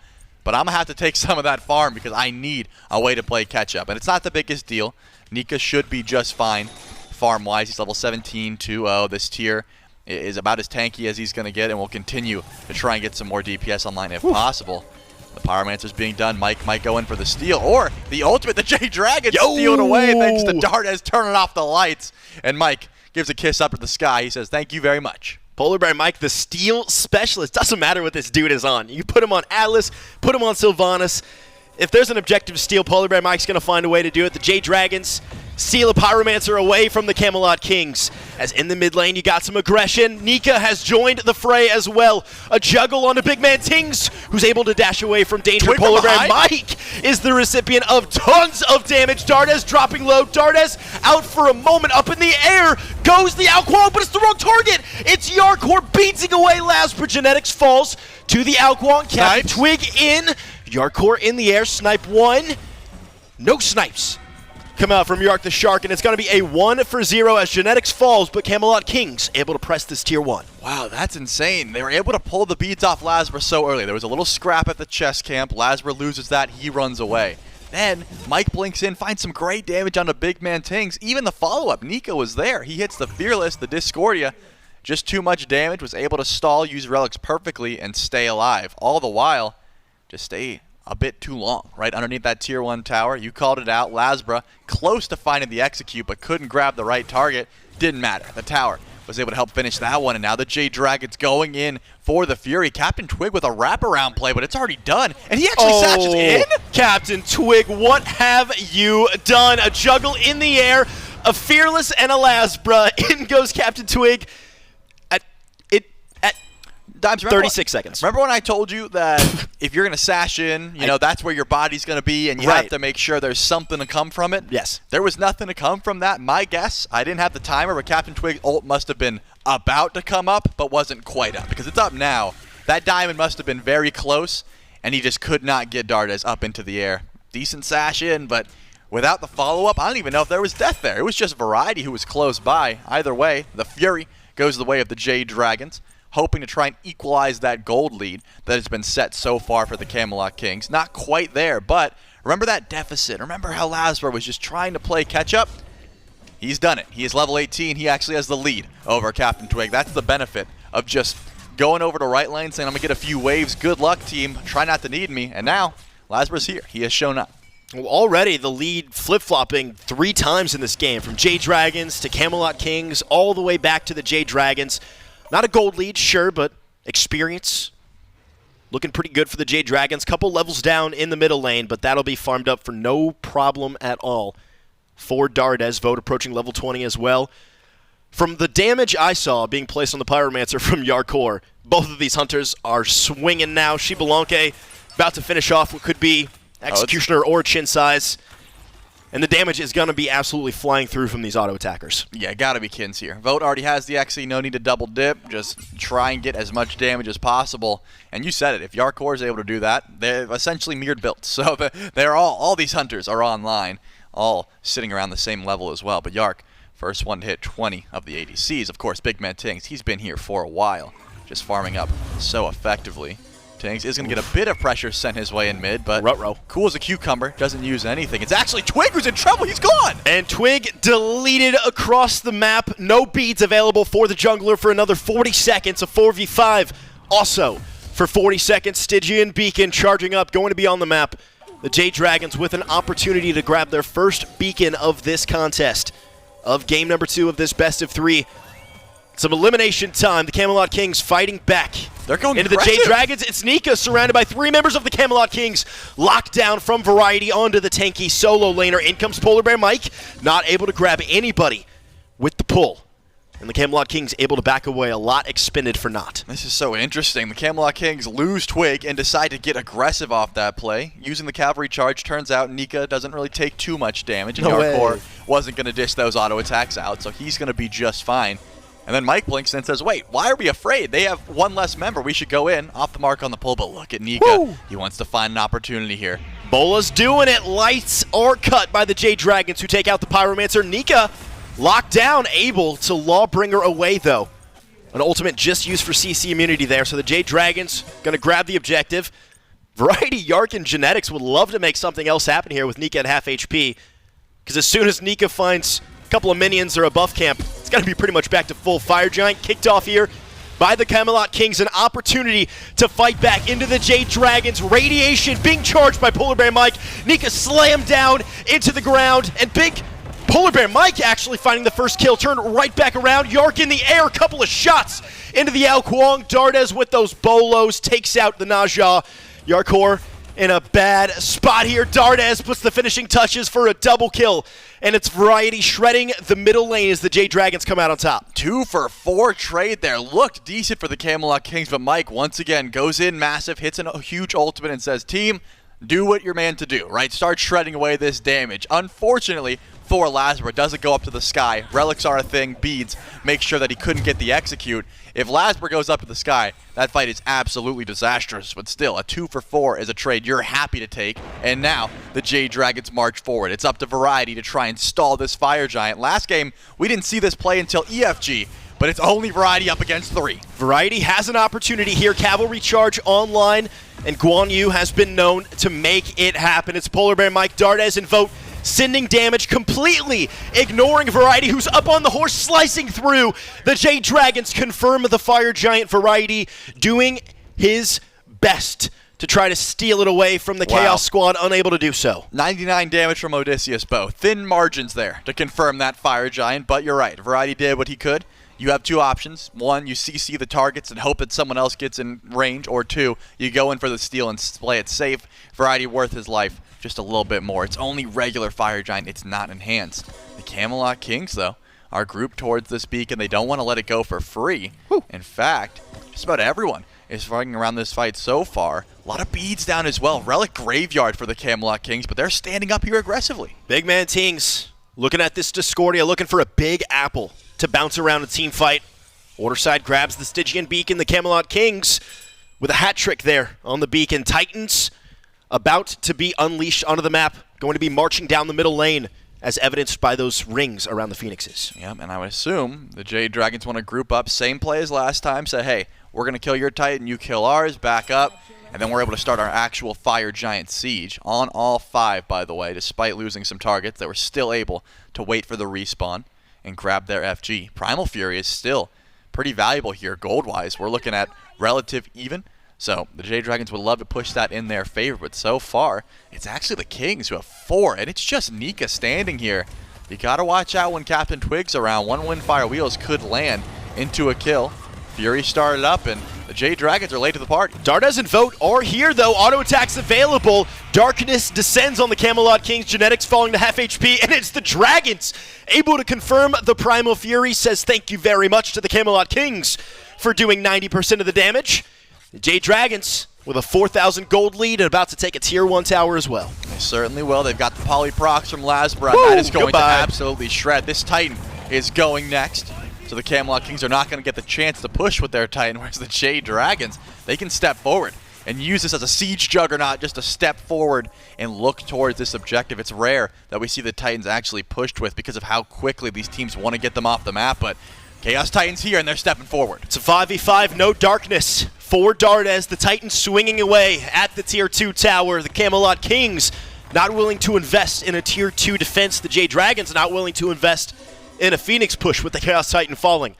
but I'm going to have to take some of that farm because I need a way to play catch-up. And it's not the biggest deal. Nika should be just fine farm-wise. He's level 17, 2-0. This tier is about as tanky as he's going to get, and will continue to try and get some more DPS online if possible. The Pyromancer's being done. Mike might go in for the steal, or the ultimate, the Jade Dragons steal it away thanks to Dardez turning off the lights. And Mike gives a kiss up at the sky. He says, thank you very much. PolarBearMike, the steal specialist. Doesn't matter what this dude is on. You put him on Atlas, put him on Sylvanas. If there's an objective steal, PolarBearMike's going to find a way to do it. The Jade Dragons steal a Pyromancer away from the Camelot Kings. As in the mid lane, you got some aggression. Nika has joined the fray as well. A juggle onto BigManTingz, who's able to dash away from danger. PolarBearMike is the recipient of tons of damage. Dardez dropping low. Dardez out for a moment, up in the air. Goes the Alquang, but it's the wrong target. It's Jarcorrr beating away LASBRA. Genetics falls to the Alquang. CaptainTwig in. Jarcorrr in the air. Snipe one. No snipes come out from Yark the Shark, and it's going to be a 1-for-0 as Genetics falls, but Camelot Kings able to press this tier 1. Wow, that's insane. They were able to pull the beads off LASBRA so early. There was a little scrap at the chest camp. LASBRA loses that. He runs away. Then Mike blinks in, finds some great damage onto BigManTingz. Even the follow-up, Nika was there. He hits the Fearless, the Discordia. Just too much damage, was able to stall, use relics perfectly, and stay alive. All the while, just stay a bit too long, right underneath that tier 1 tower. You called it out. LASBRA close to finding the execute, but couldn't grab the right target. Didn't matter. The tower was able to help finish that one, and now the Jade Dragons going in for the Fury. CaptainTwig with a wraparound play, but it's already done, and he actually sashes in. CaptainTwig, what have you done? A juggle in the air, a Fearless and a LASBRA. In goes CaptainTwig. Dimes, 36 seconds. Remember when I told you that if you're going to sash in, you know, that's where your body's going to be, and you have to make sure there's something to come from it? Yes. There was nothing to come from that. My guess, I didn't have the timer, but CaptainTwig's ult must have been about to come up, but wasn't quite up, because it's up now. That diamond must have been very close, and he just could not get Dardez up into the air. Decent sash in, but without the follow-up, I don't even know if there was death there. It was just Variety who was close by. Either way, the Fury goes the way of the Jade Dragons, hoping to try and equalize that gold lead that has been set so far for the Camelot Kings. Not quite there, but remember that deficit. Remember how LASBRA was just trying to play catch-up? He's done it. He is level 18. He actually has the lead over CaptainTwig. That's the benefit of just going over to right lane, saying, I'm going to get a few waves. Good luck, team. Try not to need me. And now, LASBRA's here. He has shown up. Well, already the lead flip-flopping 3 times in this game, from Jade Dragons to Camelot Kings, all the way back to the Jade Dragons. Not a gold lead, sure, but experience. Looking pretty good for the Jade Dragons. Couple levels down in the middle lane, but that'll be farmed up for no problem at all for Dardez. Vote approaching level 20 as well. From the damage I saw being placed on the Pyromancer from Jarcorrr, both of these hunters are swinging now. Xbalanque about to finish off what could be Executioner or Chin Size. And the damage is going to be absolutely flying through from these auto attackers. Yeah, gotta be Kins here. Vote already has the XE, no need to double dip. Just try and get as much damage as possible. And you said it, if Jarcorrr is able to do that, they're essentially mirrored builds. So they're all these hunters are online, all sitting around the same level as well. But Yark, first one to hit 20 of the ADCs. Of course, BigManTingz, he's been here for a while, just farming up so effectively. Tings is going to get a bit of pressure sent his way in mid, but cool as a cucumber, doesn't use anything. It's actually Twig who's in trouble. He's gone! And Twig deleted across the map. No beads available for the jungler for another 40 seconds. A 4v5 also for 40 seconds. Stygian Beacon charging up, going to be on the map. The Jade Dragons with an opportunity to grab their first beacon of this contest, of game number 2 of this best of 3. Some elimination time. The Camelot Kings fighting back. They're going into the Jade Dragons. It's Nika surrounded by 3 members of the Camelot Kings. Locked down from Variety onto the tanky solo laner. In comes PolarBearMike. Not able to grab anybody with the pull. And the Camelot Kings able to back away. A lot expended for naught. This is so interesting. The Camelot Kings lose Twig and decide to get aggressive off that play. Using the cavalry charge, turns out Nika doesn't really take too much damage. And Jarcorrr wasn't going to dish those auto attacks out, so he's going to be just fine. And then Mike blinks and says, wait, why are we afraid? They have 1 less member. We should go in. Off the mark on the pull, but look at Nika. Woo! He wants to find an opportunity here. Bola's doing it. Lights are cut by the Jade Dragons who take out the Pyromancer. Nika locked down, able to Lawbringer away, though. An ultimate just used for CC immunity there, so the Jade Dragons going to grab the objective. Variety, Yark, and Genetics would love to make something else happen here with Nika at half HP, because as soon as Nika finds a couple of minions or a buff camp, it's going to be pretty much back to full. Fire Giant kicked off here by the Camelot Kings. An opportunity to fight back into the Jade Dragons. Radiation being charged by PolarBearMike. Nika slammed down into the ground, and PolarBearMike actually finding the first kill, turned right back around. Yark in the air, couple of shots into the Ao Kuang. Dardez with those bolos takes out the Naja. Jarcorrr in a bad spot here. Dardez puts the finishing touches for a double kill. And it's Variety shredding the middle lane as the Jade Dragons come out on top. 2 for 4 trade there. Looked decent for the Camelot Kings, but Mike once again goes in massive, hits a huge ultimate and says, team, do what you're meant to do, right? Start shredding away this damage. Unfortunately, for LASBRA, doesn't go up to the sky. Relics are a thing, beads. Make sure that he couldn't get the execute. If LASBRA goes up to the sky, that fight is absolutely disastrous, but still, a 2 for 4 is a trade you're happy to take, and now the Jade Dragons march forward. It's up to Variety to try and stall this Fire Giant. Last game, we didn't see this play until EFG, but it's only Variety up against 3. Variety has an opportunity here. Cavalry charge online, and Guan Yu has been known to make it happen. It's PolarBearMike, Dardez, and Vote sending damage, completely ignoring Variety, who's up on the horse, slicing through. The Jade Dragons confirm the Fire Giant. Variety doing his best to try to steal it away from the Chaos Squad, unable to do so. 99 damage from Odysseus Bow. Thin margins there to confirm that Fire Giant, but you're right. Variety did what he could. You have 2 options. 1, you CC the targets and hope that someone else gets in range, or 2, you go in for the steal and play it safe. Variety worth his life just a little bit more. It's only regular Fire Giant. It's not enhanced. The Camelot Kings, though, are grouped towards this beacon. They don't want to let it go for free. Woo. In fact, just about everyone is fighting around this fight so far. A lot of beads down as well. Relic Graveyard for the Camelot Kings, but they're standing up here aggressively. BigManTingz looking at this Discordia, looking for a big apple to bounce around a team fight. Order side grabs the Stygian beacon. The Camelot Kings with a hat trick there on the beacon. Titans about to be unleashed onto the map, going to be marching down the middle lane, as evidenced by those rings around the Phoenixes. Yep, and I would assume the Jade Dragons want to group up, same play as last time, say, hey, we're going to kill your Titan, you kill ours, back up, and then we're able to start our actual Fire Giant siege on all 5, by the way, despite losing some targets. They were still able to wait for the respawn and grab their FG. Primal Fury is still pretty valuable here gold-wise. We're looking at relative even. So the Jade Dragons would love to push that in their favor, but so far, it's actually the Kings who have 4, and it's just Nika standing here. You gotta watch out when CaptainTwig's around. 1 Windfire Wheels could land into a kill. Fury started up, and the Jade Dragons are late to the party. Dardez and Vote are here, though. Auto attacks available. Darkness descends on the Camelot Kings. Genetics falling to half HP, and it's the Dragons able to confirm the Primal Fury. Says thank you very much to the Camelot Kings for doing 90% of the damage. The Jade Dragons with a 4,000 gold lead and about to take a tier 1 tower as well. They certainly will. They've got the polyprocs from LASBRA. Woo, that is going goodbye. to absolutely shred. This Titan is going next. So the Camelot Kings are not going to get the chance to push with their Titan, whereas the Jade Dragons, they can step forward and use this as a siege juggernaut just to step forward and look towards this objective. It's rare that we see the Titans actually pushed with because of how quickly these teams want to get them off the map, but Chaos Titans here, and they're stepping forward. It's a 5v5, no darkness for Dardez. The Titans swinging away at the tier 2 tower. The Camelot Kings not willing to invest in a tier 2 defense. The Jade Dragons not willing to invest in a Phoenix push with the Chaos Titan falling.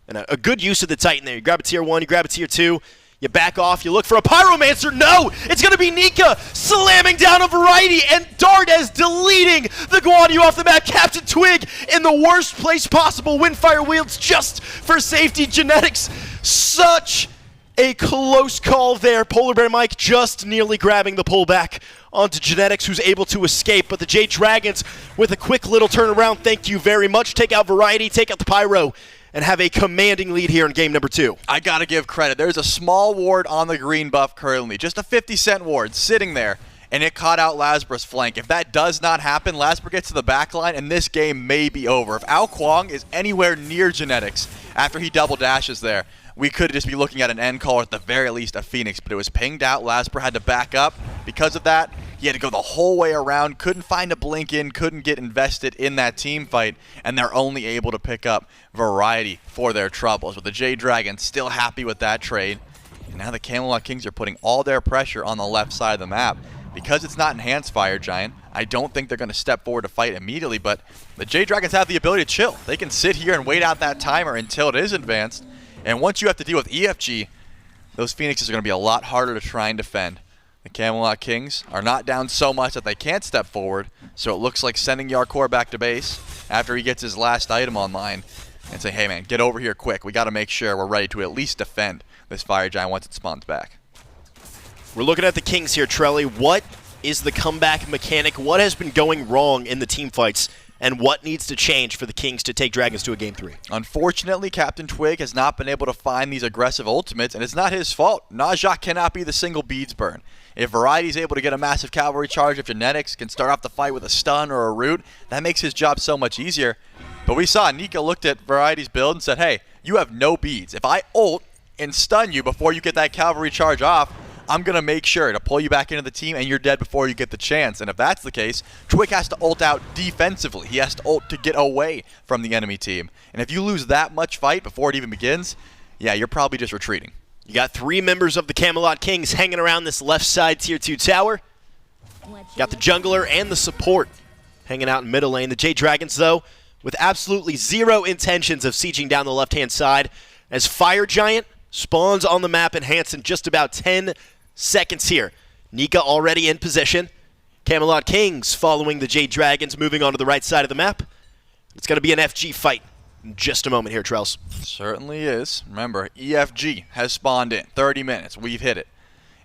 And a good use of the Titan there. You grab a tier 1, you grab a tier 2, you back off, you look for a Pyromancer. No! It's going to be Nika slamming down a Variety, and Dardez deleting the Guan Yu off the map. CaptainTwig in the worst place possible. Windfire Wheels just for safety. Genetics, such a close call there. PolarBearMike just nearly grabbing the pullback onto Genetics, who's able to escape. But the Jade Dragons with a quick little turnaround. Thank you very much. Take out Variety, take out the Pyro, and have a commanding lead here in game number 2. I gotta give credit. There's a small ward on the green buff currently. Just a 50-cent ward sitting there, and it caught out LASBRA's flank. If that does not happen, LASBRA gets to the back line, and this game may be over. If Ao Kuang is anywhere near Genetics after he double dashes there, we could just be looking at an end call, or at the very least a Phoenix, but it was pinged out. LASBRA had to back up. Because of that, he had to go the whole way around, couldn't find a blink in, couldn't get invested in that team fight, and they're only able to pick up Variety for their troubles. But the Jade Dragons still happy with that trade. And now the Camelot Kings are putting all their pressure on the left side of the map. Because it's not enhanced Fire Giant, I don't think they're going to step forward to fight immediately, but the Jade Dragons have the ability to chill. They can sit here and wait out that timer until it is advanced. And once you have to deal with EFG, those Phoenixes are going to be a lot harder to try and defend. The Camelot Kings are not down so much that they can't step forward, so it looks like sending Jarcorrr back to base after he gets his last item online and say, hey man, get over here quick. We got to make sure we're ready to at least defend this Fire Giant once it spawns back. We're looking at the Kings here, Trelly. What is the comeback mechanic? What has been going wrong in the team fights? And what needs to change for the Kings to take Dragons to a Game 3? Unfortunately, CaptainTwig has not been able to find these aggressive ultimates, and it's not his fault. Najah cannot be the single beads burn. If Variety's able to get a massive cavalry charge, if Genetics can start off the fight with a stun or a root, that makes his job so much easier. But we saw Nika looked at Variety's build and said, hey, you have no beads. If I ult and stun you before you get that cavalry charge off, I'm going to make sure to pull you back into the team and you're dead before you get the chance. And if that's the case, Twig has to ult out defensively. He has to ult to get away from the enemy team. And if you lose that much fight before it even begins, yeah, you're probably just retreating. You got 3 members of the Camelot Kings hanging around this left side tier 2 tower. Got the jungler and the support hanging out in middle lane. The Jade Dragons, though, with absolutely zero intentions of sieging down the left-hand side as Fire Giant spawns on the map enhanced in just about 10 seconds here. Nika already in position. Camelot Kings following the Jade Dragons, moving on to the right side of the map. It's going to be an FG fight in just a moment here, Trells. Certainly is. Remember, EFG has spawned in. 30 minutes. We've hit it.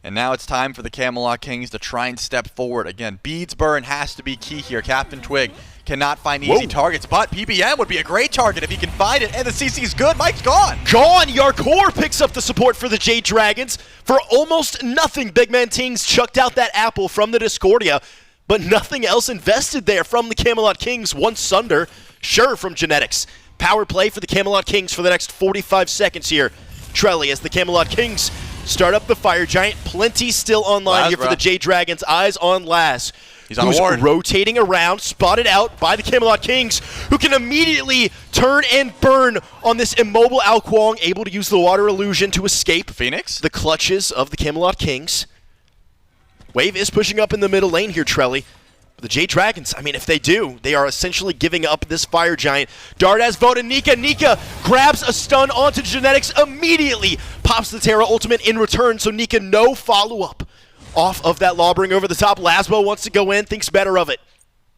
And now it's time for the Camelot Kings to try and step forward. Again, beads burn has to be key here. CaptainTwig cannot find easy targets, but PBM would be a great target if he can find it, and the CC's good. Mike's gone. Gone! Jarcorrr picks up the support for the Jade Dragons. For almost nothing, BigManTingz chucked out that apple from the Discordia, but nothing else invested there from the Camelot Kings. One Sunder, sure, from Genetics. Power play for the Camelot Kings for the next 45 seconds here. Trelly as the Camelot Kings start up the Fire Giant. Plenty still online here for the Jade Dragons. Eyes on Las. He's on who's ward. Rotating around, spotted out by the Camelot Kings, who can immediately turn and burn on this immobile Ao Kuang, able to use the water illusion to escape Phoenix? the clutches of the Camelot Kings. Wave is pushing up in the middle lane here, Trelly. The Jade Dragons, I mean, if they do, they are essentially giving up this Fire Giant. Dardez voted Nika. Nika grabs a stun onto Genetics, immediately pops the Terra ultimate in return, so Nika no follow-up off of that Lawbring over the top. LASBRA wants to go in, thinks better of it.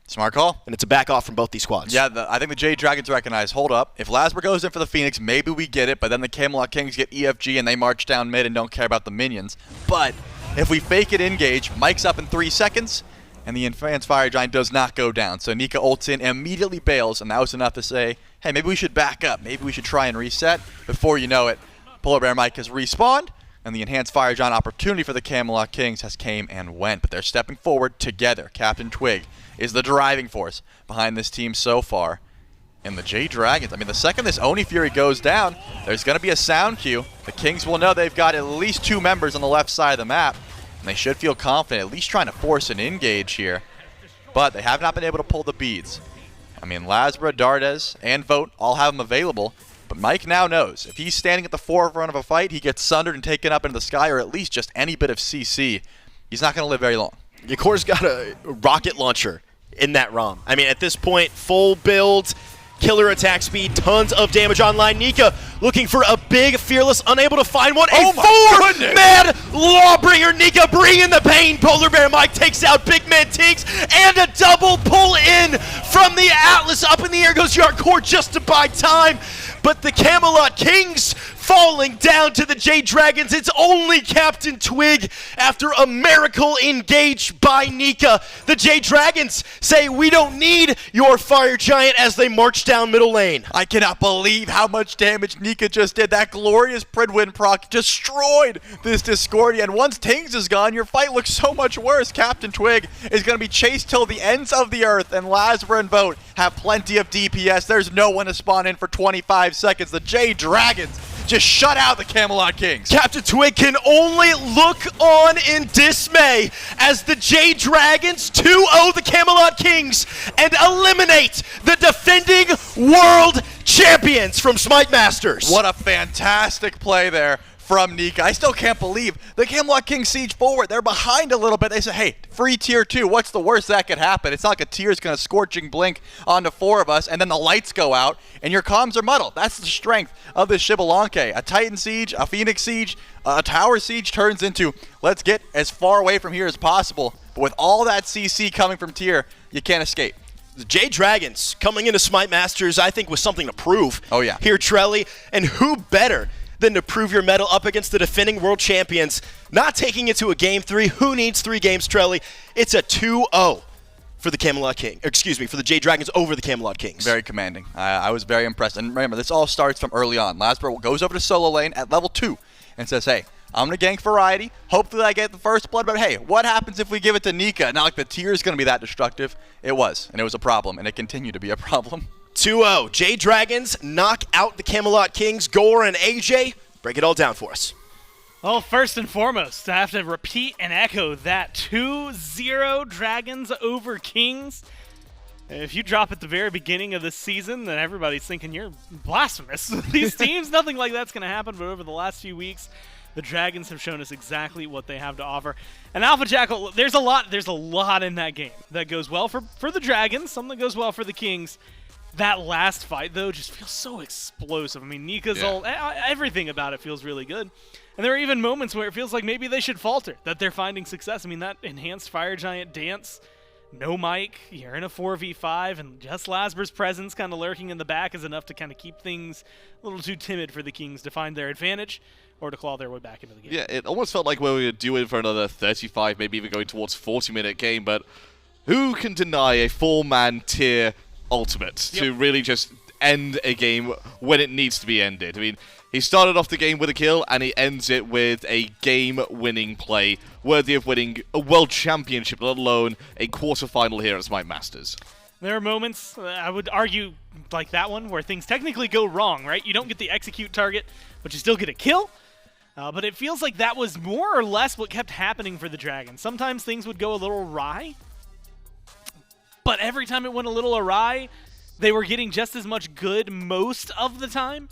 Smart call. And it's a back off from both these squads. Yeah, I think the Jade Dragons recognize, hold up, if LASBRA goes in for the Phoenix, maybe we get it, but then the Camelot Kings get EFG and they march down mid and don't care about the minions. But if we fake it engage, Mike's up in 3 seconds, and the Advanced Fire Giant does not go down. So Nika ults in, immediately bails, and that was enough to say, hey, maybe we should back up. Maybe we should try and reset. Before you know it, PolarBearMike has respawned, and the Enhanced Fire Giant opportunity for the Camelot Kings has came and went. But they're stepping forward together. CaptainTwig is the driving force behind this team so far. And the Jade Dragons, I mean, the second this Oni Fury goes down, there's going to be a sound cue. The Kings will know they've got at least 2 members on the left side of the map. And they should feel confident, at least trying to force an engage here. But they have not been able to pull the beads. I mean, LASBRA, Dardez, and Vote all have them available. But Mike now knows, if he's standing at the forefront of a fight, he gets sundered and taken up into the sky, or at least just any bit of CC. He's not going to live very long. Jarcorr's got a rocket launcher in that ROM. I mean, at this point, full build, killer attack speed, tons of damage online. Nika looking for a big Fearless, unable to find one. A 4-man Lawbringer. Nika bringing the pain. PolarBearMike takes out BigManTingz, and a double pull in from the Atlas. Up in the air goes Jarcorrr just to buy time. But the Camelot Kings falling down to the Jade Dragons. It's only CaptainTwig after a miracle engaged by Nika. The Jade Dragons say, we don't need your Fire Giant, as they march down middle lane. I cannot believe how much damage Nika just did. That glorious Pridwin proc destroyed this Discordia. And once Tings is gone, your fight looks so much worse. CaptainTwig is going to be chased till the ends of the earth, and LASBRA and Vote have plenty of DPS. There's no one to spawn in for 25 seconds. The Jade Dragons just shut out the Camelot Kings. CaptainTwig can only look on in dismay as the Jade Dragons 2-0 the Camelot Kings and eliminate the defending world champions from SMITE Masters. What a fantastic play there from Nika. I still can't believe the Camelot Kings siege forward. They're behind a little bit. They say, hey, free tier 2. What's the worst that could happen? It's not like a tier is going to scorching blink onto 4 of us, and then the lights go out, and your comms are muddled. That's the strength of this Xbalanque. A Titan siege, a Phoenix siege, a tower siege turns into, let's get as far away from here as possible. But with all that CC coming from tier, you can't escape. The Jade Dragons coming into SMITE Masters, I think, with something to prove. Oh, yeah. Here, Trelly. And who better than to prove your mettle up against the defending world champions, not taking it to a Game 3. Who needs 3 games, Trelly? It's a 2-0 for the Camelot King. Excuse me, for the Jade Dragons over the Camelot Kings. Very commanding. I was very impressed. And remember, this all starts from early on. LASBRA goes over to solo lane at level 2 and says, hey, I'm going to gank variety. Hopefully I get the first blood, but hey, what happens if we give it to Nika? Not like the tier is going to be that destructive. It was, and it was a problem, and it continued to be a problem. 2-0. Jade Dragons knock out the Camelot Kings. Gore and AJ, break it all down for us. Well, first and foremost, I have to repeat and echo that 2-0 Dragons over Kings. If you drop at the very beginning of the season, then everybody's thinking you're blasphemous. These teams, nothing like that's going to happen, but over the last few weeks, the Dragons have shown us exactly what they have to offer. And Alpha Jackal, there's a lot in that game that goes well for the Dragons, some that goes well for the Kings. That last fight, though, just feels so explosive. I mean, Nika's everything about it feels really good. And there are even moments where it feels like maybe they should falter, that they're finding success. I mean, that enhanced Fire Giant dance, no mic, you're in a 4v5, and just LASBRA's presence kind of lurking in the back is enough to kind of keep things a little too timid for the Kings to find their advantage or to claw their way back into the game. Yeah, it almost felt like we were due in for another 35, maybe even going towards 40-minute game, but who can deny a 4-man tier ultimate to really just end a game when it needs to be ended? I mean, he started off the game with a kill, and he ends it with a game-winning play worthy of winning a World Championship, let alone a quarterfinal here at SMITE Masters. There are moments, I would argue, like that one, where things technically go wrong, right? You don't get the execute target, but you still get a kill. But it feels like that was more or less what kept happening for the Dragons. Sometimes things would go a little awry, but every time it went a little awry, they were getting just as much good most of the time.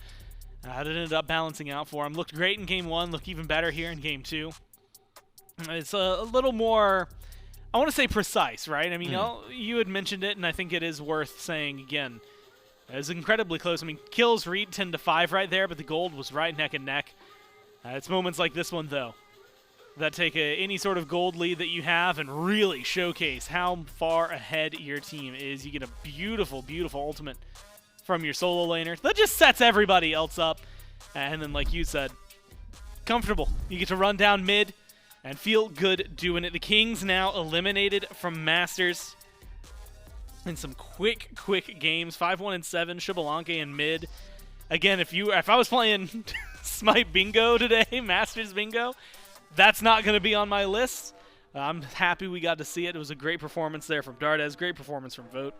It ended up balancing out for them. Looked great in Game 1, looked even better here in Game 2. It's a little more, I want to say precise, right? I mean, you had mentioned it, and I think it is worth saying again. It was incredibly close. I mean, kills read 10-5 right there, but the gold was right neck and neck. It's moments like this one, though, that take any sort of gold lead that you have and really showcase how far ahead your team is. You get a beautiful, beautiful ultimate from your solo laner that just sets everybody else up. And then, like you said, comfortable. You get to run down mid and feel good doing it. The Kings now eliminated from Masters in some quick games. 5-1-7, Xbalanque in mid. Again, if I was playing SMITE Bingo today, Masters Bingo, that's not going to be on my list. I'm happy we got to see it. It was a great performance there from Dardez, great performance from Vote.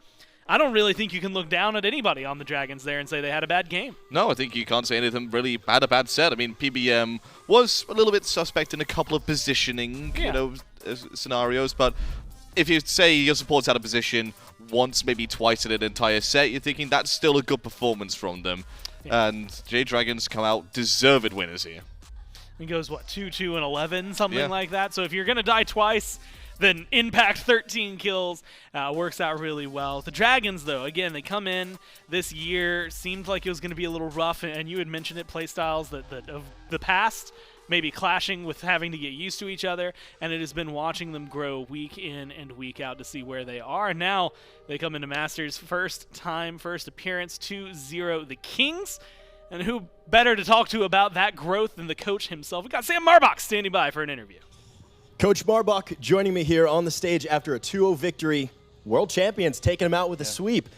I don't really think you can look down at anybody on the Dragons there and say they had a bad game. No, I think you can't say anything really had a bad set. I mean, PBM was a little bit suspect in a couple of positioning, scenarios, but if you say your support's out of position once, maybe twice in an entire set, you're thinking that's still a good performance from them. Yeah. And Jade Dragons come out deserved winners here. It goes, what, 2-2-11, something like that? So if you're going to die twice, then impact 13 kills works out really well. The Dragons, though, again, they come in this year, seemed like it was going to be a little rough, and you had mentioned it, playstyles that of the past maybe clashing with having to get used to each other, and it has been watching them grow week in and week out to see where they are. And now they come into Masters, first appearance, 2-0 the Kings. And who better to talk to about that growth than the coach himself? We got Sam Marbach standing by for an interview. Coach Marbach joining me here on the stage after a 2-0 victory. World champions taking them out with a sweep.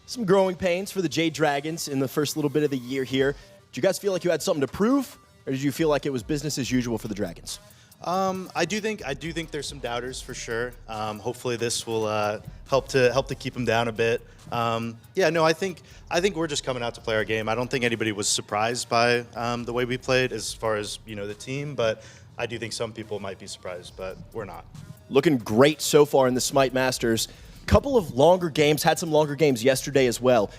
Some growing pains for the Jade Dragons in the first little bit of the year here. Did you guys feel like you had something to prove, or did you feel like it was business as usual for the Dragons? I do think there's some doubters for sure. Hopefully this will help to keep them down a bit. I think we're just coming out to play our game. I don't think anybody was surprised by the way we played as far as the team, but I do think some people might be surprised, but we're not. Looking great so far in the SMITE Masters. Couple of longer games, had some longer games yesterday as well.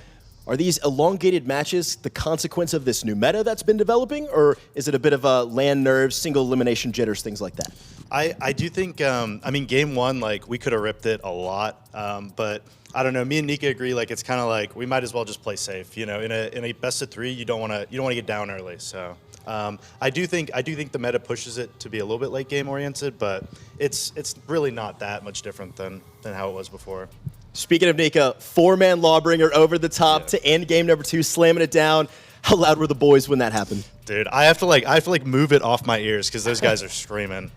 Are these elongated matches the consequence of this new meta that's been developing, or is it a bit of a land nerves, single elimination jitters, things like that? I do think, I mean, game one, like, we could have ripped it a lot, but I don't know. Me and Nika agree, like, it's kind of like we might as well just play safe. You know, in a best of 3, you don't want to get down early. So I do think the meta pushes it to be a little bit late game oriented, but it's really not that much different than how it was before. Speaking of Nika, 4-man Lawbringer over the top to end game number 2, slamming it down. How loud were the boys when that happened? Dude, I have to move it off my ears because those guys are screaming.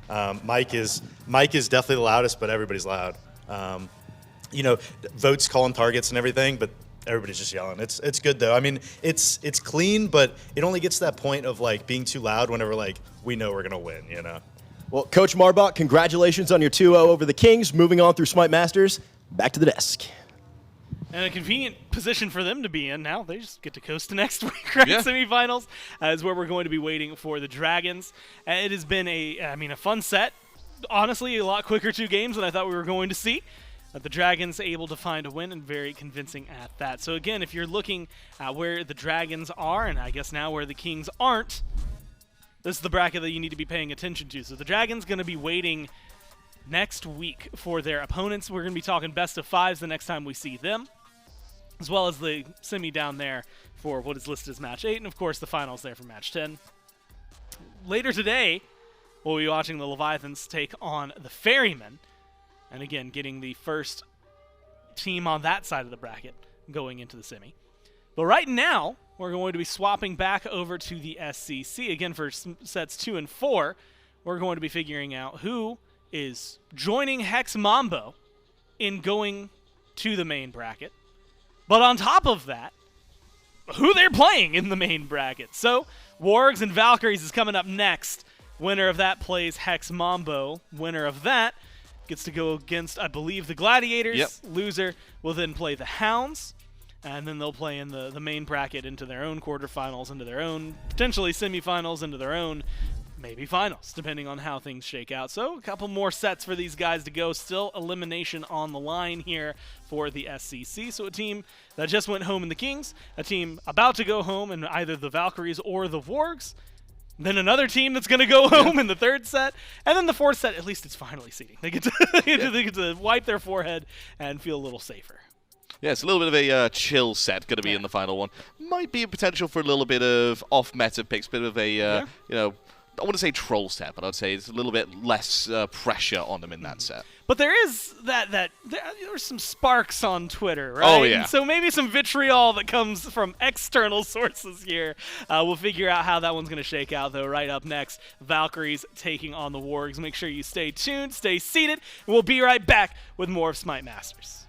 Mike is definitely the loudest, but everybody's loud. You know, votes calling targets and everything, but everybody's just yelling. It's good though. I mean, it's clean, but it only gets to that point of like being too loud whenever like we know we're gonna win. You know. Well, Coach Marbach, congratulations on your 2-0 over the Kings. Moving on through SMITE Masters, back to the desk. And a convenient position for them to be in now. They just get to coast to next week, right? Yeah. Semifinals is where we're going to be waiting for the Dragons. It has been a fun set. Honestly, a lot quicker 2 games than I thought we were going to see. The Dragons able to find a win, and very convincing at that. So again, if you're looking at where the Dragons are, and I guess now where the Kings aren't, this is the bracket that you need to be paying attention to. So the Dragons going to be waiting next week for their opponents. We're going to be talking best of 5s the next time we see them, as well as the semi down there for what is listed as match 8, and of course the finals there for match 10. Later today, we'll be watching the Leviathans take on the Ferrymen, and again, getting the first team on that side of the bracket going into the semi. But right now, we're going to be swapping back over to the SCC. Again, for sets 2 and 4, we're going to be figuring out who is joining Hex Mambo in going to the main bracket. But on top of that, who they're playing in the main bracket. So, Wargs and Valkyries is coming up next. Winner of that plays Hex Mambo. Winner of that gets to go against, I believe, the Gladiators. Yep. Loser will then play the Hounds. And then they'll play in the main bracket into their own quarterfinals, into their own potentially semifinals, into their own maybe finals, depending on how things shake out. So a couple more sets for these guys to go. Still elimination on the line here for the SCC. So a team that just went home in the Kings, a team about to go home in either the Valkyries or the Wargs, then another team that's going to go home in the 3rd set, and then the 4th set, at least it's finally seeding. They get to, they get to wipe their forehead and feel a little safer. Yeah, it's a little bit of a chill set going to be in the final one. Might be a potential for a little bit of off-meta picks, bit of a, you know, I want to say troll set, but I'd say it's a little bit less pressure on them in that set. But there is there's some sparks on Twitter, right? Oh, yeah. And so maybe some vitriol that comes from external sources here. We'll figure out how that one's going to shake out, though, right up next. Valkyries taking on the Wargs. Make sure you stay tuned, stay seated, and we'll be right back with more of SMITE Masters.